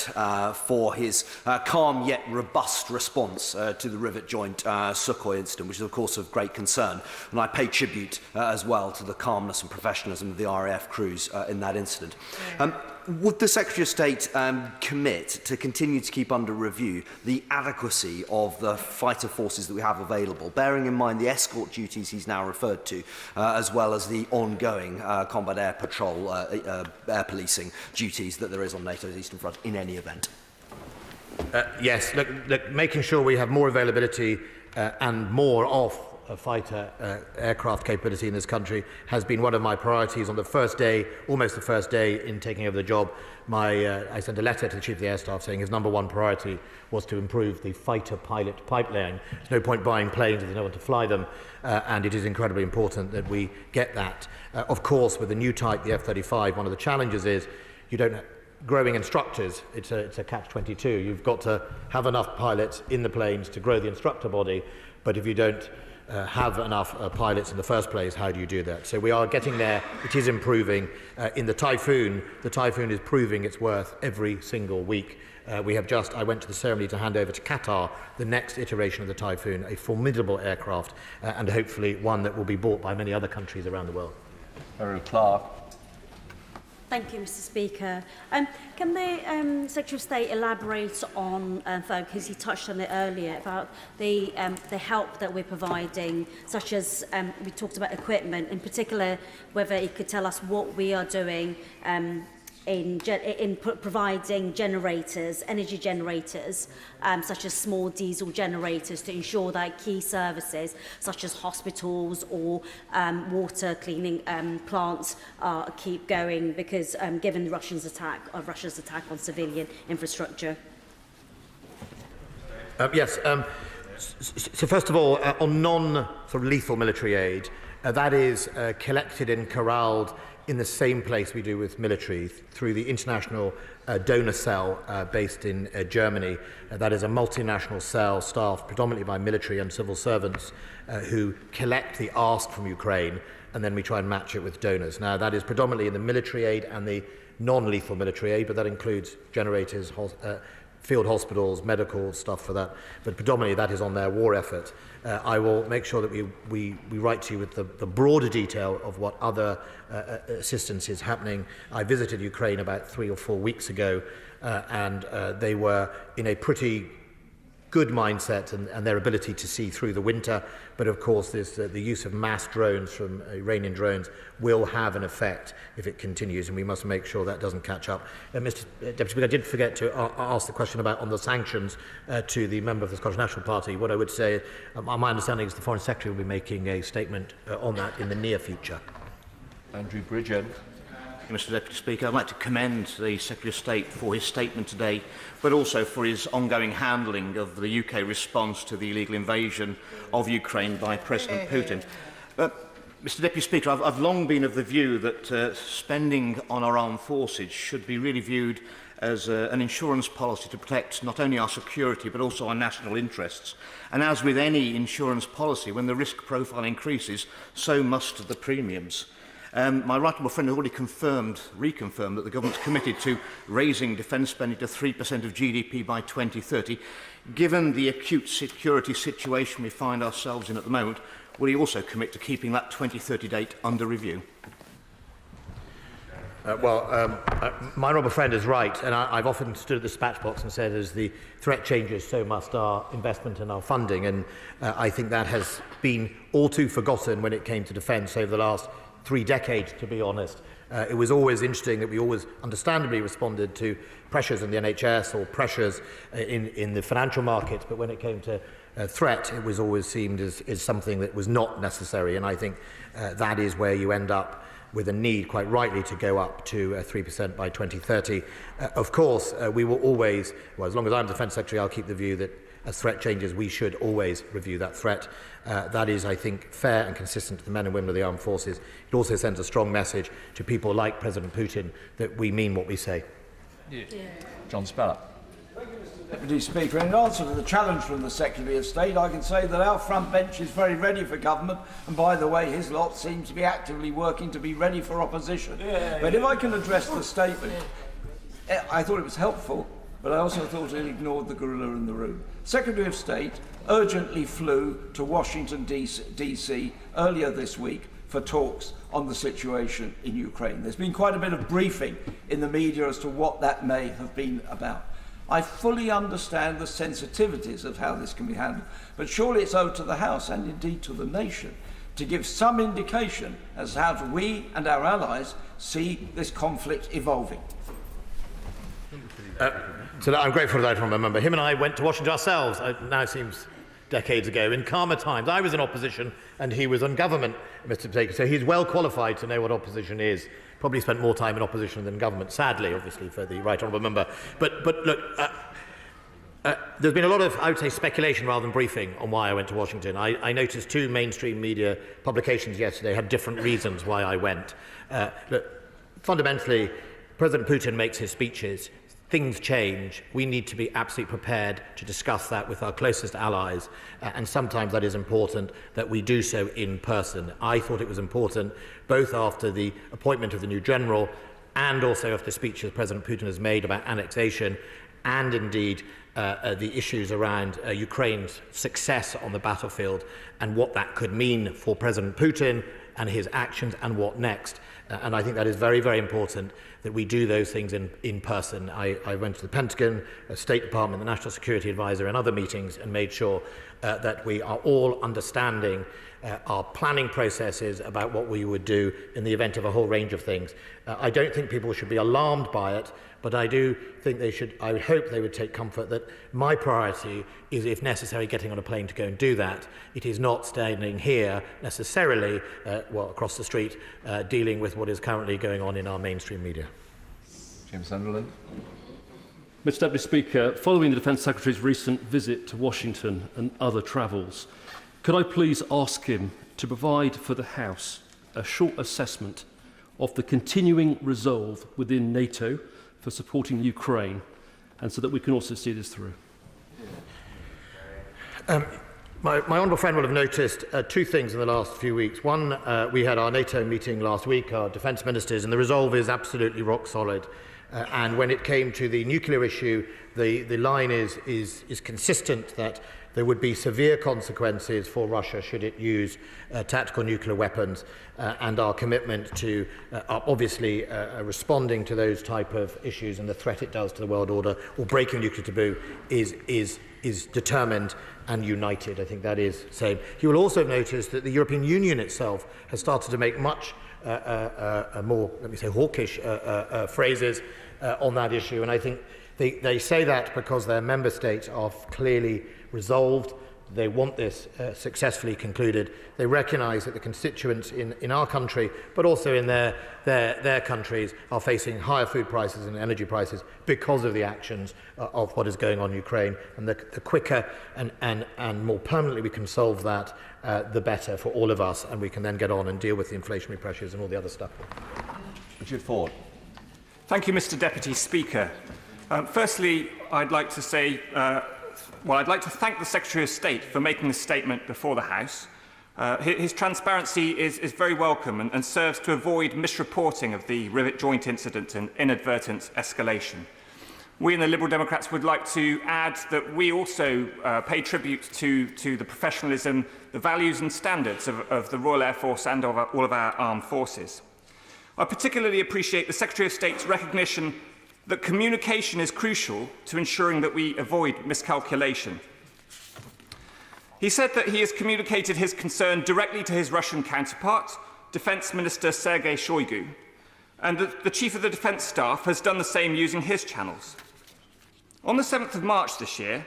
for his calm yet robust response to the rivet joint Sukhoi incident, which is, of course, of great concern. And I pay tribute as well to the calmness and professionalism of the RAF crews in that incident. Would the Secretary of State commit to continue to keep under review the adequacy of the fighter forces that we have available, bearing in mind the escort duties he's now referred to, as well as the ongoing combat air patrol, air policing duties that there is on NATO's Eastern Front in any event? Yes, look, making sure we have more availability and more of fighter aircraft capability in this country has been one of my priorities on the first day, almost the first day in taking over the job. I sent a letter to the Chief of the Air Staff saying his number one priority was to improve the fighter pilot pipeline. There's no point buying planes if there's no one to fly them, and it is incredibly important that we get that. Of course, with the new type, the F-35, one of the challenges is you don't have growing instructors. It's a catch-22. You've got to have enough pilots in the planes to grow the instructor body, but if you don't have enough pilots in the first place, how do you do that? So we are getting there. It is improving. In the Typhoon is proving its worth every single week. I went to the ceremony to hand over to Qatar the next iteration of the Typhoon, a formidable aircraft, and hopefully one that will be bought by many other countries around the world. Erin Clark. Thank you, Mr. Speaker. Can the Secretary of State elaborate on, because he touched on it earlier, about the help that we're providing, such as we talked about equipment, in particular, whether he could tell us what we are doing in providing generators, energy generators, such as small diesel generators, to ensure that key services such as hospitals or water cleaning plants keep going, because given Russia's attack on civilian infrastructure. Yes. So first of all, on non-lethal military aid, that is collected and corralled in the same place we do with military, through the International Donor Cell based in Germany. That is a multinational cell staffed predominantly by military and civil servants who collect the ask from Ukraine, and then we try and match it with donors. Now, that is predominantly in the military aid and the non-lethal military aid, but that includes generators, field hospitals, medical stuff for that, but predominantly that is on their war effort. I will make sure that we write to you with the broader detail of what other assistance is happening. I visited Ukraine about 3 or 4 weeks ago, and they were in a pretty good mindset and their ability to see through the winter. But of course, the use of mass drones from Iranian drones will have an effect if it continues, and we must make sure that doesn't catch up. Mr. Deputy Speaker, I did forget to ask the question about on the sanctions to the member of the Scottish National Party. What I would say, my understanding is the Foreign Secretary will be making a statement on that in the near future. Andrew Bridgen. Mr. Deputy Speaker, I'd like to commend the Secretary of State for his statement today, but also for his ongoing handling of the UK response to the illegal invasion of Ukraine by President Putin. Mr. Deputy Speaker, I've long been of the view that spending on our armed forces should be really viewed as an insurance policy to protect not only our security but also our national interests. And as with any insurance policy, when the risk profile increases, so must the premiums. My right honourable friend has already reconfirmed that the government's committed to raising defence spending to 3% of GDP by 2030. Given the acute security situation we find ourselves in at the moment, will he also commit to keeping that 2030 date under review? My honourable friend is right, and I've often stood at the dispatch box and said, as the threat changes, so must our investment and our funding, and I think that has been all too forgotten when it came to defence over the last 3 decades, to be honest. It was always interesting that we always understandably responded to pressures in the NHS or pressures in the financial markets, but when it came to threat, it was always seen as something that was not necessary, and I think that is where you end up with a need, quite rightly, to go up to 3% by 2030. Of course, we will always, well, as long as I'm Defence Secretary, I'll keep the view that as threat changes, we should always review that threat. That is, I think, fair and consistent to the men and women of the armed forces. It also sends a strong message to people like President Putin that we mean what we say. Yeah. John Speller. Deputy Speaker, in answer to the challenge from the Secretary of State, I can say that our front bench is very ready for government, and by the way, his lot seems to be actively working to be ready for opposition. But if I can address the statement, I thought it was helpful, but I also thought it ignored the gorilla in the room. Secretary of State urgently flew to Washington, D.C. earlier this week for talks on the situation in Ukraine. There's been quite a bit of briefing in the media as to what that may have been about. I fully understand the sensitivities of how this can be handled, but surely it's owed to the House and indeed to the nation to give some indication as to how we and our allies see this conflict evolving. So I'm grateful for that from a member. Him and I went to Washington ourselves, now seems decades ago, in calmer times. I was in opposition and he was on government, Mr. Speaker, so he's well qualified to know what opposition is. Probably spent more time in opposition than government, sadly, obviously, for the right honourable member. But look, there's been a lot of, I would say, speculation rather than briefing on why I went to Washington. I noticed 2 mainstream media publications yesterday had different reasons why I went. Look, fundamentally, President Putin makes his speeches. Things change. We need to be absolutely prepared to discuss that with our closest allies, and sometimes that is important that we do so in person. I thought it was important, both after the appointment of the new general and also after the speeches President Putin has made about annexation and indeed the issues around Ukraine's success on the battlefield and what that could mean for President Putin and his actions and what next. And I think that is very, very important that we do those things in person. I went to the Pentagon, the State Department, the National Security Advisor and other meetings and made sure that we are all understanding our planning processes about what we would do in the event of a whole range of things. I don't think people should be alarmed by it, but I do think they should, I would hope they would take comfort that my priority is, if necessary, getting on a plane to go and do that. It is not standing here necessarily, across the street, dealing with what is currently going on in our mainstream media. James Sunderland. Mr. Deputy Speaker, following the Defence Secretary's recent visit to Washington and other travels, could I please ask him to provide for the House a short assessment of the continuing resolve within NATO for supporting Ukraine, and so that we can also see this through? My honourable friend will have noticed two things in the last few weeks. One, we had our NATO meeting last week, our defence ministers, and the resolve is absolutely rock solid. And when it came to the nuclear issue, the line is consistent that there would be severe consequences for Russia should it use tactical nuclear weapons, and our commitment to obviously responding to those type of issues and the threat it does to the world order or breaking nuclear taboo is determined and united. I think that is the same. You will also have noticed that the European Union itself has started to make much more, let me say, hawkish phrases on that issue, and I think they say that because their member states are clearly resolved. They want this successfully concluded. They recognise that the constituents in our country, but also in their countries, are facing higher food prices and energy prices because of the actions of what is going on in Ukraine. And the quicker and more permanently we can solve that, the better for all of us, and we can then get on and deal with the inflationary pressures and all the other stuff. Richard Ford. Thank you, Mr. Deputy Speaker. Firstly, I'd like to say, I'd like to thank the Secretary of State for making this statement before the House. His transparency is very welcome and serves to avoid misreporting of the rivet joint incident and inadvertent escalation. We in the Liberal Democrats would like to add that we also pay tribute to the professionalism, the values and standards of the Royal Air Force and of all of our armed forces. I particularly appreciate the Secretary of State's recognition that communication is crucial to ensuring that we avoid miscalculation. He said that he has communicated his concern directly to his Russian counterpart, Defence Minister Sergei Shoigu, and that the Chief of the Defence Staff has done the same using his channels. On the 7th of March this year,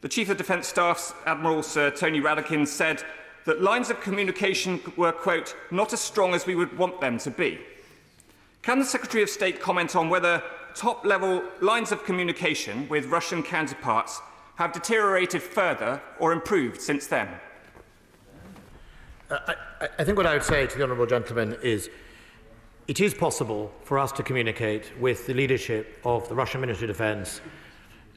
the Chief of Defence Staff's Admiral Sir Tony Radakin said that lines of communication were, quote, not as strong as we would want them to be. Can the Secretary of State comment on whether top-level lines of communication with Russian counterparts have deteriorated further or improved since then? I think what I would say to the honourable gentleman is it is possible for us to communicate with the leadership of the Russian Ministry of Defence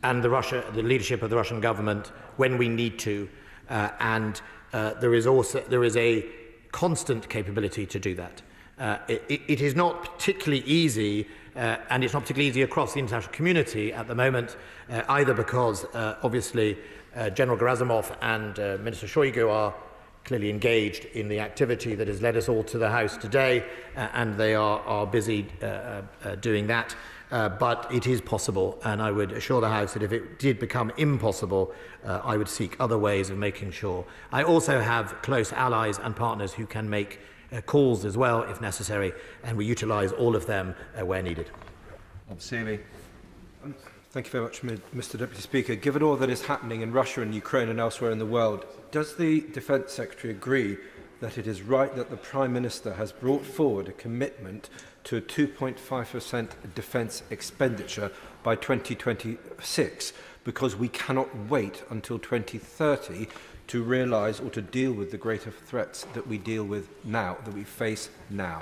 and the leadership of the Russian government when we need to, and there is a constant capability to do that. It is not particularly easy, and it's not particularly easy across the international community at the moment, either because obviously General Gerasimov and Minister Shoigu are clearly engaged in the activity that has led us all to the House today, and they are busy doing that. But it is possible, and I would assure the House that if it did become impossible, I would seek other ways of making sure. I also have close allies and partners who can make calls as well, if necessary, and we utilise all of them where needed. Thank you very much, Mr. Deputy Speaker. Given all that is happening in Russia and Ukraine and elsewhere in the world, does the Defence Secretary agree that it is right that the Prime Minister has brought forward a commitment to a 2.5% defence expenditure by 2026, because we cannot wait until 2030 to realise or to deal with the greater threats that we deal with now, that we face now?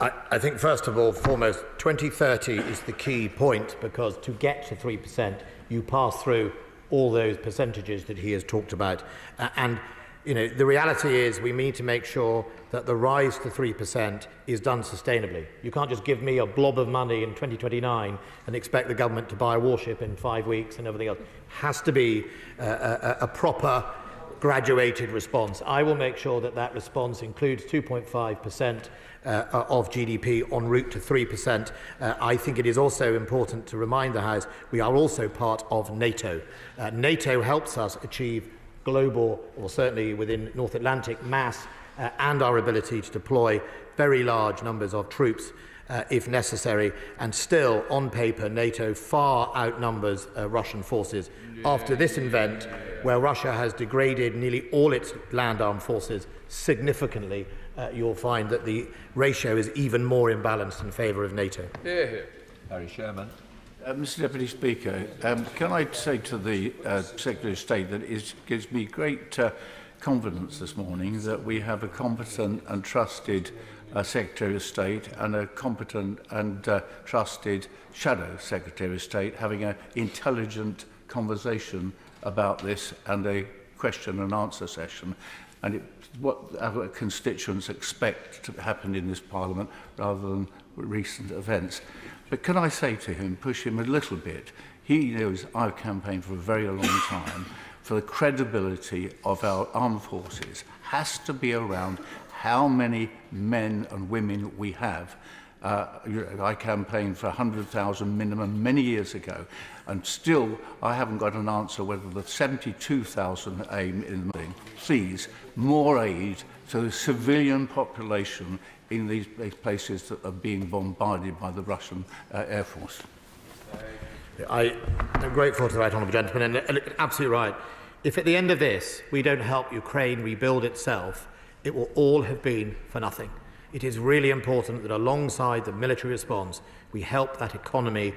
I think, first of all, foremost, 2030 is the key point, because to get to 3%, you pass through all those percentages that he has talked about. And you know, the reality is we need to make sure that the rise to 3% is done sustainably. You can't just give me a blob of money in 2029 and expect the government to buy a warship in 5 weeks and everything else. It has to be a proper, graduated response. I will make sure that that response includes 2.5% of GDP en route to 3%. I think it is also important to remind the House we are also part of NATO. NATO helps us achieve global, or certainly within North Atlantic, mass and our ability to deploy very large numbers of troops if necessary, and still, on paper, NATO far outnumbers Russian forces. After this event, where Russia has degraded nearly all its land armed forces significantly, you'll find that the ratio is even more imbalanced in favour of NATO. Harry Sherman. Mr. Deputy Speaker, can I say to the Secretary of State that it gives me great confidence this morning that we have a competent and trusted Secretary of State and a competent and trusted Shadow Secretary of State having an intelligent conversation about this and a question and answer session, and it's what our constituents expect to happen in this Parliament rather than recent events. But can I say to him, push him a little bit, he knows I've campaigned for a very long time for the credibility of our armed forces has to be around how many men and women we have. I campaigned for 100,000 minimum many years ago, and still I haven't got an answer whether the 72,000 aim in the thing. Please, more aid to the civilian population in these places that are being bombarded by the Russian Air Force. I am grateful to the right honourable gentleman, and absolutely right. If at the end of this we don't help Ukraine rebuild itself, it will all have been for nothing. It is really important that alongside the military response, we help that economy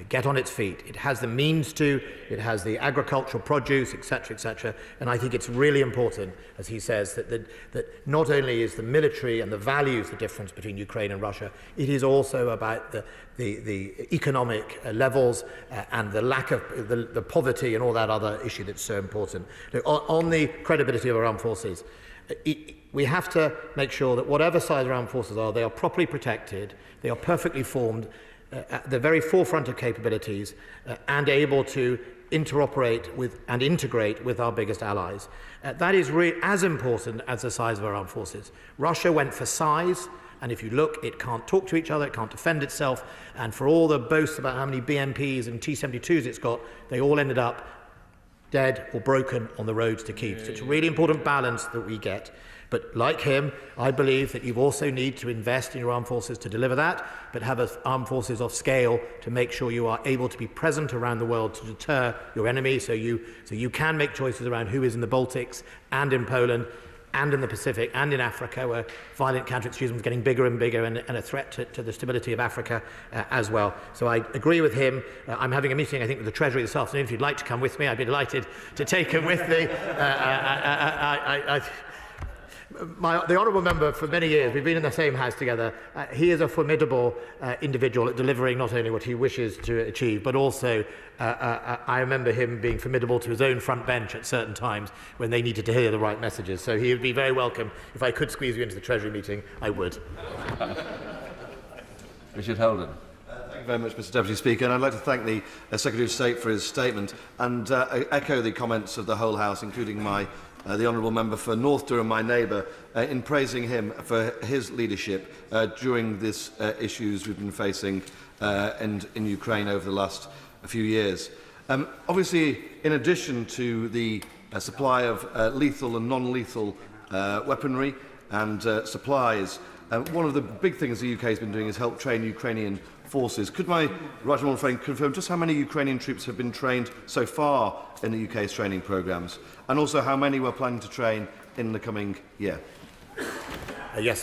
get on its feet. It has the means to, it has the agricultural produce, etc., and I think it's really important, as he says, that not only is the military and the values the difference between Ukraine and Russia, it is also about the economic levels and the lack of the poverty and all that other issue that's so important. Look, on the credibility of our armed forces, we have to make sure that whatever size our armed forces are, they are properly protected, they are perfectly formed, at the very forefront of capabilities, and able to interoperate with and integrate with our biggest allies. That is as important as the size of our armed forces. Russia went for size, and if you look, it can't talk to each other, it can't defend itself, and for all the boasts about how many BMPs and T-72s it's got, they all ended up dead or broken on the roads to Kyiv. So it's a really important balance that we get. But like him, I believe that you also need to invest in your armed forces to deliver that, but have armed forces of scale to make sure you are able to be present around the world to deter your enemy, so you can make choices around who is in the Baltics and in Poland and in the Pacific and in Africa, where violent counter-extremism is getting bigger and bigger and a threat to the stability of Africa as well. So I agree with him. I'm having a meeting, I think, with the Treasury this afternoon. If you'd like to come with me, I'd be delighted to take him with me. The honourable member, for many years, we've been in the same house together. He is a formidable individual at delivering not only what he wishes to achieve, but also I remember him being formidable to his own front bench at certain times when they needed to hear the right messages. So he would be very welcome. If I could squeeze you into the Treasury meeting, I would. Richard Holden. Thank you very much, Mr Deputy Speaker, and I'd like to thank the Secretary of State for his statement and echo the comments of the whole House, including the Honourable Member for North Durham, my neighbour, in praising him for his leadership during these issues we've been facing in Ukraine over the last few years. Obviously, in addition to the supply of lethal and non-lethal weaponry and supplies, one of the big things the UK has been doing is help train Ukrainian forces. Could my right honourable friend confirm just how many Ukrainian troops have been trained so far in the UK's training programmes, and also how many we're planning to train in the coming year? Yes,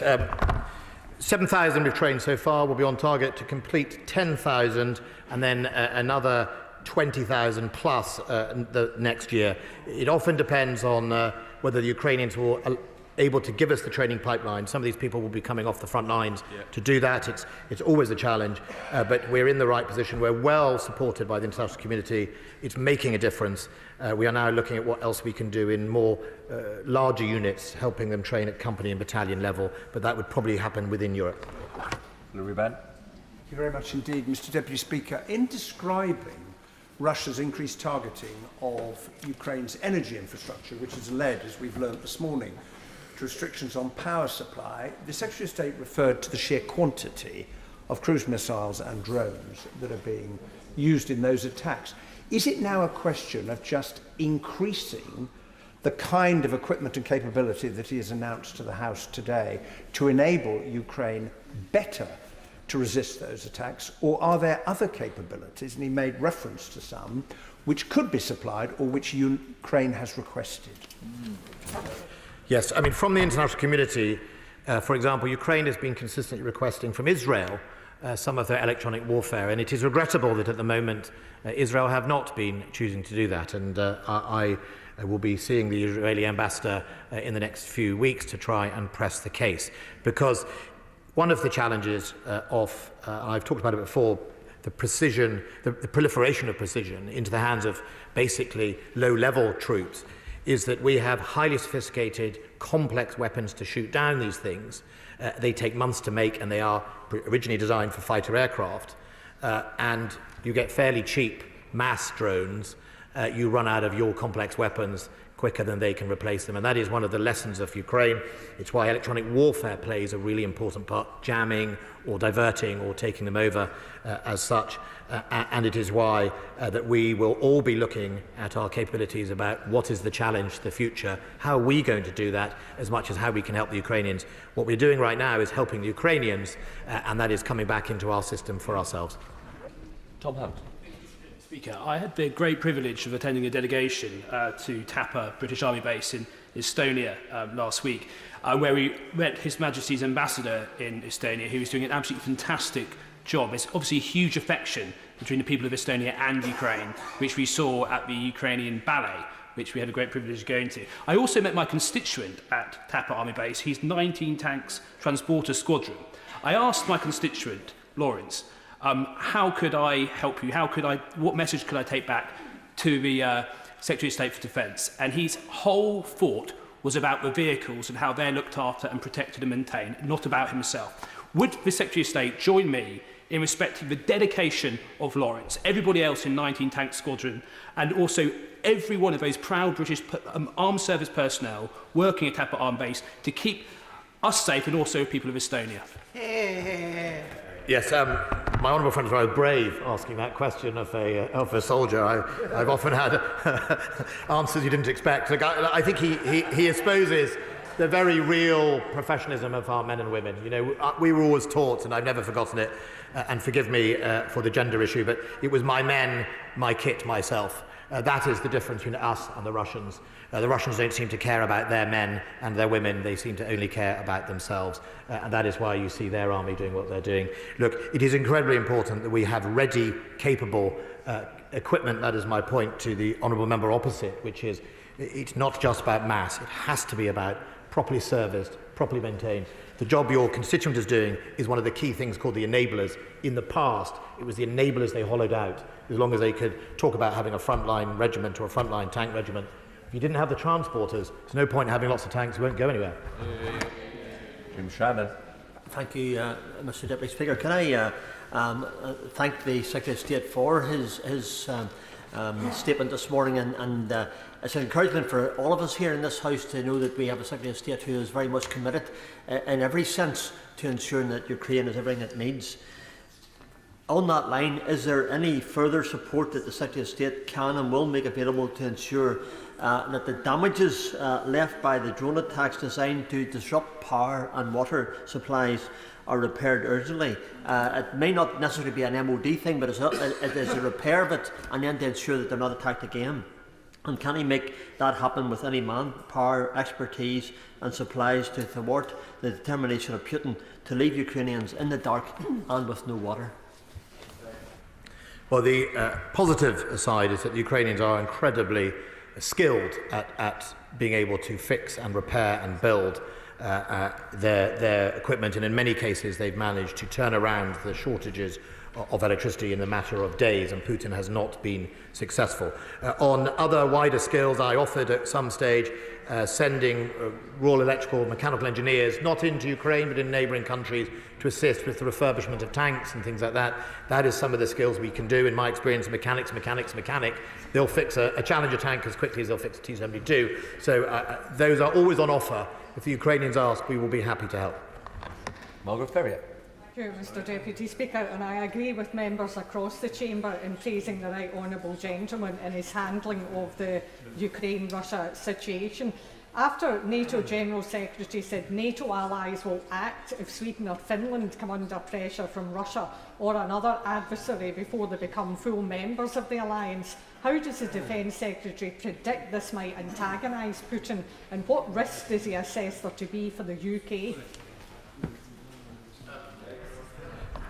7,000 we've trained so far. We'll be on target to complete 10,000 and then another 20,000 plus the next year. It often depends on whether the Ukrainians will able to give us the training pipeline. Some of these people will be coming off the front lines to do that. It's always a challenge, but we're in the right position. We're well supported by the international community. It's making a difference. We are now looking at what else we can do in more larger units, helping them train at company and battalion level, but that would probably happen within Europe. Ruben. Thank you very much indeed, Mr Deputy Speaker. In describing Russia's increased targeting of Ukraine's energy infrastructure, which has led, as we've learned this morning, to restrictions on power supply, the Secretary of State referred to the sheer quantity of cruise missiles and drones that are being used in those attacks. Is it now a question of just increasing the kind of equipment and capability that he has announced to the House today to enable Ukraine better to resist those attacks, or are there other capabilities, and he made reference to some, which could be supplied or which Ukraine has requested? Yes, I mean, from the international community, for example, Ukraine has been consistently requesting from Israel some of their electronic warfare, and it is regrettable that at the moment Israel have not been choosing to do that, and I will be seeing the Israeli ambassador in the next few weeks to try and press the case, because one of the challenges I've talked about it before, the precision, the proliferation of precision into the hands of basically low-level troops, is that we have highly sophisticated, complex weapons to shoot down these things. They take months to make, and they are originally designed for fighter aircraft. And you get fairly cheap mass drones. You run out of your complex weapons quicker than they can replace them. And that is one of the lessons of Ukraine. It's why electronic warfare plays a really important part, jamming or diverting or taking them over as such. And it is why that we will all be looking at our capabilities about what is the challenge, the future, how are we going to do that, as much as how we can help the Ukrainians. What we're doing right now is helping the Ukrainians, and that is coming back into our system for ourselves. Tom Hunt. Speaker, I had the great privilege of attending a delegation to Tapa, British Army base in Estonia last week, where we met His Majesty's ambassador in Estonia, who was doing an absolutely fantastic job. There's obviously a huge affection between the people of Estonia and Ukraine, which we saw at the Ukrainian ballet, which we had a great privilege of going to. I also met my constituent at Tapa Army Base, his 19 tanks transporter squadron. I asked my constituent, Lawrence, how could I help you? What message could I take back to the Secretary of State for Defence? And his whole thought was about the vehicles and how they're looked after and protected and maintained, not about himself. Would the Secretary of State join me in respecting the dedication of Lawrence, everybody else in 19 Tank Squadron, and also every one of those proud British armed service personnel working at Tapa Armed Base to keep us safe and also people of Estonia? Yes, my honourable friend is rather brave asking that question of a soldier. I've often had answers you didn't expect. Look, I think he exposes the very real professionalism of our men and women. You know, we were always taught, and I've never forgotten it, and forgive me for the gender issue, but it was my men, my kit, myself. That is the difference between us and the Russians. The Russians don't seem to care about their men and their women. They seem to only care about themselves. And that is why you see their army doing what they're doing. Look, it is incredibly important that we have ready, capable equipment. That is my point to the honourable member opposite, which is it's not just about mass. It has to be about properly serviced, properly maintained. The job your constituent is doing is one of the key things called the enablers. In the past, it was the enablers they hollowed out, as long as they could talk about having a frontline regiment or a frontline tank regiment. If you didn't have the transporters, there's no point in having lots of tanks, you won't go anywhere. Jim Shannon. Thank you, Mr Deputy Speaker. Can I thank the Secretary of State for his statement this morning, and it's an encouragement for all of us here in this House to know that we have a Secretary of State who is very much committed in every sense to ensuring that Ukraine has everything it needs. On that line, is there any further support that the Secretary of State can and will make available to ensure that the damages left by the drone attacks designed to disrupt power and water supplies are repaired urgently? It may not necessarily be an MOD thing, but it is a repair of it, and then to ensure that they're not attacked again. And can he make that happen with any manpower, expertise and supplies to thwart the determination of Putin to leave Ukrainians in the dark and with no water? Well, the positive side is that the Ukrainians are incredibly skilled at being able to fix and repair and build their equipment, and in many cases they've managed to turn around the shortages of electricity in a matter of days, and Putin has not been successful. On other wider skills, I offered at some stage sending Royal Electrical Mechanical Engineers not into Ukraine but in neighbouring countries to assist with the refurbishment of tanks and things like that. That is some of the skills we can do. In my experience, mechanic, they'll fix a Challenger tank as quickly as they'll fix a T-72. So those are always on offer. If the Ukrainians ask, we will be happy to help. Margaret Ferrier. Thank you, Mr Deputy Speaker, and I agree with members across the chamber in praising the right honourable gentleman in his handling of the Ukraine-Russia situation. After NATO General Secretary said NATO allies will act if Sweden or Finland come under pressure from Russia or another adversary before they become full members of the alliance, how does the Defence Secretary predict this might antagonise Putin, and what risk does he assess there to be for the UK?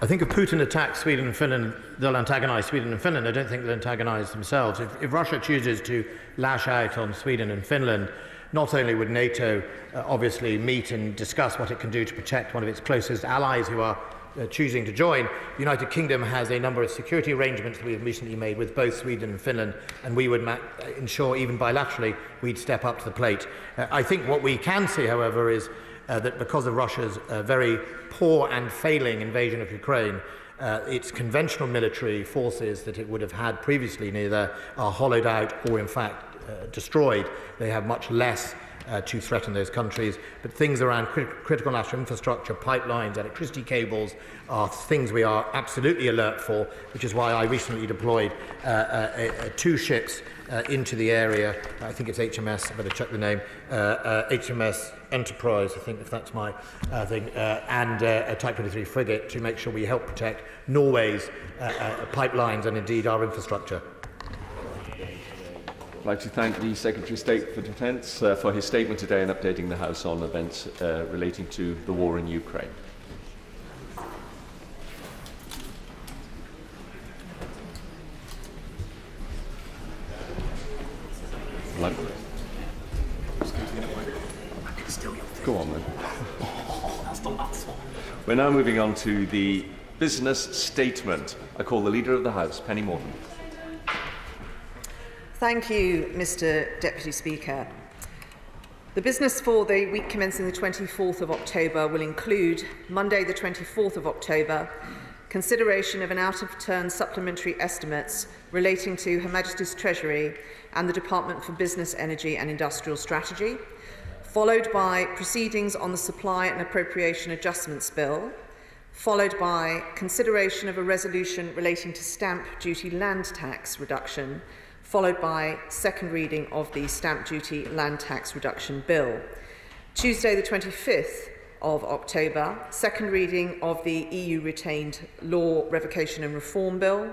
I think if Putin attacks Sweden and Finland, they'll antagonise Sweden and Finland. I don't think they'll antagonise themselves. If Russia chooses to lash out on Sweden and Finland, not only would NATO obviously meet and discuss what it can do to protect one of its closest allies who are choosing to join. The United Kingdom has a number of security arrangements that we have recently made with both Sweden and Finland, and we would ensure, even bilaterally, we'd step up to the plate. I think what we can see, however, is that because of Russia's very poor and failing invasion of Ukraine, its conventional military forces that it would have had previously neither are hollowed out or, in fact, destroyed. They have much less to threaten those countries, but things around critical national infrastructure, pipelines, electricity cables are things we are absolutely alert for, which is why I recently deployed 2 ships into the area. I think it's HMS, I better check the name, HMS Enterprise, I think, if that's my thing, and a Type 23 frigate to make sure we help protect Norway's pipelines and indeed our infrastructure. I'd like to thank the Secretary of State for Defence for his statement today and updating the House on events relating to the war in Ukraine. Go on then. We're now moving on to the business statement. I call the Leader of the House, Penny Morton. Thank you, Mr. Deputy Speaker. The business for the week commencing the 24th of October will include Monday the 24th of October, consideration of an out-of-turn supplementary estimates relating to Her Majesty's Treasury and the Department for Business, Energy and Industrial Strategy, followed by proceedings on the Supply and Appropriation Adjustments Bill, followed by consideration of a resolution relating to stamp duty land tax reduction, followed by second reading of the Stamp Duty Land Tax Reduction Bill. Tuesday the 25th of October, second reading of the EU Retained Law Revocation and Reform Bill.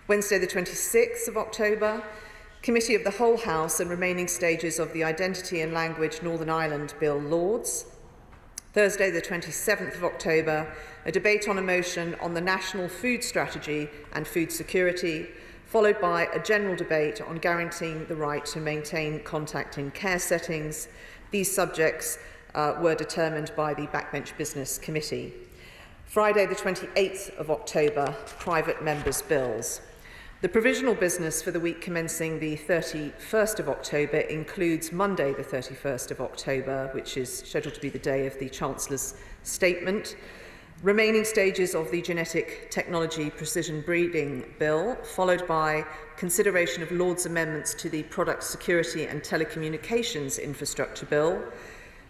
Wednesday the 26th of October, Committee of the Whole House and remaining stages of the Identity and Language Northern Ireland Bill Lords. Thursday the 27th of October, a debate on a motion on the National Food Strategy and food security, followed by a general debate on guaranteeing the right to maintain contact in care settings. These subjects were determined by the Backbench Business Committee. Friday the 28th of October, private members' bills. The provisional business for the week commencing the 31st of October includes Monday the 31st of October, which is scheduled to be the day of the Chancellor's statement, remaining stages of the Genetic Technology Precision Breeding Bill, followed by consideration of Lord's amendments to the Product Security and Telecommunications Infrastructure Bill.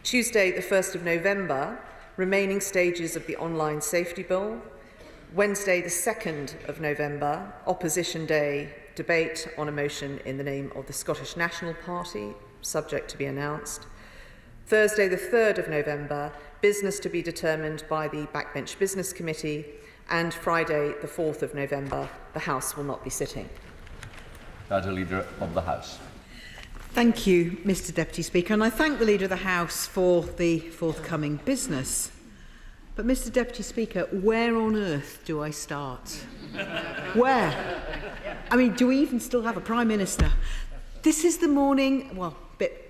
Tuesday, the 1st of November, remaining stages of the Online Safety Bill. Wednesday, the 2nd of November, Opposition Day, debate on a motion in the name of the Scottish National Party, subject to be announced. Thursday, the 3rd of November, business to be determined by the Backbench Business Committee, and Friday, the 4th of November, the House will not be sitting. That Leader of the House. Thank you, Mr. Deputy Speaker, and I thank the Leader of the House for the forthcoming business. But, Mr. Deputy Speaker, where on earth do I start? Where? I mean, do we even still have a Prime Minister? This is the morning, well,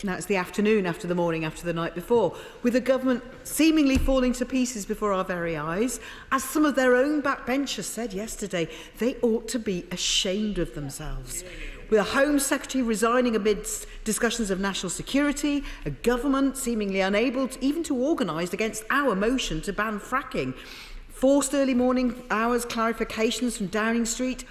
now it's the afternoon after the morning after the night before, with the government seemingly falling to pieces before our very eyes. As some of their own backbenchers said yesterday, they ought to be ashamed of themselves. With a Home Secretary resigning amidst discussions of national security, a government seemingly unable even to organise against our motion to ban fracking, forced early morning hours clarifications from Downing Street,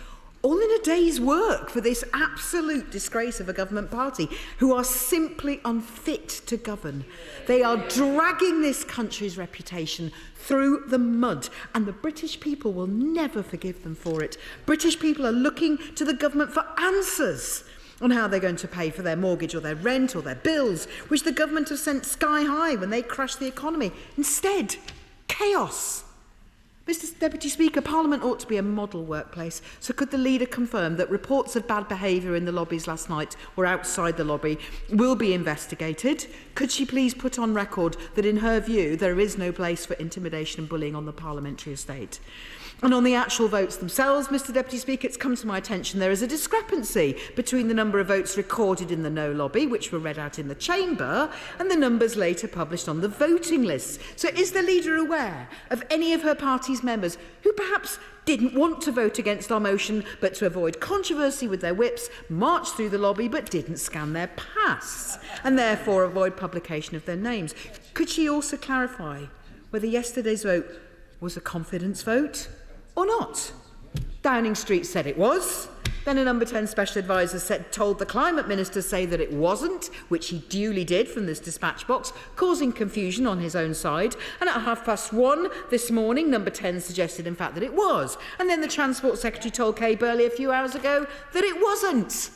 all in a day's work for this absolute disgrace of a government party who are simply unfit to govern. They are dragging this country's reputation through the mud, and the British people will never forgive them for it. British people are looking to the government for answers on how they're going to pay for their mortgage or their rent or their bills, which the government have sent sky high when they crashed the economy. Instead, chaos. Mr. Deputy Speaker, Parliament ought to be a model workplace, so could the Leader confirm that reports of bad behaviour in the lobbies last night or outside the lobby will be investigated? Could she please put on record that in her view there is no place for intimidation and bullying on the parliamentary estate? And on the actual votes themselves, Mr Deputy Speaker, it's come to my attention there is a discrepancy between the number of votes recorded in the no lobby, which were read out in the chamber, and the numbers later published on the voting lists. So is the leader aware of any of her party's members who perhaps didn't want to vote against our motion, but to avoid controversy with their whips, marched through the lobby but didn't scan their pass, and therefore avoid publication of their names? Could she also clarify whether yesterday's vote was a confidence vote or not? Downing Street said it was. Then a number 10 special advisor told the Climate Minister say that it wasn't, which he duly did from this dispatch box, causing confusion on his own side. And at 1:30 this morning, number 10 suggested in fact that it was. And then the Transport Secretary told Kay Burley a few hours ago that it wasn't.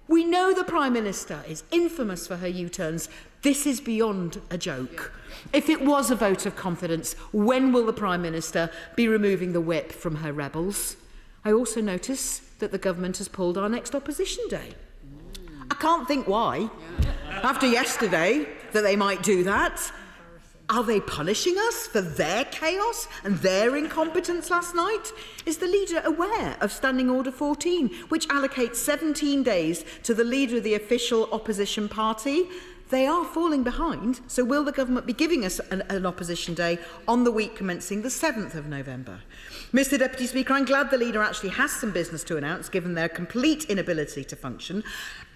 We know the Prime Minister is infamous for her U-turns. This is beyond a joke. If it was a vote of confidence, when will the Prime Minister be removing the whip from her rebels? I also notice that the government has pulled our next opposition day. I can't think why. After yesterday, that they might do that. Are they punishing us for their chaos and their incompetence last night? Is the leader aware of Standing Order 14, which allocates 17 days to the leader of the official opposition party? They are falling behind, so will the government be giving us an opposition day on the week commencing the 7th of November? Mr Deputy Speaker, I'm glad the leader actually has some business to announce, given their complete inability to function.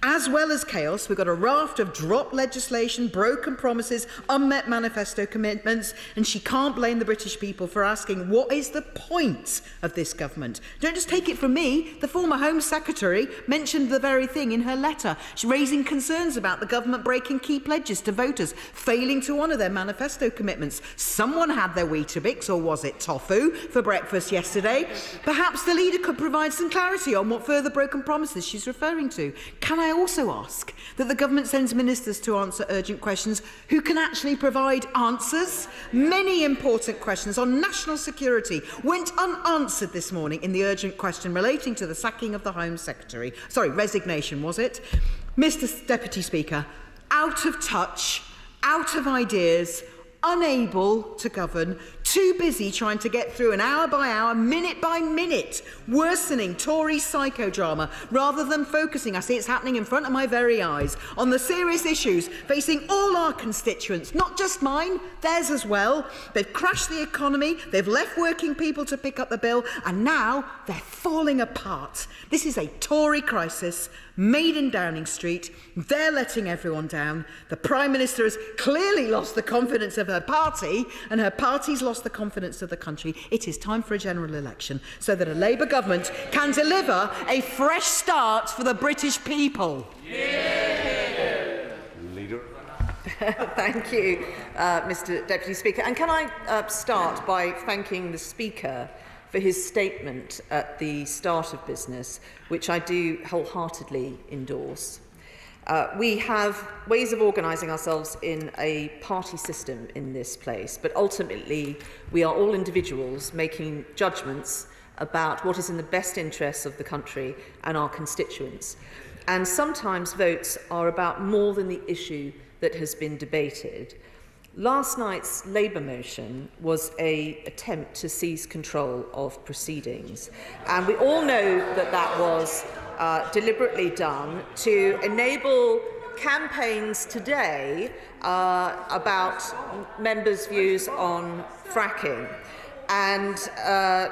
As well as chaos, we've got a raft of dropped legislation, broken promises, unmet manifesto commitments, and she can't blame the British people for asking what is the point of this government. Don't just take it from me. The former Home Secretary mentioned the very thing in her letter, raising concerns about the government breaking key pledges to voters, failing to honour their manifesto commitments. Someone had their Weetabix, or was it tofu, for breakfast yesterday. Perhaps the leader could provide some clarity on what further broken promises she's referring to. Can I also ask that the government sends ministers to answer urgent questions who can actually provide answers? Many important questions on national security went unanswered this morning in the urgent question relating to the sacking of the Home Secretary. Sorry, resignation, was it? Mr Deputy Speaker, out of touch, out of ideas, unable to govern, too busy trying to get through an hour by hour, minute by minute, worsening Tory psychodrama, rather than focusing, I see it's happening in front of my very eyes, on the serious issues facing all our constituents, not just mine, theirs as well. They've crashed the economy, they've left working people to pick up the bill, and now they're falling apart. This is a Tory crisis made in Downing Street. They're letting everyone down. The Prime Minister has clearly lost the confidence of her party, and her party's lost the confidence of the country. It is time for a general election so that a Labour government can deliver a fresh start for the British people. Yeah. Leader. Thank you, Mr Deputy Speaker. And can I start by thanking the Speaker for his statement at the start of business, which I do wholeheartedly endorse. We have ways of organising ourselves in a party system in this place, but ultimately we are all individuals making judgments about what is in the best interests of the country and our constituents. And sometimes votes are about more than the issue that has been debated. Last night's Labour motion was an attempt to seize control of proceedings, and we all know that that was deliberately done to enable campaigns today about members' views on fracking, and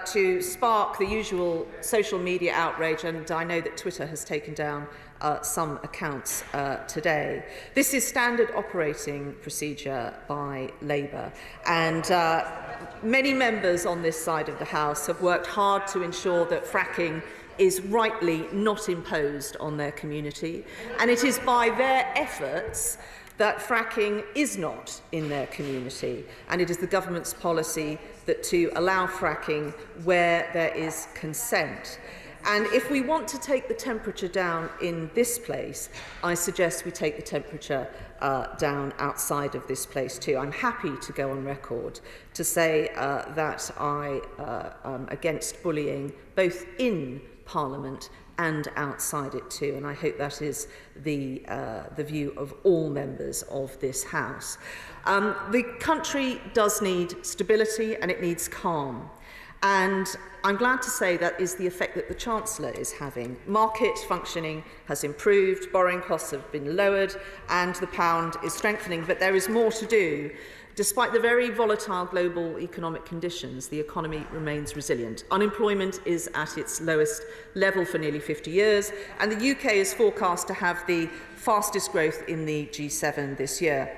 to spark the usual social media outrage, and I know that Twitter has taken down some accounts today. This is standard operating procedure by Labour, and many members on this side of the House have worked hard to ensure that fracking is rightly not imposed on their community, and it is by their efforts that fracking is not in their community, and it is the government's policy that to allow fracking where there is consent. And if we want to take the temperature down in this place, I suggest we take the temperature down outside of this place too. I'm happy to go on record to say that I am against bullying both in Parliament and outside it too, and I hope that is the view of all members of this House. The country does need stability and it needs calm. And I'm glad to say that is the effect that the Chancellor is having. Market functioning has improved, borrowing costs have been lowered, and the pound is strengthening. But there is more to do. Despite the very volatile global economic conditions, the economy remains resilient. Unemployment is at its lowest level for nearly 50 years, and the UK is forecast to have the fastest growth in the G7 this year.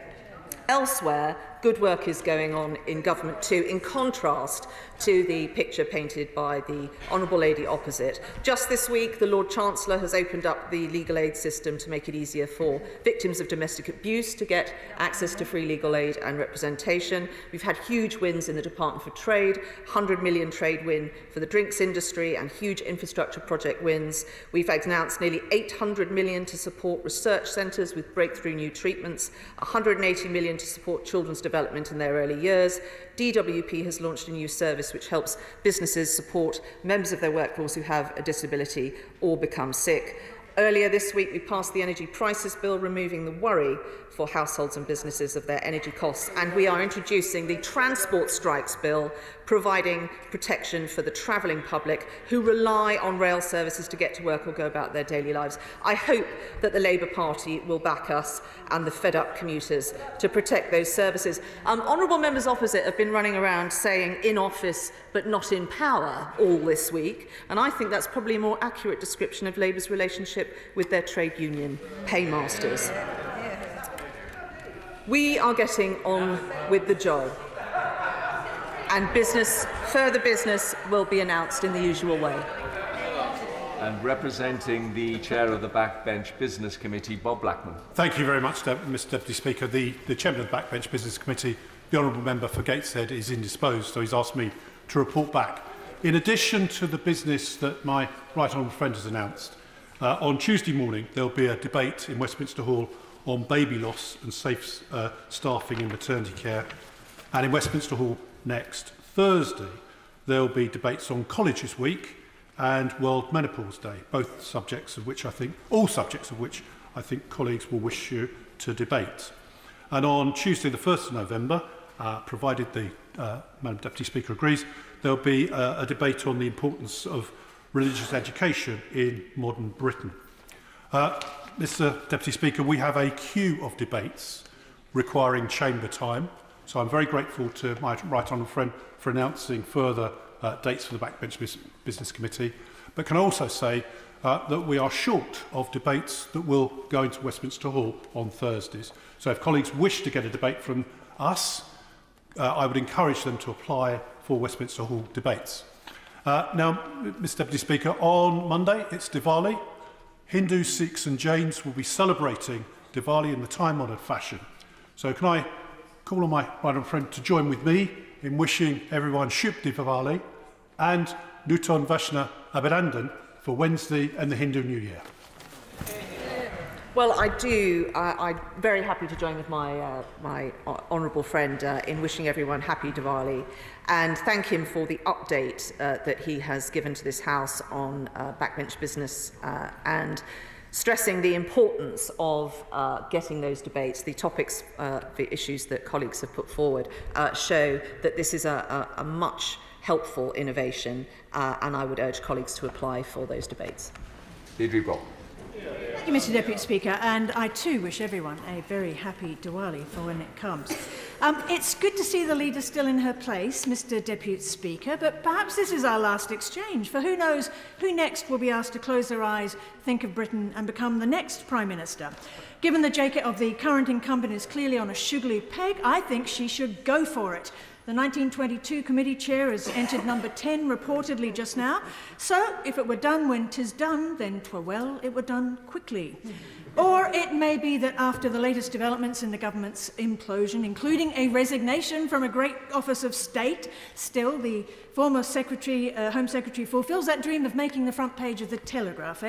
Elsewhere, good work is going on in government too, in contrast to the picture painted by the Honourable Lady opposite. Just this week, the Lord Chancellor has opened up the legal aid system to make it easier for victims of domestic abuse to get access to free legal aid and representation. We've had huge wins in the Department for Trade, 100 million trade win for the drinks industry and huge infrastructure project wins. We've announced nearly 800 million to support research centres with breakthrough new treatments, 180 million to support children's development in their early years. DWP has launched a new service which helps businesses support members of their workforce who have a disability or become sick. Earlier this week, we passed the Energy Prices Bill, removing the worry for households and businesses of their energy costs, and we are introducing the Transport Strikes Bill, providing protection for the travelling public who rely on rail services to get to work or go about their daily lives. I hope that the Labour Party will back us and the fed-up commuters to protect those services. Honourable members opposite have been running around saying in office but not in power all this week, and I think that's probably a more accurate description of Labour's relationship with their trade union paymasters. We are getting on with the job, and further business will be announced in the usual way. And representing the chair of the Backbench Business Committee, Bob Blackman. Thank you very much, Mr Deputy Speaker. The chairman of the Backbench Business Committee, the honourable member for Gateshead, is indisposed, so he's asked me to report back. In addition to the business that my right honourable friend has announced, on Tuesday morning there will be a debate in Westminster Hall on baby loss and safe staffing in maternity care, and in Westminster Hall next Thursday there will be debates on Colleges Week and World Menopause Day, all subjects of which I think colleagues will wish you to debate. And on Tuesday the 1st of November, provided the Madam Deputy Speaker agrees, there will be a debate on the importance of religious education in modern Britain. Mr Deputy Speaker, we have a queue of debates requiring chamber time, so I'm very grateful to my right honourable friend for announcing further dates for the Backbench Business Committee, but can I also say that we are short of debates that will go into Westminster Hall on Thursdays. So if colleagues wish to get a debate from us, I would encourage them to apply for Westminster Hall debates. Now, Mr Deputy Speaker, on Monday it's Diwali. Hindus, Sikhs and Jains will be celebrating Diwali in the time-honoured fashion. So can I call on my right friend to join with me in wishing everyone Shubh Diwali and Nutan Vashna Abhinandan for Wednesday and the Hindu New Year. Well, I do. I'm very happy to join with my honourable friend in wishing everyone happy Diwali and thank him for the update that he has given to this House on backbench business and stressing the importance of getting those debates. The topics, the issues that colleagues have put forward show that this is a much helpful innovation and I would urge colleagues to apply for those debates. Deirdre Brock. Thank you, Mr Deputy Speaker, and I too wish everyone a very happy Diwali for when it comes. It's good to see the leader still in her place, Mr Deputy Speaker, but perhaps this is our last exchange, for who knows who next will be asked to close their eyes, think of Britain and become the next Prime Minister. Given the jacket of the current incumbent is clearly on a sugarly peg, I think she should go for it. The 1922 committee chair has entered number 10 reportedly just now. So if it were done when 'tis done, then 'twere well it were done quickly. Or it may be that after the latest developments in the government's implosion, including a resignation from a great office of state, still the former Home Secretary fulfills that dream of making the front page of the Telegraph,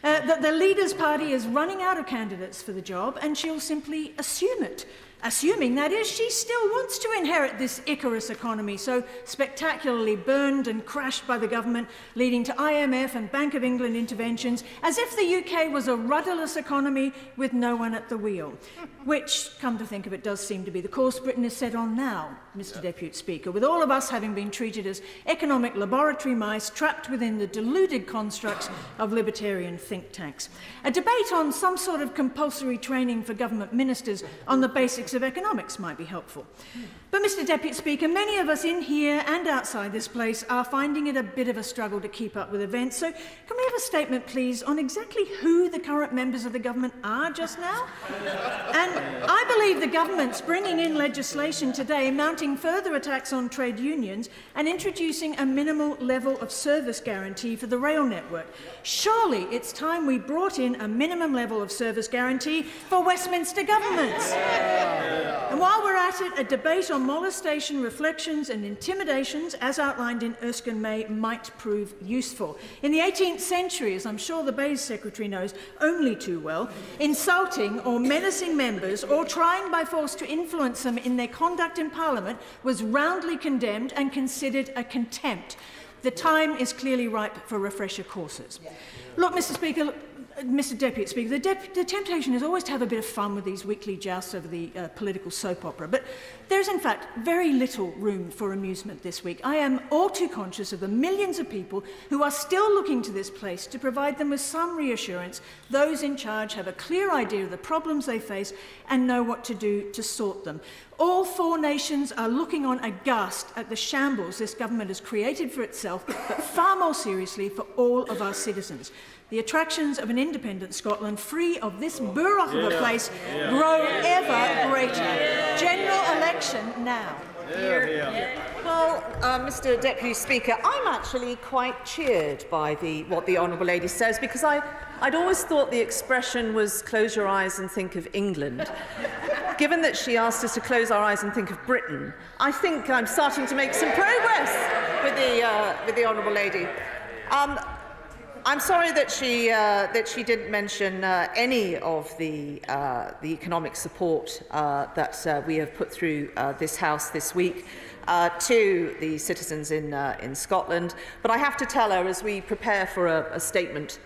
that the leader's party is running out of candidates for the job and she'll simply assume it. Assuming, that is, she still wants to inherit this Icarus economy, so spectacularly burned and crashed by the government, leading to IMF and Bank of England interventions, as if the UK was a rudderless economy economy with no one at the wheel, which, come to think of it, does seem to be the course Britain is set on now, Mr Deputy Speaker, with all of us having been treated as economic laboratory mice trapped within the deluded constructs of libertarian think tanks. A debate on some sort of compulsory training for government ministers on the basics of economics might be helpful. But, Mr Deputy Speaker, many of us in here and outside this place are finding it a bit of a struggle to keep up with events. So can we have a statement, please, on exactly who the current members of the government are just now? And I believe the government's bringing in legislation today mounting further attacks on trade unions and introducing a minimal level of service guarantee for the rail network. Surely it's time we brought in a minimum level of service guarantee for Westminster governments. And while we're at it, a debate on molestation, reflections and intimidations, as outlined in Erskine May, might prove useful. In the 18th century, as I'm sure the Bayes Secretary knows only too well, insulting or menacing members or trying by force to influence them in their conduct in Parliament was roundly condemned and considered a contempt. The time is clearly ripe for refresher courses. Look, Mr Deputy Speaker, the temptation is always to have a bit of fun with these weekly jousts over the political soap opera, but there's in fact very little room for amusement this week. I am all too conscious of the millions of people who are still looking to this place to provide them with some reassurance. Those in charge have a clear idea of the problems they face and know what to do to sort them. All four nations are looking on aghast at the shambles this government has created for itself, but far more seriously for all of our citizens. The attractions of an independent Scotland, free of this burrock of a place, grow ever greater. General election now. Well, Mr Deputy Speaker, I'm actually quite cheered by what the Honourable Lady says, because I'd always thought the expression was close your eyes and think of England. Given that she asked us to close our eyes and think of Britain, I think I'm starting to make some progress with the Honourable Lady. I'm sorry that she didn't mention any of the economic support that we have put through this House this week to the citizens in Scotland. But I have to tell her, as we prepare for a statement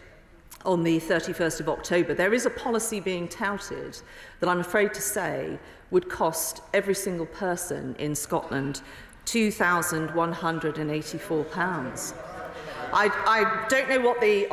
on the 31st of October, there is a policy being touted that I'm afraid to say would cost every single person in Scotland £2,184. I don't know what the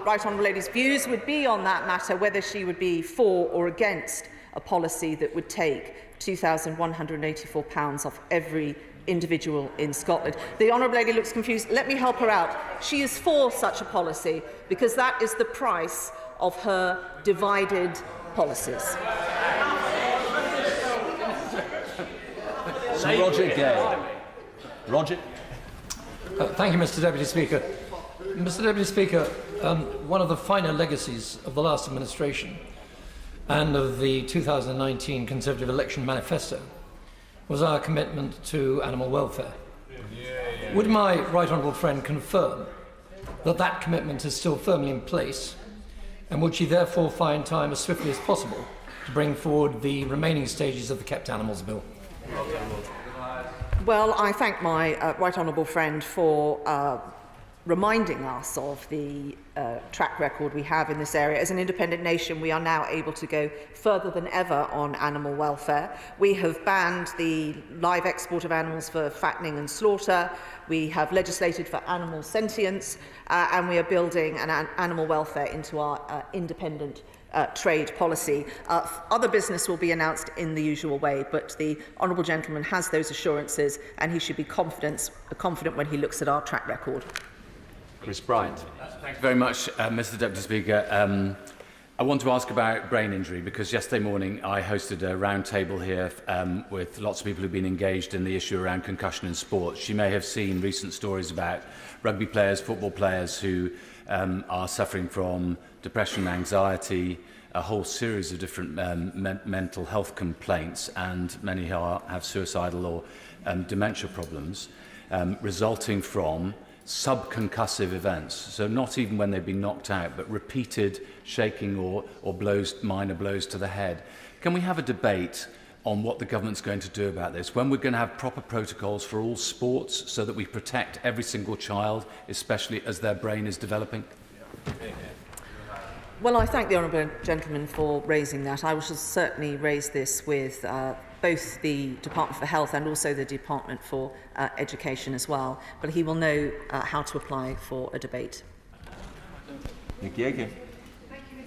Right Honourable Lady's views would be on that matter, whether she would be for or against a policy that would take £2,184 off every individual in Scotland. The Honourable Lady looks confused. Let me help her out. She is for such a policy because that is the price of her divided policies. Sir Roger Gay. Roger. Thank you, Mr Deputy Speaker. Mr Deputy Speaker, one of the finer legacies of the last administration and of the 2019 Conservative election manifesto was our commitment to animal welfare. Would my right honourable friend confirm that that commitment is still firmly in place, and would she therefore find time as swiftly as possible to bring forward the remaining stages of the Kept Animals Bill? Well, I thank my right honourable friend for reminding us of the track record we have in this area. As an independent nation, we are now able to go further than ever on animal welfare. We have banned the live export of animals for fattening and slaughter. We have legislated for animal sentience, and we are building an animal welfare into our independent trade policy. Other business will be announced in the usual way, but the honourable gentleman has those assurances, and he should be confident when he looks at our track record. Chris Bryant. Thank you very much, Mr Deputy Speaker. I want to ask about brain injury, because yesterday morning I hosted a round table here with lots of people who've been engaged in the issue around concussion in sports. You may have seen recent stories about rugby players, football players who are suffering from depression, anxiety, a whole series of different mental health complaints, and many have suicidal or dementia problems resulting from subconcussive events. So not even when they've been knocked out, but repeated shaking or minor blows to the head. Can we have a debate on what the government's going to do about this, when we're going to have proper protocols for all sports so that we protect every single child, especially as their brain is developing? Well, I thank the honourable gentleman for raising that. I will certainly raise this with both the Department for Health and also the Department for Education as well. But he will know how to apply for a debate. Thank you,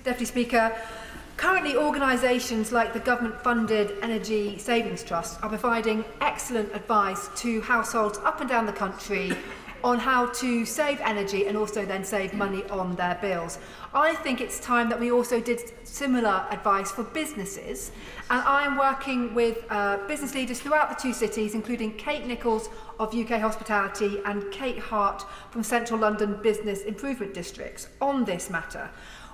Deputy Speaker. Currently, organisations like the government-funded Energy Savings Trust are providing excellent advice to households up and down the country on how to save energy and also then save money on their bills. I think it's time that we also did similar advice for businesses, and I am working with business leaders throughout the 2 cities, including Kate Nichols of UK Hospitality and Kate Hart from Central London Business Improvement Districts on this matter.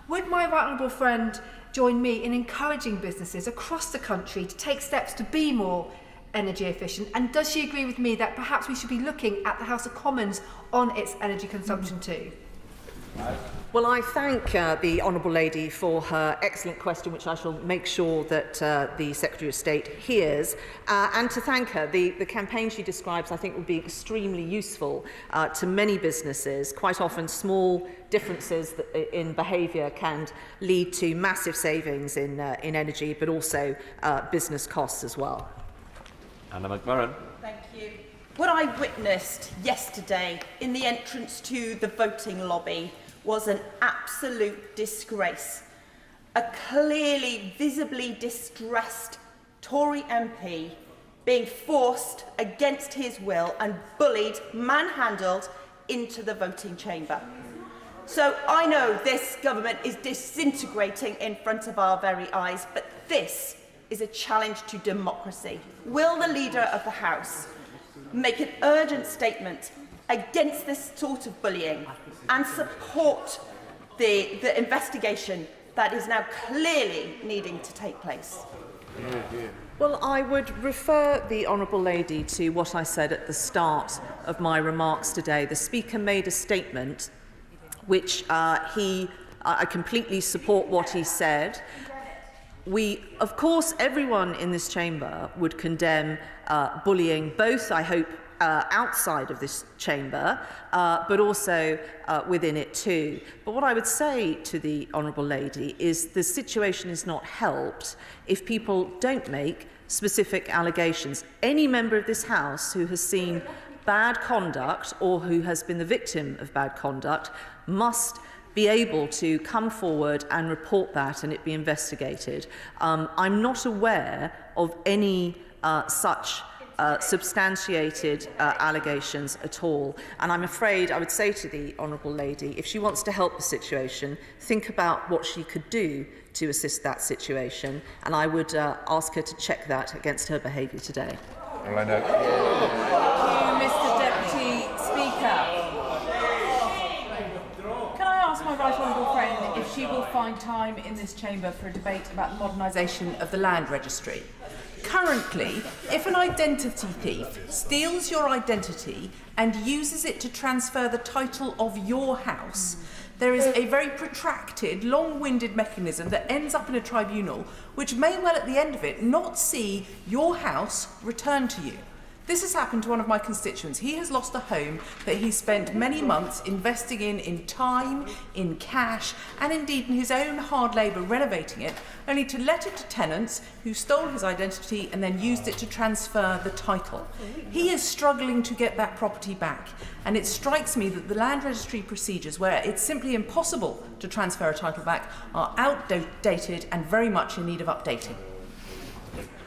Would my right honourable friend join me in encouraging businesses across the country to take steps to be more energy efficient, and does she agree with me that perhaps we should be looking at the House of Commons on its energy consumption too? Well, I thank the Honourable Lady for her excellent question, which I shall make sure that the Secretary of State hears, and to thank her. The campaign she describes, I think, would be extremely useful to many businesses. Quite often, small differences in behaviour can lead to massive savings in energy, but also business costs as well. Anna McMurran. Thank you. What I witnessed yesterday in the entrance to the voting lobby was an absolute disgrace. A clearly, visibly distressed Tory MP being forced against his will and bullied, manhandled into the voting chamber. So I know this government is disintegrating in front of our very eyes, but this is a challenge to democracy. Will the Leader of the House make an urgent statement against this sort of bullying and support the investigation that is now clearly needing to take place? Well, I would refer the Honourable Lady to what I said at the start of my remarks today. The Speaker made a statement which I completely support what he said. Of course, everyone in this chamber would condemn bullying, both, I hope, outside of this chamber, but also within it too. But what I would say to the Honourable Lady is the situation is not helped if people don't make specific allegations. Any member of this House who has seen bad conduct or who has been the victim of bad conduct must be able to come forward and report that and it be investigated. I'm not aware of any such substantiated allegations at all. And I'm afraid I would say to the Honourable Lady, if she wants to help the situation, think about what she could do to assist that situation. And I would ask her to check that against her behaviour today. Thank you, Mr. Deputy Speaker. Can I ask my right honourable friend if she will find time in this chamber for a debate about the modernisation of the land registry? Currently, if an identity thief steals your identity and uses it to transfer the title of your house, there is a very protracted, long-winded mechanism that ends up in a tribunal, which may well at the end of it not see your house returned to you. This has happened to one of my constituents. He has lost a home that he spent many months investing in time, in cash, and indeed in his own hard labour renovating it, only to let it to tenants who stole his identity and then used it to transfer the title. He is struggling to get that property back, and it strikes me that the land registry procedures, where it's simply impossible to transfer a title back, are outdated and very much in need of updating.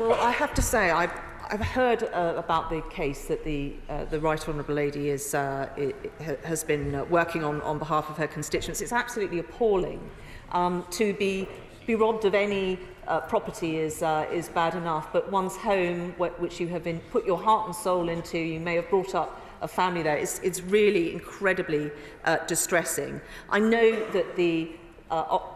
Well, I have to say, I've heard about the case that the Right Honourable Lady has been working on behalf of her constituents. It's absolutely appalling. To be robbed of any property is bad enough, but one's home, which you have put your heart and soul into, you may have brought up a family there, it's really incredibly distressing. I know that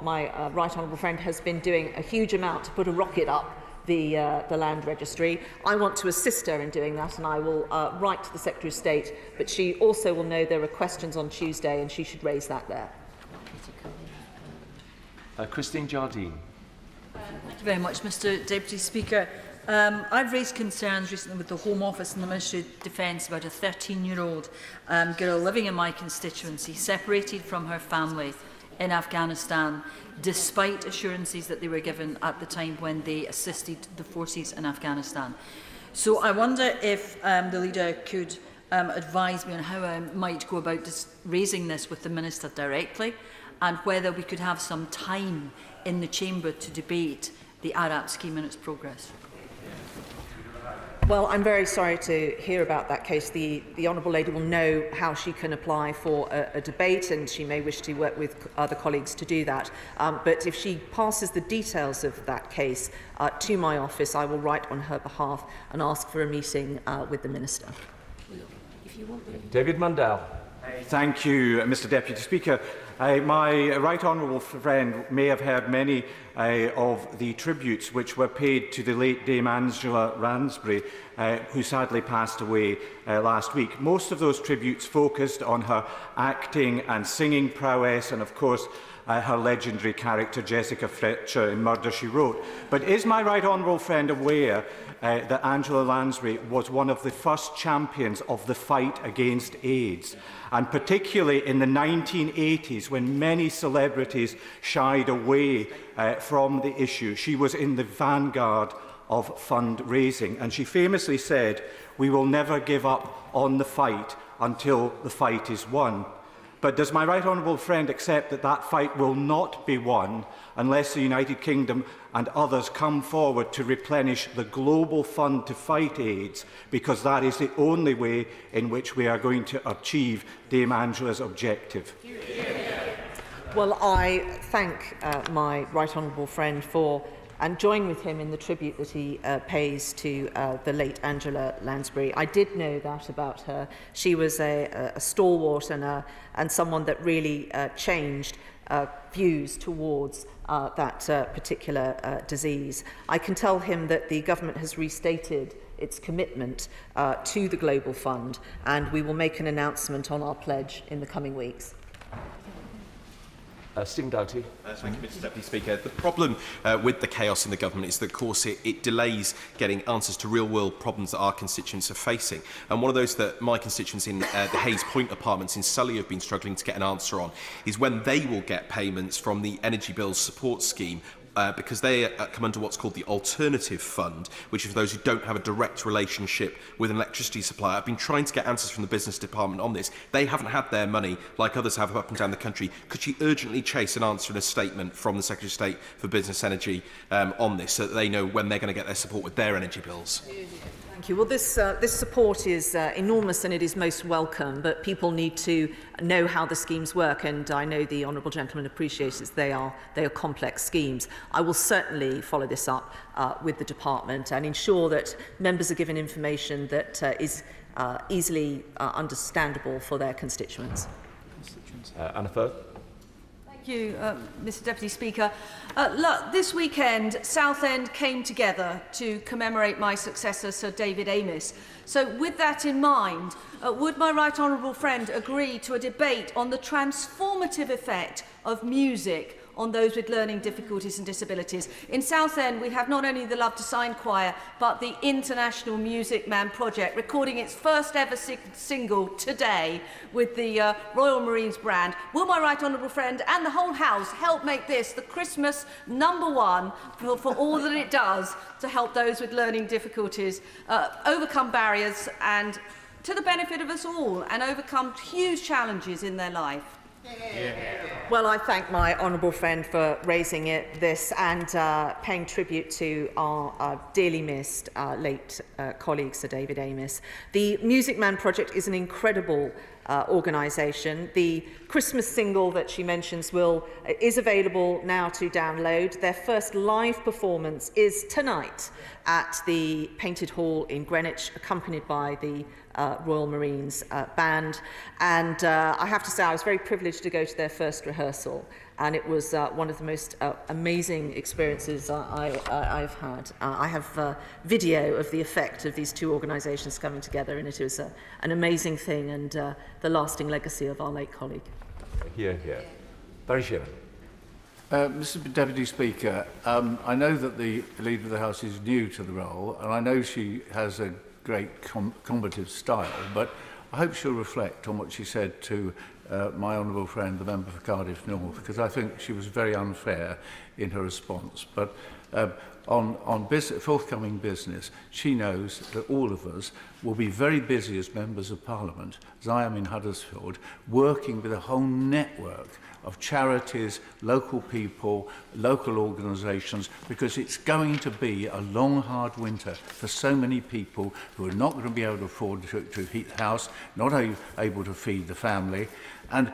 my Right Honourable friend has been doing a huge amount to put a rocket up the land registry. I want to assist her in doing that, and I will write to the Secretary of State, but she also will know there are questions on Tuesday and she should raise that there. Christine Jardine. Thank you very much, Mr Deputy Speaker. I've raised concerns recently with the Home Office and the Ministry of Defence about a 13-year-old girl living in my constituency, separated from her family in Afghanistan, despite assurances that they were given at the time when they assisted the forces in Afghanistan. So I wonder if the leader could advise me on how I might go about raising this with the Minister directly, and whether we could have some time in the Chamber to debate the ARAP scheme and its progress. Well, I'm very sorry to hear about that case. The Honourable Lady will know how she can apply for a debate, and she may wish to work with other colleagues to do that. But if she passes the details of that case to my office, I will write on her behalf and ask for a meeting with the Minister. David Mundell. Thank you, Mr Deputy Speaker. My right honourable friend may have heard many of the tributes which were paid to the late Dame Angela Lansbury, who sadly passed away last week. Most of those tributes focused on her acting and singing prowess, and of course her legendary character Jessica Fletcher in Murder, She Wrote. But is my right honourable friend aware that Angela Lansbury was one of the first champions of the fight against AIDS, and particularly in the 1980s, when many celebrities shied away from the issue? She was in the vanguard of fundraising, and she famously said, "We will never give up on the fight until the fight is won." But does my right honourable friend accept that that fight will not be won unless the United Kingdom and others come forward to replenish the global fund to fight AIDS, because that is the only way in which we are going to achieve Dame Angela's objective? Well, I thank my right honourable friend for and join with him in the tribute that he pays to the late Angela Lansbury. I did know that about her. She was a stalwart and someone that really changed views towards that particular disease. I can tell him that the government has restated its commitment to the Global Fund, and we will make an announcement on our pledge in the coming weeks. Stephen Doughty. Thank you, Mr Deputy Speaker. The problem with the chaos in the government is that, of course, it delays getting answers to real-world problems that our constituents are facing. And one of those that my constituents in the Hayes Point apartments in Surrey have been struggling to get an answer on is when they will get payments from the Energy Bills Support Scheme, because they come under what's called the Alternative Fund, which is for those who don't have a direct relationship with an electricity supplier. I've been trying to get answers from the Business Department on this. They haven't had their money like others have up and down the country. Could she urgently chase an answer and a statement from the Secretary of State for Business Energy on this, so that they know when they're going to get their support with their energy bills? Thank you. Well, this support is enormous and it is most welcome, but people need to know how the schemes work, and I know the honourable gentleman appreciates they are complex schemes. I will certainly follow this up with the department and ensure that members are given information that is easily understandable for their constituents. Anna Firth. Thank you, Mr Deputy Speaker. Look, this weekend, Southend came together to commemorate my successor, Sir David Amess. So with that in mind, would my right honourable friend agree to a debate on the transformative effect of music on those with learning difficulties and disabilities? In Southend, we have not only the Love to Sign Choir, but the International Music Man Project, recording its first ever single today with the Royal Marines brand. Will my right honourable friend and the whole House help make this the Christmas #1 for all that it does to help those with learning difficulties overcome barriers and to the benefit of us all, and overcome huge challenges in their life? Well, I thank my honourable friend for raising this and paying tribute to our dearly missed late colleague, Sir David Amess. The Music Man Project is an incredible organisation. The Christmas single that she mentions is available now to download. Their first live performance is tonight at the Painted Hall in Greenwich, accompanied by the Royal Marines band. And I have to say, I was very privileged to go to their first rehearsal, and it was one of the most amazing experiences I've had. I have video of the effect of these two organisations coming together, and it was an amazing thing and the lasting legacy of our late colleague. Here. Barry Sheeran. Mr Deputy Speaker, I know that the Leader of the House is new to the role, and I know she has a great combative style, but I hope she'll reflect on what she said to my honourable friend, the member for Cardiff North, because I think she was very unfair in her response. But on forthcoming business, she knows that all of us will be very busy as members of Parliament, as I am in Huddersfield, working with a whole network of charities, local people, local organisations, because it's going to be a long, hard winter for so many people who are not going to be able to afford to heat the house, not able to feed the family, and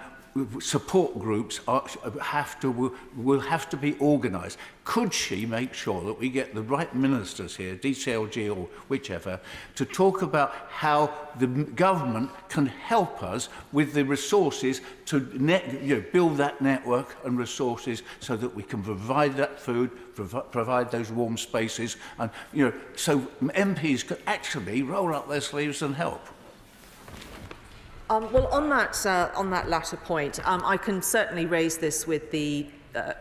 support groups will have to be organised. Could she make sure that we get the right ministers here, DCLG or whichever, to talk about how the government can help us with the resources to build that network and resources so that we can provide that food, provide those warm spaces, and so MPs could actually roll up their sleeves and help. Well, on that latter point, I can certainly raise this with the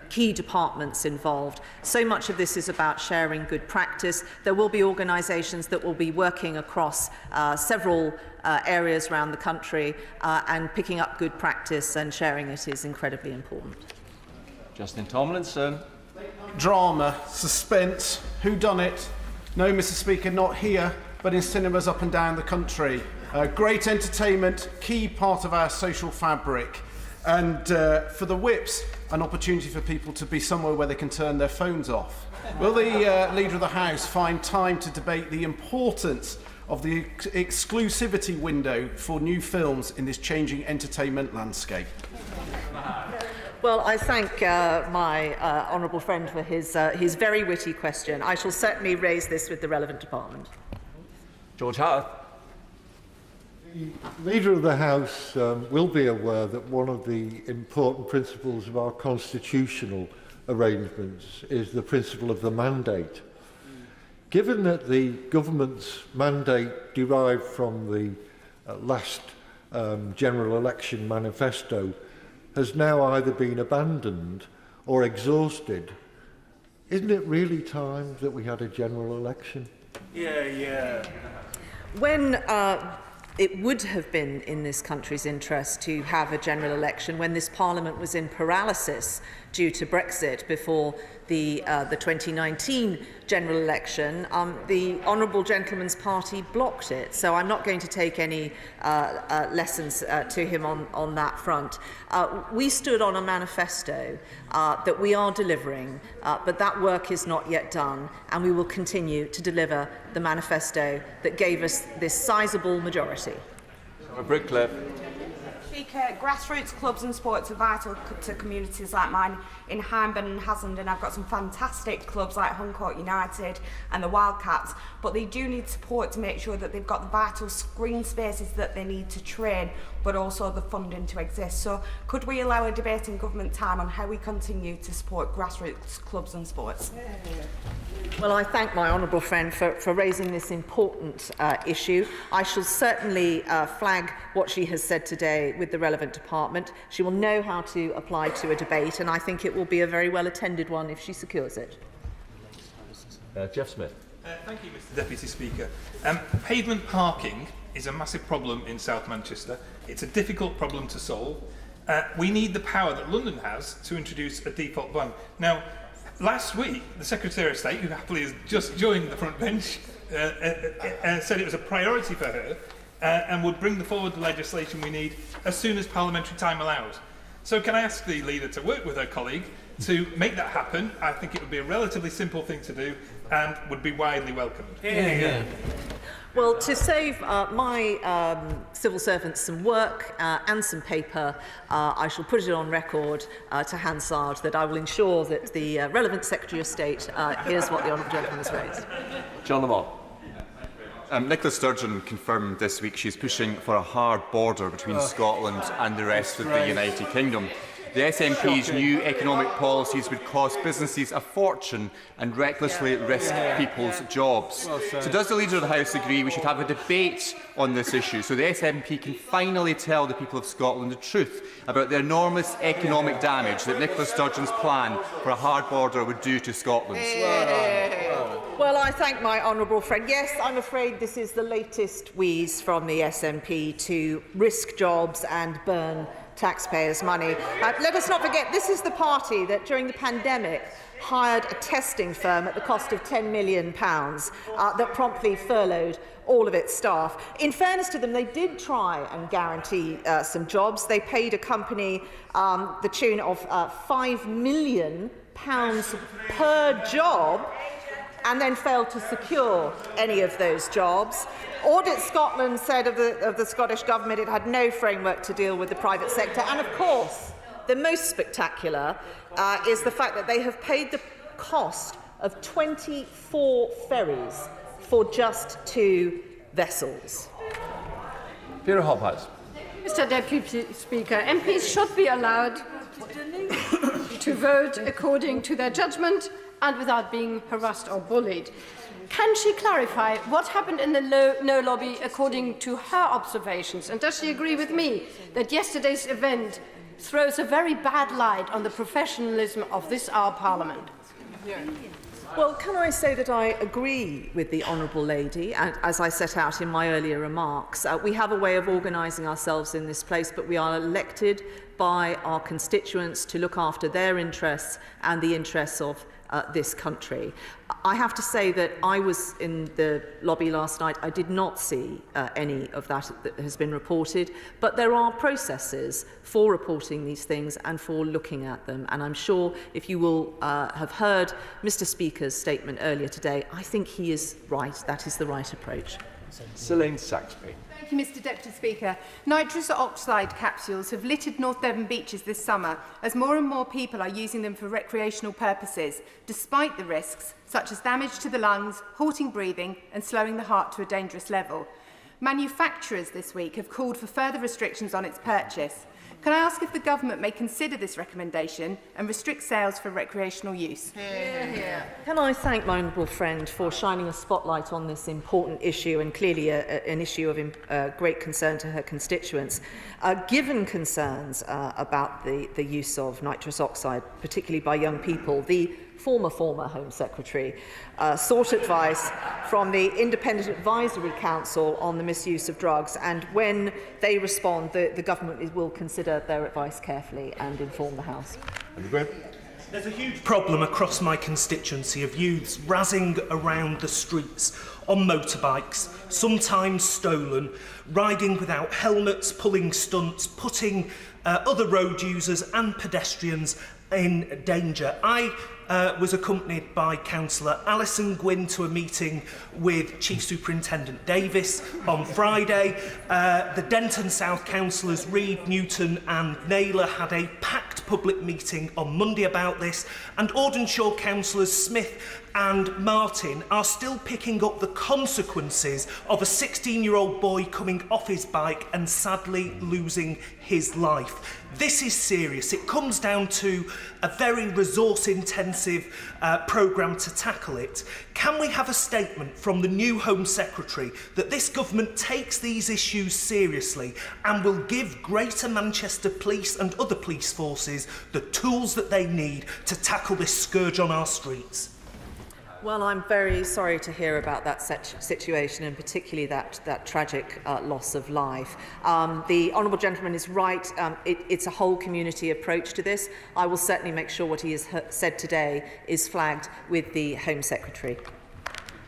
key departments involved. So much of this is about sharing good practice. There will be organisations that will be working across several areas around the country, and picking up good practice and sharing it is incredibly important. Justin Tomlinson. Drama, suspense, whodunit. No, Mr. Speaker, not here, but in cinemas up and down the country. Great entertainment, key part of our social fabric. And for the whips, an opportunity for people to be somewhere where they can turn their phones off. Will the Leader of the House find time to debate the importance of the exclusivity window for new films in this changing entertainment landscape? Well, I thank my honourable friend for his very witty question. I shall certainly raise this with the relevant department. George Howard. The Leader of the House will be aware that one of the important principles of our constitutional arrangements is the principle of the mandate. Given that the government's mandate derived from the last general election manifesto has now either been abandoned or exhausted, isn't it really time that we had a general election? Yeah. When it would have been in this country's interest to have a general election when this Parliament was in paralysis due to Brexit before the 2019 general election, the Honourable Gentleman's Party blocked it. So I'm not going to take any lessons to him on that front. We stood on a manifesto that we are delivering, but that work is not yet done, and we will continue to deliver the manifesto that gave us this sizable majority. Speaker, grassroots clubs and sports are vital to communities like mine in Hyndburn and Hassenden, and I've got some fantastic clubs like Huncourt United and the Wildcats, but they do need support to make sure that they've got the vital green spaces that they need to train, but also the funding to exist. So could we allow a debate in government time on how we continue to support grassroots clubs and sports? Well, I thank my honourable friend for raising this important issue. I shall certainly flag what she has said today with the relevant department. She will know how to apply to a debate, and I think it will be a very well attended one if she secures it. Jeff Smith. Thank you, Mr. Deputy Speaker. Pavement parking is a massive problem in South Manchester. It's a difficult problem to solve. We need the power that London has to introduce a default ban. Now, last week, the Secretary of State, who happily has just joined the front bench, said it was a priority for her and would bring forward the legislation we need as soon as parliamentary time allows. So can I ask the leader to work with her colleague to make that happen? I think it would be a relatively simple thing to do and would be widely welcomed. Yeah. Well, to save my civil servants some work and some paper, I shall put it on record to Hansard that I will ensure that the relevant Secretary of State hears what the honourable gentleman has raised. John Lamont. Nicola Sturgeon confirmed this week she's pushing for a hard border between Scotland and the rest of the United Kingdom. The SNP's new economic policies would cost businesses a fortune and recklessly risk people's jobs. So does the Leader of the House agree we should have a debate on this issue so the SNP can finally tell the people of Scotland the truth about the enormous economic damage that Nicola Sturgeon's plan for a hard border would do to Scotland? Well, I thank my honourable friend. Yes, I'm afraid this is the latest wheeze from the SNP to risk jobs and burn taxpayers' money. Let us not forget, this is the party that during the pandemic hired a testing firm at the cost of £10 million that promptly furloughed all of its staff. In fairness to them, they did try and guarantee some jobs. They paid a company the tune of £5 million per job and then failed to secure any of those jobs. Audit Scotland said of the Scottish Government it had no framework to deal with the private sector. And of course, the most spectacular is the fact that they have paid the cost of 24 ferries for just 2 vessels. Vera Hophouse. Mr Deputy Speaker, MPs should be allowed to vote according to their judgment and without being harassed or bullied. Can she clarify what happened in the No lobby according to her observations? And does she agree with me that yesterday's event throws a very bad light on the professionalism of this our Parliament? Well, can I say that I agree with the Honourable Lady, and as I set out in my earlier remarks. We have a way of organising ourselves in this place, but we are elected by our constituents to look after their interests and the interests of this country. I have to say that I was in the lobby last night. I did not see any of that has been reported, but there are processes for reporting these things and for looking at them. And I'm sure if you will have heard Mr. Speaker's statement earlier today, I think he is right. That is the right approach. Selene Saxby. Thank you, Mr Deputy Speaker. Nitrous oxide capsules have littered North Devon beaches this summer as more and more people are using them for recreational purposes, despite the risks such as damage to the lungs, halting breathing and slowing the heart to a dangerous level. Manufacturers this week have called for further restrictions on its purchase. Can I ask if the Government may consider this recommendation and restrict sales for recreational use? Can I thank my honourable friend for shining a spotlight on this important issue and clearly an issue of great concern to her constituents. Given concerns about the use of nitrous oxide, particularly by young people, the former Home Secretary sought advice from the Independent Advisory Council on the misuse of drugs, and when they respond, the Government will consider their advice carefully and inform the House. There's a huge problem across my constituency of youths razzing around the streets on motorbikes, sometimes stolen, riding without helmets, pulling stunts, putting other road users and pedestrians in danger. I was accompanied by Councillor Alison Gwynn to a meeting with Chief Superintendent Davis on Friday. The Denton South councillors Reid, Newton and Naylor had a packed public meeting on Monday about this, and Audenshaw councillors Smith and Martin are still picking up the consequences of a 16-year-old boy coming off his bike and sadly losing his life. This is serious. It comes down to a very resource-intensive programme to tackle it. Can we have a statement from the new Home Secretary that this government takes these issues seriously and will give Greater Manchester Police and other police forces the tools that they need to tackle this scourge on our streets? Well, I'm very sorry to hear about that situation, and particularly that tragic loss of life. The honourable gentleman is right. It's a whole community approach to this. I will certainly make sure what he has said today is flagged with the Home Secretary.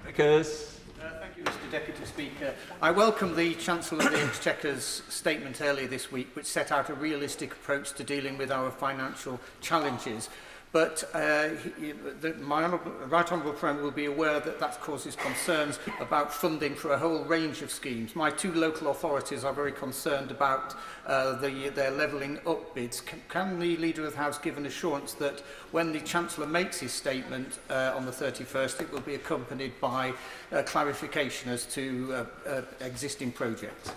Thank you, Mr Deputy Speaker. I welcome the Chancellor of the Exchequer's statement earlier this week, which set out a realistic approach to dealing with our financial challenges. But my right honourable friend will be aware that that causes concerns about funding for a whole range of schemes. My 2 local authorities are very concerned about their levelling up bids. Can the Leader of the House give an assurance that when the Chancellor makes his statement on the 31st, it will be accompanied by clarification as to existing projects?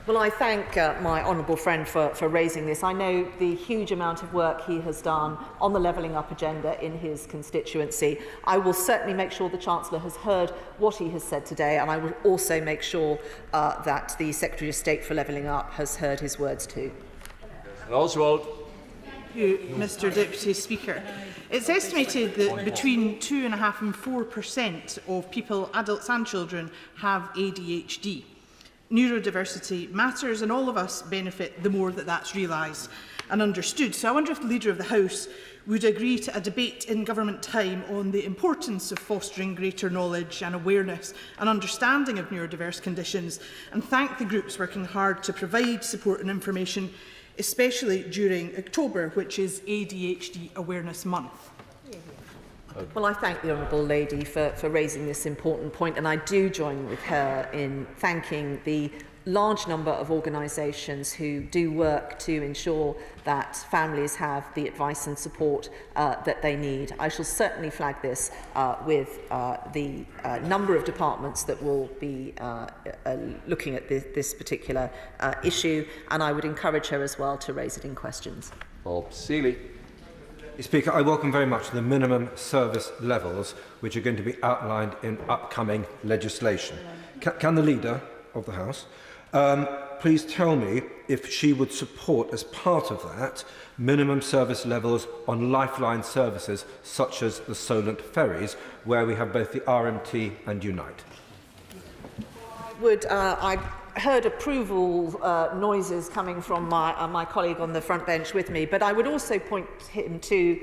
Well, I thank my honourable friend for raising this. I know the huge amount of work he has done on the levelling up agenda in his constituency. I will certainly make sure the Chancellor has heard what he has said today, and I will also make sure that the Secretary of State for Levelling Up has heard his words too. Oswald. Thank you, Mr Deputy Speaker. It's estimated that between 2.5% and 4% of people, adults and children, have ADHD. neurodiversity matters, and all of us benefit the more that that's realised and understood. So I wonder if the Leader of the House would agree to a debate in government time on the importance of fostering greater knowledge and awareness and understanding of neurodiverse conditions, and thank the groups working hard to provide support and information, especially during October, which is ADHD Awareness Month. Well, I thank the Honourable Lady for raising this important point, and I do join with her in thanking the large number of organisations who do work to ensure that families have the advice and support that they need. I shall certainly flag this with the number of departments that will be looking at this particular issue, and I would encourage her as well to raise it in questions. Bob Seeley. Speaker, I welcome very much the minimum service levels which are going to be outlined in upcoming legislation. Can the Leader of the House please tell me if she would support, as part of that, minimum service levels on lifeline services such as the Solent ferries, where we have both the RMT and Unite? I heard approval noises coming from my colleague on the front bench with me, but I would also point him to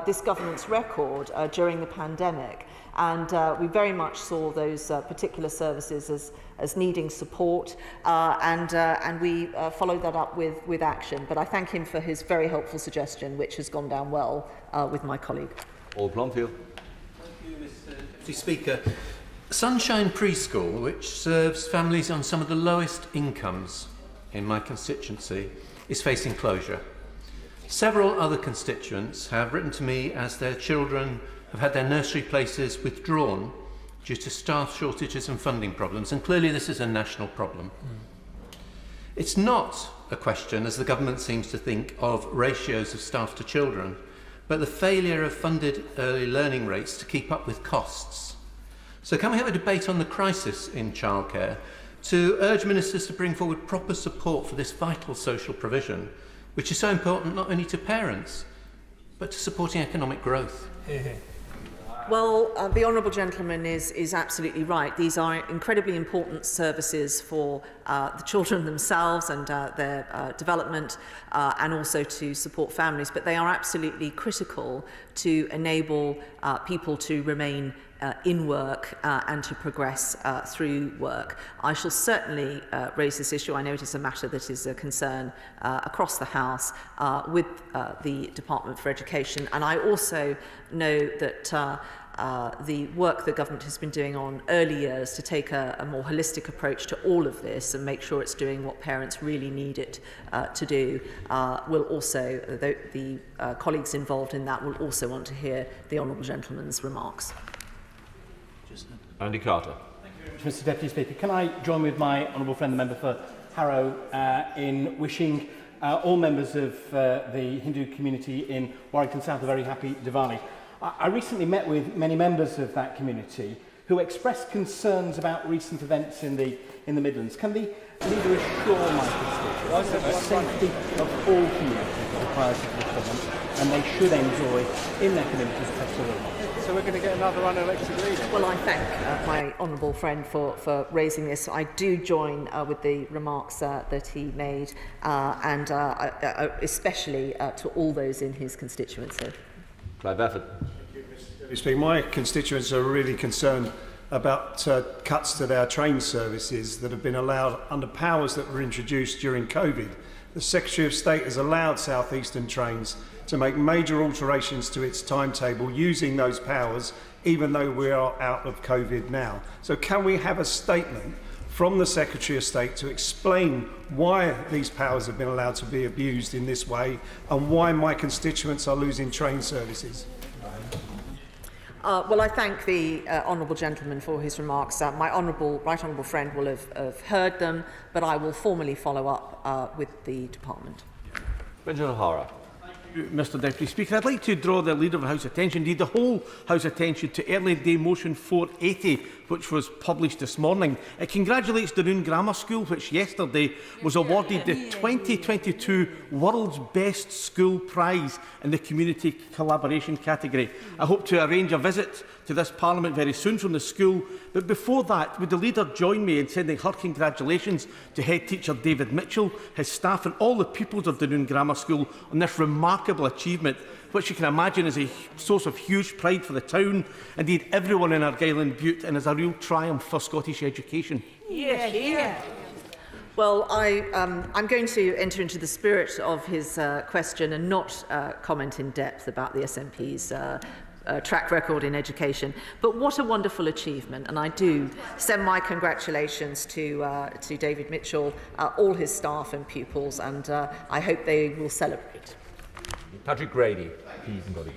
this government's record during the pandemic. And we very much saw those particular services as needing support, and we followed that up with action. But I thank him for his very helpful suggestion, which has gone down well with my colleague. Paul Blomfield. Thank you, Mr Deputy Speaker. Sunshine Preschool, which serves families on some of the lowest incomes in my constituency, is facing closure. Several other constituents have written to me as their children have had their nursery places withdrawn due to staff shortages and funding problems, and clearly this is a national problem. It's not a question, as the government seems to think, of ratios of staff to children, but the failure of funded early learning rates to keep up with costs. So can we have a debate on the crisis in childcare to urge ministers to bring forward proper support for this vital social provision, which is so important not only to parents, but to supporting economic growth? Well, the Honourable Gentleman is absolutely right. These are incredibly important services for the children themselves and their development, and also to support families, but they are absolutely critical to enable people to remain in work and to progress through work. I shall certainly raise this issue. I know it is a matter that is a concern across the House with the Department for Education, and I also know that the work the government has been doing on early years to take a more holistic approach to all of this and make sure it's doing what parents really need it to do will also, the colleagues involved in that will also want to hear the Honourable Gentleman's remarks. Andy Carter. Thank you very much, Mr Deputy Speaker. Can I join with my honourable friend, the member for Harrow, in wishing all members of the Hindu community in Warrington South a very happy Diwali. I recently met with many members of that community who expressed concerns about recent events in the Midlands. Can the Leader assure my constituents that the safety of all communities is a priority for the government and they should enjoy in their communities festival? So we're going to get another unelected leader? Well, I thank my honourable friend for raising this. I do join with the remarks that he made, and especially to all those in his constituency. Clive Bafford. My constituents are really concerned about cuts to their train services that have been allowed under powers that were introduced during COVID. The Secretary of State has allowed South Eastern trains to make major alterations to its timetable using those powers, even though we are out of COVID now. So can we have a statement from the Secretary of State to explain why these powers have been allowed to be abused in this way and why my constituents are losing train services? Well, I thank the honourable gentleman for his remarks. My right honourable friend will have heard them, but I will formally follow up with the department. Benjamin O'Hara. Thank Mr Deputy Speaker. I'd like to draw the Leader of the House attention, indeed the whole House attention, to Early Day Motion 480, which was published this morning. It congratulates Dunoon Grammar School, which yesterday was awarded the 2022 World's Best School Prize in the Community Collaboration category. I hope to arrange a visit to this Parliament very soon from the school, but before that, would the Leader join me in sending her congratulations to Head Teacher David Mitchell, his staff and all the pupils of Dunoon Grammar School on this remarkable achievement, which you can imagine is a source of huge pride for the town, indeed everyone in Argyll and Bute, and is a real triumph for Scottish education. Yes, yeah. Well, I'm going to enter into the spirit of his question and not comment in depth about the SNP's track record in education. But what a wonderful achievement, and I do send my congratulations to David Mitchell, all his staff and pupils, and I hope they will celebrate. Patrick Grady.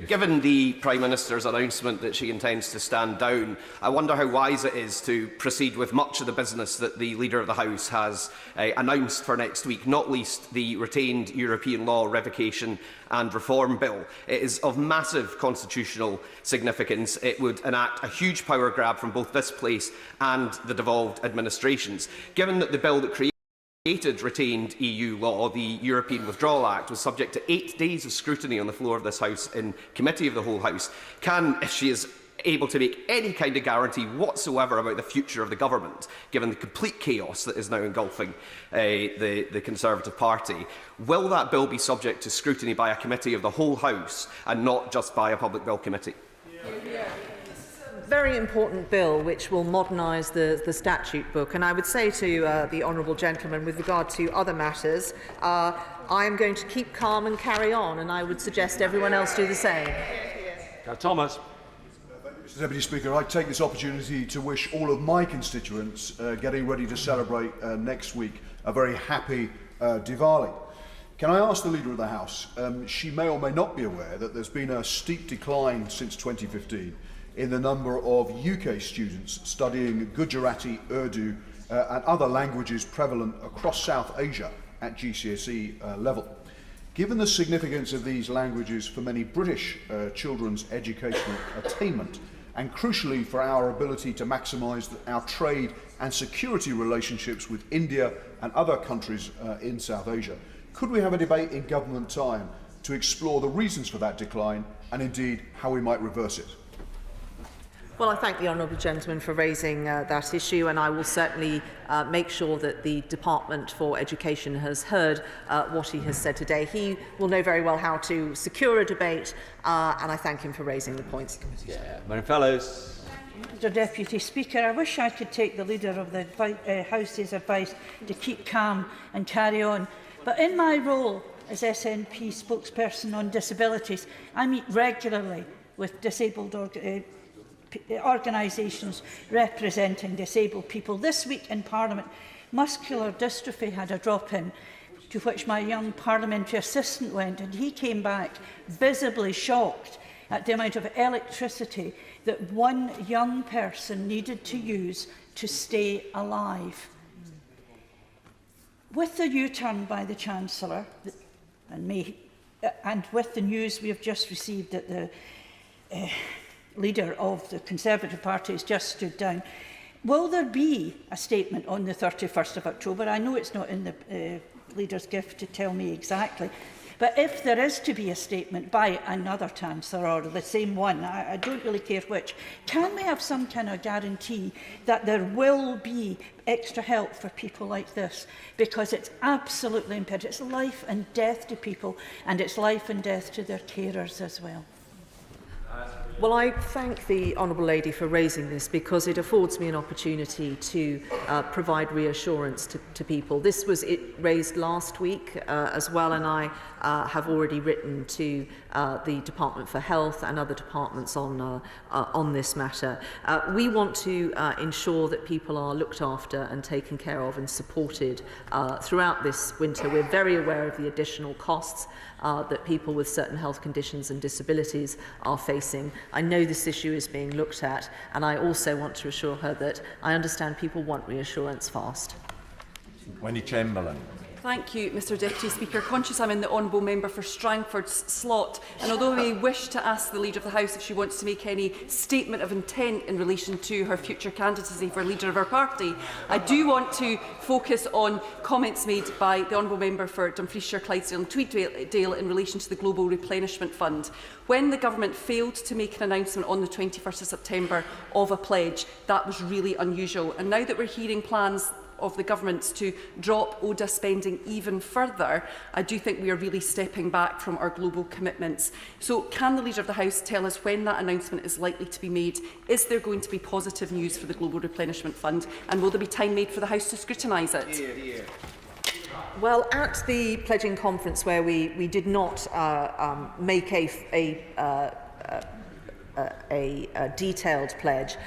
Given the Prime Minister's announcement that she intends to stand down, I wonder how wise it is to proceed with much of the business that the Leader of the House has announced for next week, not least the retained European Law Revocation and Reform Bill. It is of massive constitutional significance. It would enact a huge power grab from both this place and the devolved administrations. Given that the bill that created retained EU law, the European Withdrawal Act, was subject to 8 days of scrutiny on the floor of this House in Committee of the whole House, can, if she is able to make any kind of guarantee whatsoever about the future of the government, given the complete chaos that is now engulfing the Conservative Party, will that bill be subject to scrutiny by a Committee of the whole House and not just by a Public Bill Committee? Very important bill which will modernise the statute book, and I would say to the honourable gentleman with regard to other matters, I am going to keep calm and carry on, and I would suggest everyone else do the same. Thomas. Mr Deputy Speaker, I take this opportunity to wish all of my constituents getting ready to celebrate next week a very happy Diwali. Can I ask the Leader of the House, she may or may not be aware that there's been a steep decline since 2015 in the number of UK students studying Gujarati, Urdu and other languages prevalent across South Asia at GCSE level. Given the significance of these languages for many British children's educational attainment, and crucially for our ability to maximise our trade and security relationships with India and other countries in South Asia, could we have a debate in government time to explore the reasons for that decline and indeed how we might reverse it? Well, I thank the honourable gentleman for raising that issue, and I will certainly make sure that the Department for Education has heard what he has said today. He will know very well how to secure a debate, and I thank him for raising the points. Fellows. Mr Deputy Speaker, I wish I could take the Leader of the House's advice to keep calm and carry on. But in my role as SNP spokesperson on disabilities, I meet regularly with disabled organisations representing disabled people. This week in Parliament, muscular dystrophy had a drop-in to which my young parliamentary assistant went, and he came back visibly shocked at the amount of electricity that one young person needed to use to stay alive. With the U-turn by the Chancellor, and with the news we have just received that the Leader of the Conservative Party has just stood down, will there be a statement on the 31st of October? I know it's not in the Leader's gift to tell me exactly, but if there is to be a statement by another Chancellor or the same one, I don't really care which, can we have some kind of guarantee that there will be extra help for people like this? Because it's absolutely imperative. It's life and death to people, and it's life and death to their carers as well. Well, I thank the Honourable Lady for raising this because it affords me an opportunity to provide reassurance to people. This was raised last week as well, and I have already written to the Department for Health and other departments on this matter. We want to ensure that people are looked after and taken care of and supported throughout this winter. We're very aware of the additional costs that people with certain health conditions and disabilities are facing. I know this issue is being looked at, and I also want to assure her that I understand people want reassurance fast. Wendy Chamberlain. Thank you, Mr Deputy Speaker. Conscious I'm in the Honourable Member for Strangford's slot, and although I may wish to ask the Leader of the House if she wants to make any statement of intent in relation to her future candidacy for Leader of her party, I do want to focus on comments made by the Honourable Member for Dumfriesshire, Clydesdale and Tweeddale in relation to the Global Replenishment Fund. When the Government failed to make an announcement on the 21st of September of a pledge, that was really unusual. And now that we're hearing plans of the government to drop ODA spending even further, I do think we are really stepping back from our global commitments. So can the Leader of the House tell us when that announcement is likely to be made? Is there going to be positive news for the Global Replenishment Fund? And will there be time made for the House to scrutinise it? Hear, hear. Well, at the pledging conference where we did not make a detailed pledge,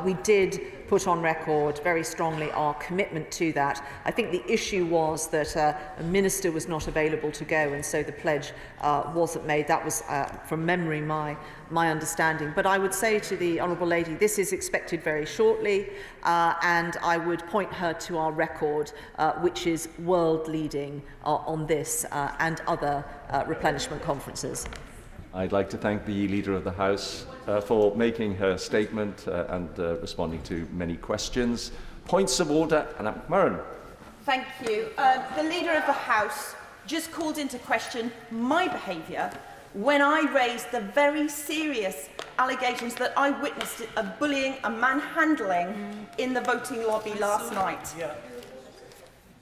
we did put on record very strongly our commitment to that. I think the issue was that a minister was not available to go, and so the pledge wasn't made. That was, from memory, my understanding. But I would say to the Honourable Lady, this is expected very shortly, and I would point her to our record, which is world-leading on this and other replenishment conferences. I'd like to thank the Leader of the House for making her statement and responding to many questions. Points of order, Anna McMurran. Thank you. The Leader of the House just called into question my behaviour when I raised the very serious allegations that I witnessed of bullying and manhandling in the voting lobby last night.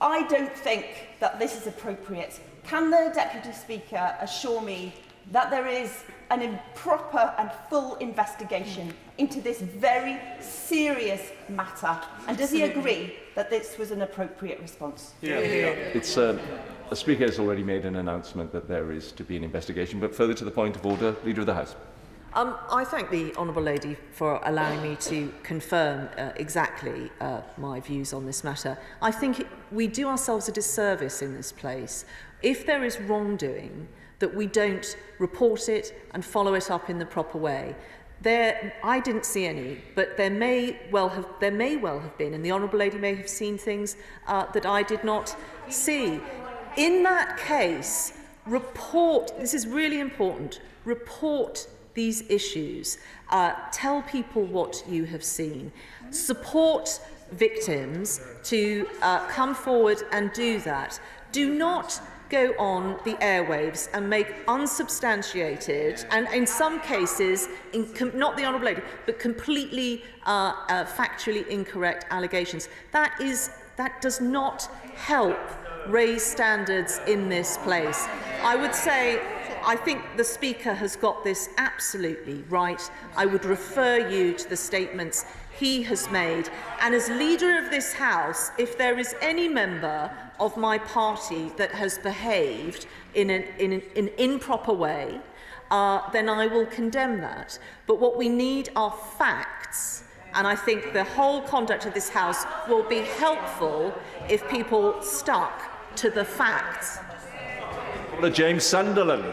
I don't think that this is appropriate. Can the Deputy Speaker assure me that there is an improper and full investigation into this very serious matter? And does he agree that this was an appropriate response? It's, the Speaker has already made an announcement that there is to be an investigation, but further to the point of order, Leader of the House. I thank the Honourable Lady for allowing me to confirm exactly my views on this matter. I think we do ourselves a disservice in this place if there is wrongdoing that we don't report it and follow it up in the proper way. I didn't see any, but there may well have been, and the Honourable Lady may have seen things that I did not see. In that case, this is really important, report these issues, tell people what you have seen, support victims to come forward and do that. Do not go on the airwaves and make unsubstantiated and in some cases, not the Honourable Lady, but completely factually incorrect allegations. That does not help raise standards in this place. I would say, I think the Speaker has got this absolutely right. I would refer you to the statements he has made. And as Leader of this House, if there is any member of my party that has behaved in an improper way, then I will condemn that. But what we need are facts. And I think the whole conduct of this House will be helpful if people stuck to the facts. James Sunderland.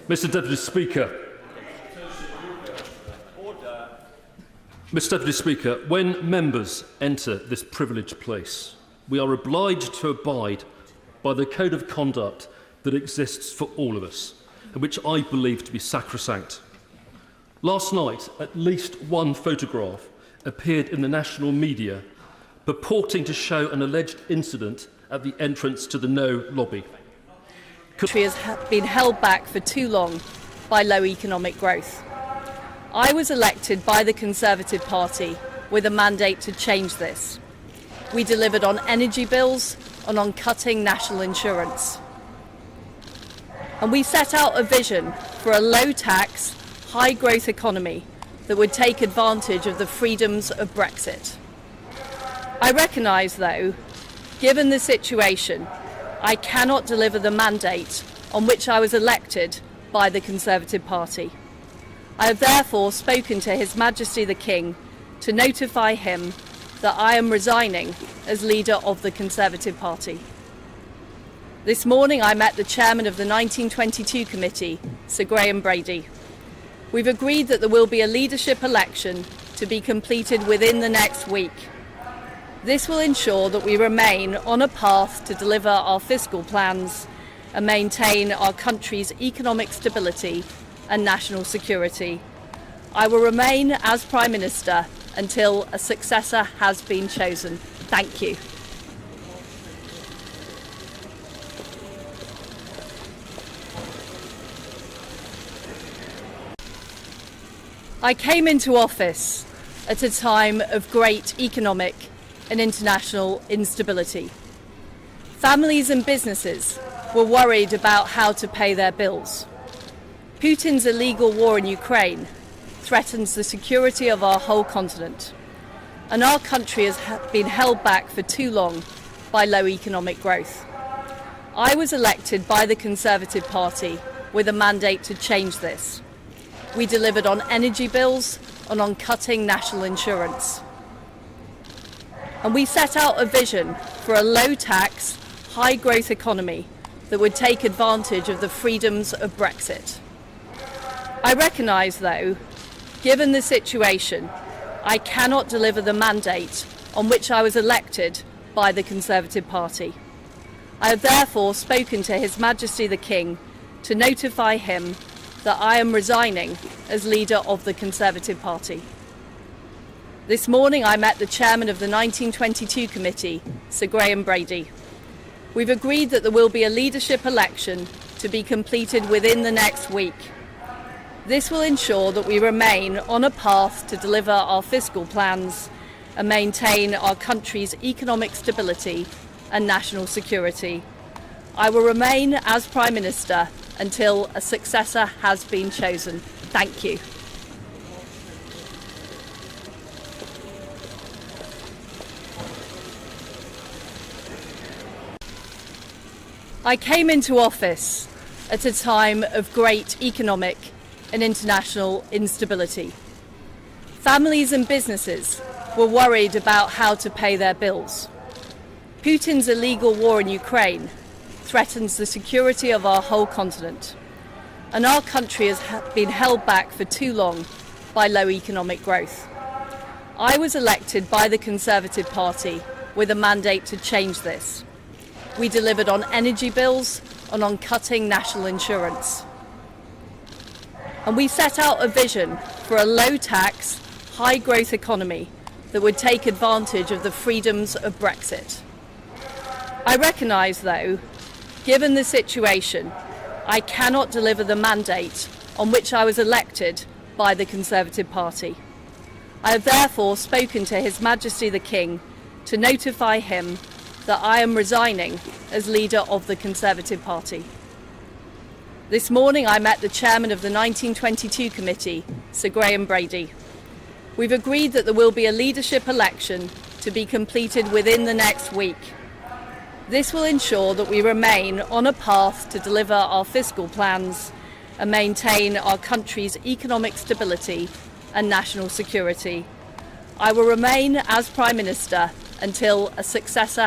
Mr Deputy Speaker. Mr Deputy Speaker, when members enter this privileged place, we are obliged to abide by the code of conduct that exists for all of us, and which I believe to be sacrosanct. Last night, at least one photograph appeared in the national media purporting to show an alleged incident at the entrance to the No lobby. The country has been held back for too long by low economic growth. I was elected by the Conservative Party with a mandate to change this. We delivered on energy bills and on cutting national insurance. And we set out a vision for a low-tax, high-growth economy that would take advantage of the freedoms of Brexit. I recognise, though, given the situation, I cannot deliver the mandate on which I was elected by the Conservative Party. I have therefore spoken to His Majesty the King to notify him that I am resigning as leader of the Conservative Party. This morning I met the chairman of the 1922 committee, Sir Graham Brady. We've agreed that there will be a leadership election to be completed within the next week. This will ensure that we remain on a path to deliver our fiscal plans and maintain our country's economic stability and national security. I will remain as Prime Minister until a successor has been chosen. Thank you. I came into office at a time of great economic and international instability. Families and businesses were worried about how to pay their bills. Putin's illegal war in Ukraine threatens the security of our whole continent, and our country has been held back for too long by low economic growth. I was elected by the Conservative Party with a mandate to change this. We delivered on energy bills and on cutting national insurance. And we set out a vision for a low-tax, high-growth economy that would take advantage of the freedoms of Brexit. I recognise, though, given the situation, I cannot deliver the mandate on which I was elected by the Conservative Party. I have therefore spoken to His Majesty the King to notify him that I am resigning as leader of the Conservative Party. This morning I met the chairman of the 1922 committee, Sir Graham Brady. We've agreed that there will be a leadership election to be completed within the next week. This will ensure that we remain on a path to deliver our fiscal plans and maintain our country's economic stability and national security. I will remain as Prime Minister until a successor has been chosen. Thank you. I came into office at a time of great economic and international instability. Families and businesses were worried about how to pay their bills. Putin's illegal war in Ukraine threatens the security of our whole continent, and our country has been held back for too long by low economic growth. I was elected by the Conservative Party with a mandate to change this. We delivered on energy bills and on cutting national insurance. And we set out a vision for a low-tax, high-growth economy that would take advantage of the freedoms of Brexit. I recognise, though, given the situation, I cannot deliver the mandate on which I was elected by the Conservative Party. I have therefore spoken to His Majesty the King to notify him that I am resigning as leader of the Conservative Party. This morning I met the chairman of the 1922 committee, Sir Graham Brady. We've agreed that there will be a leadership election to be completed within the next week. This will ensure that we remain on a path to deliver our fiscal plans and maintain our country's economic stability and national security. I will remain as Prime Minister until a successor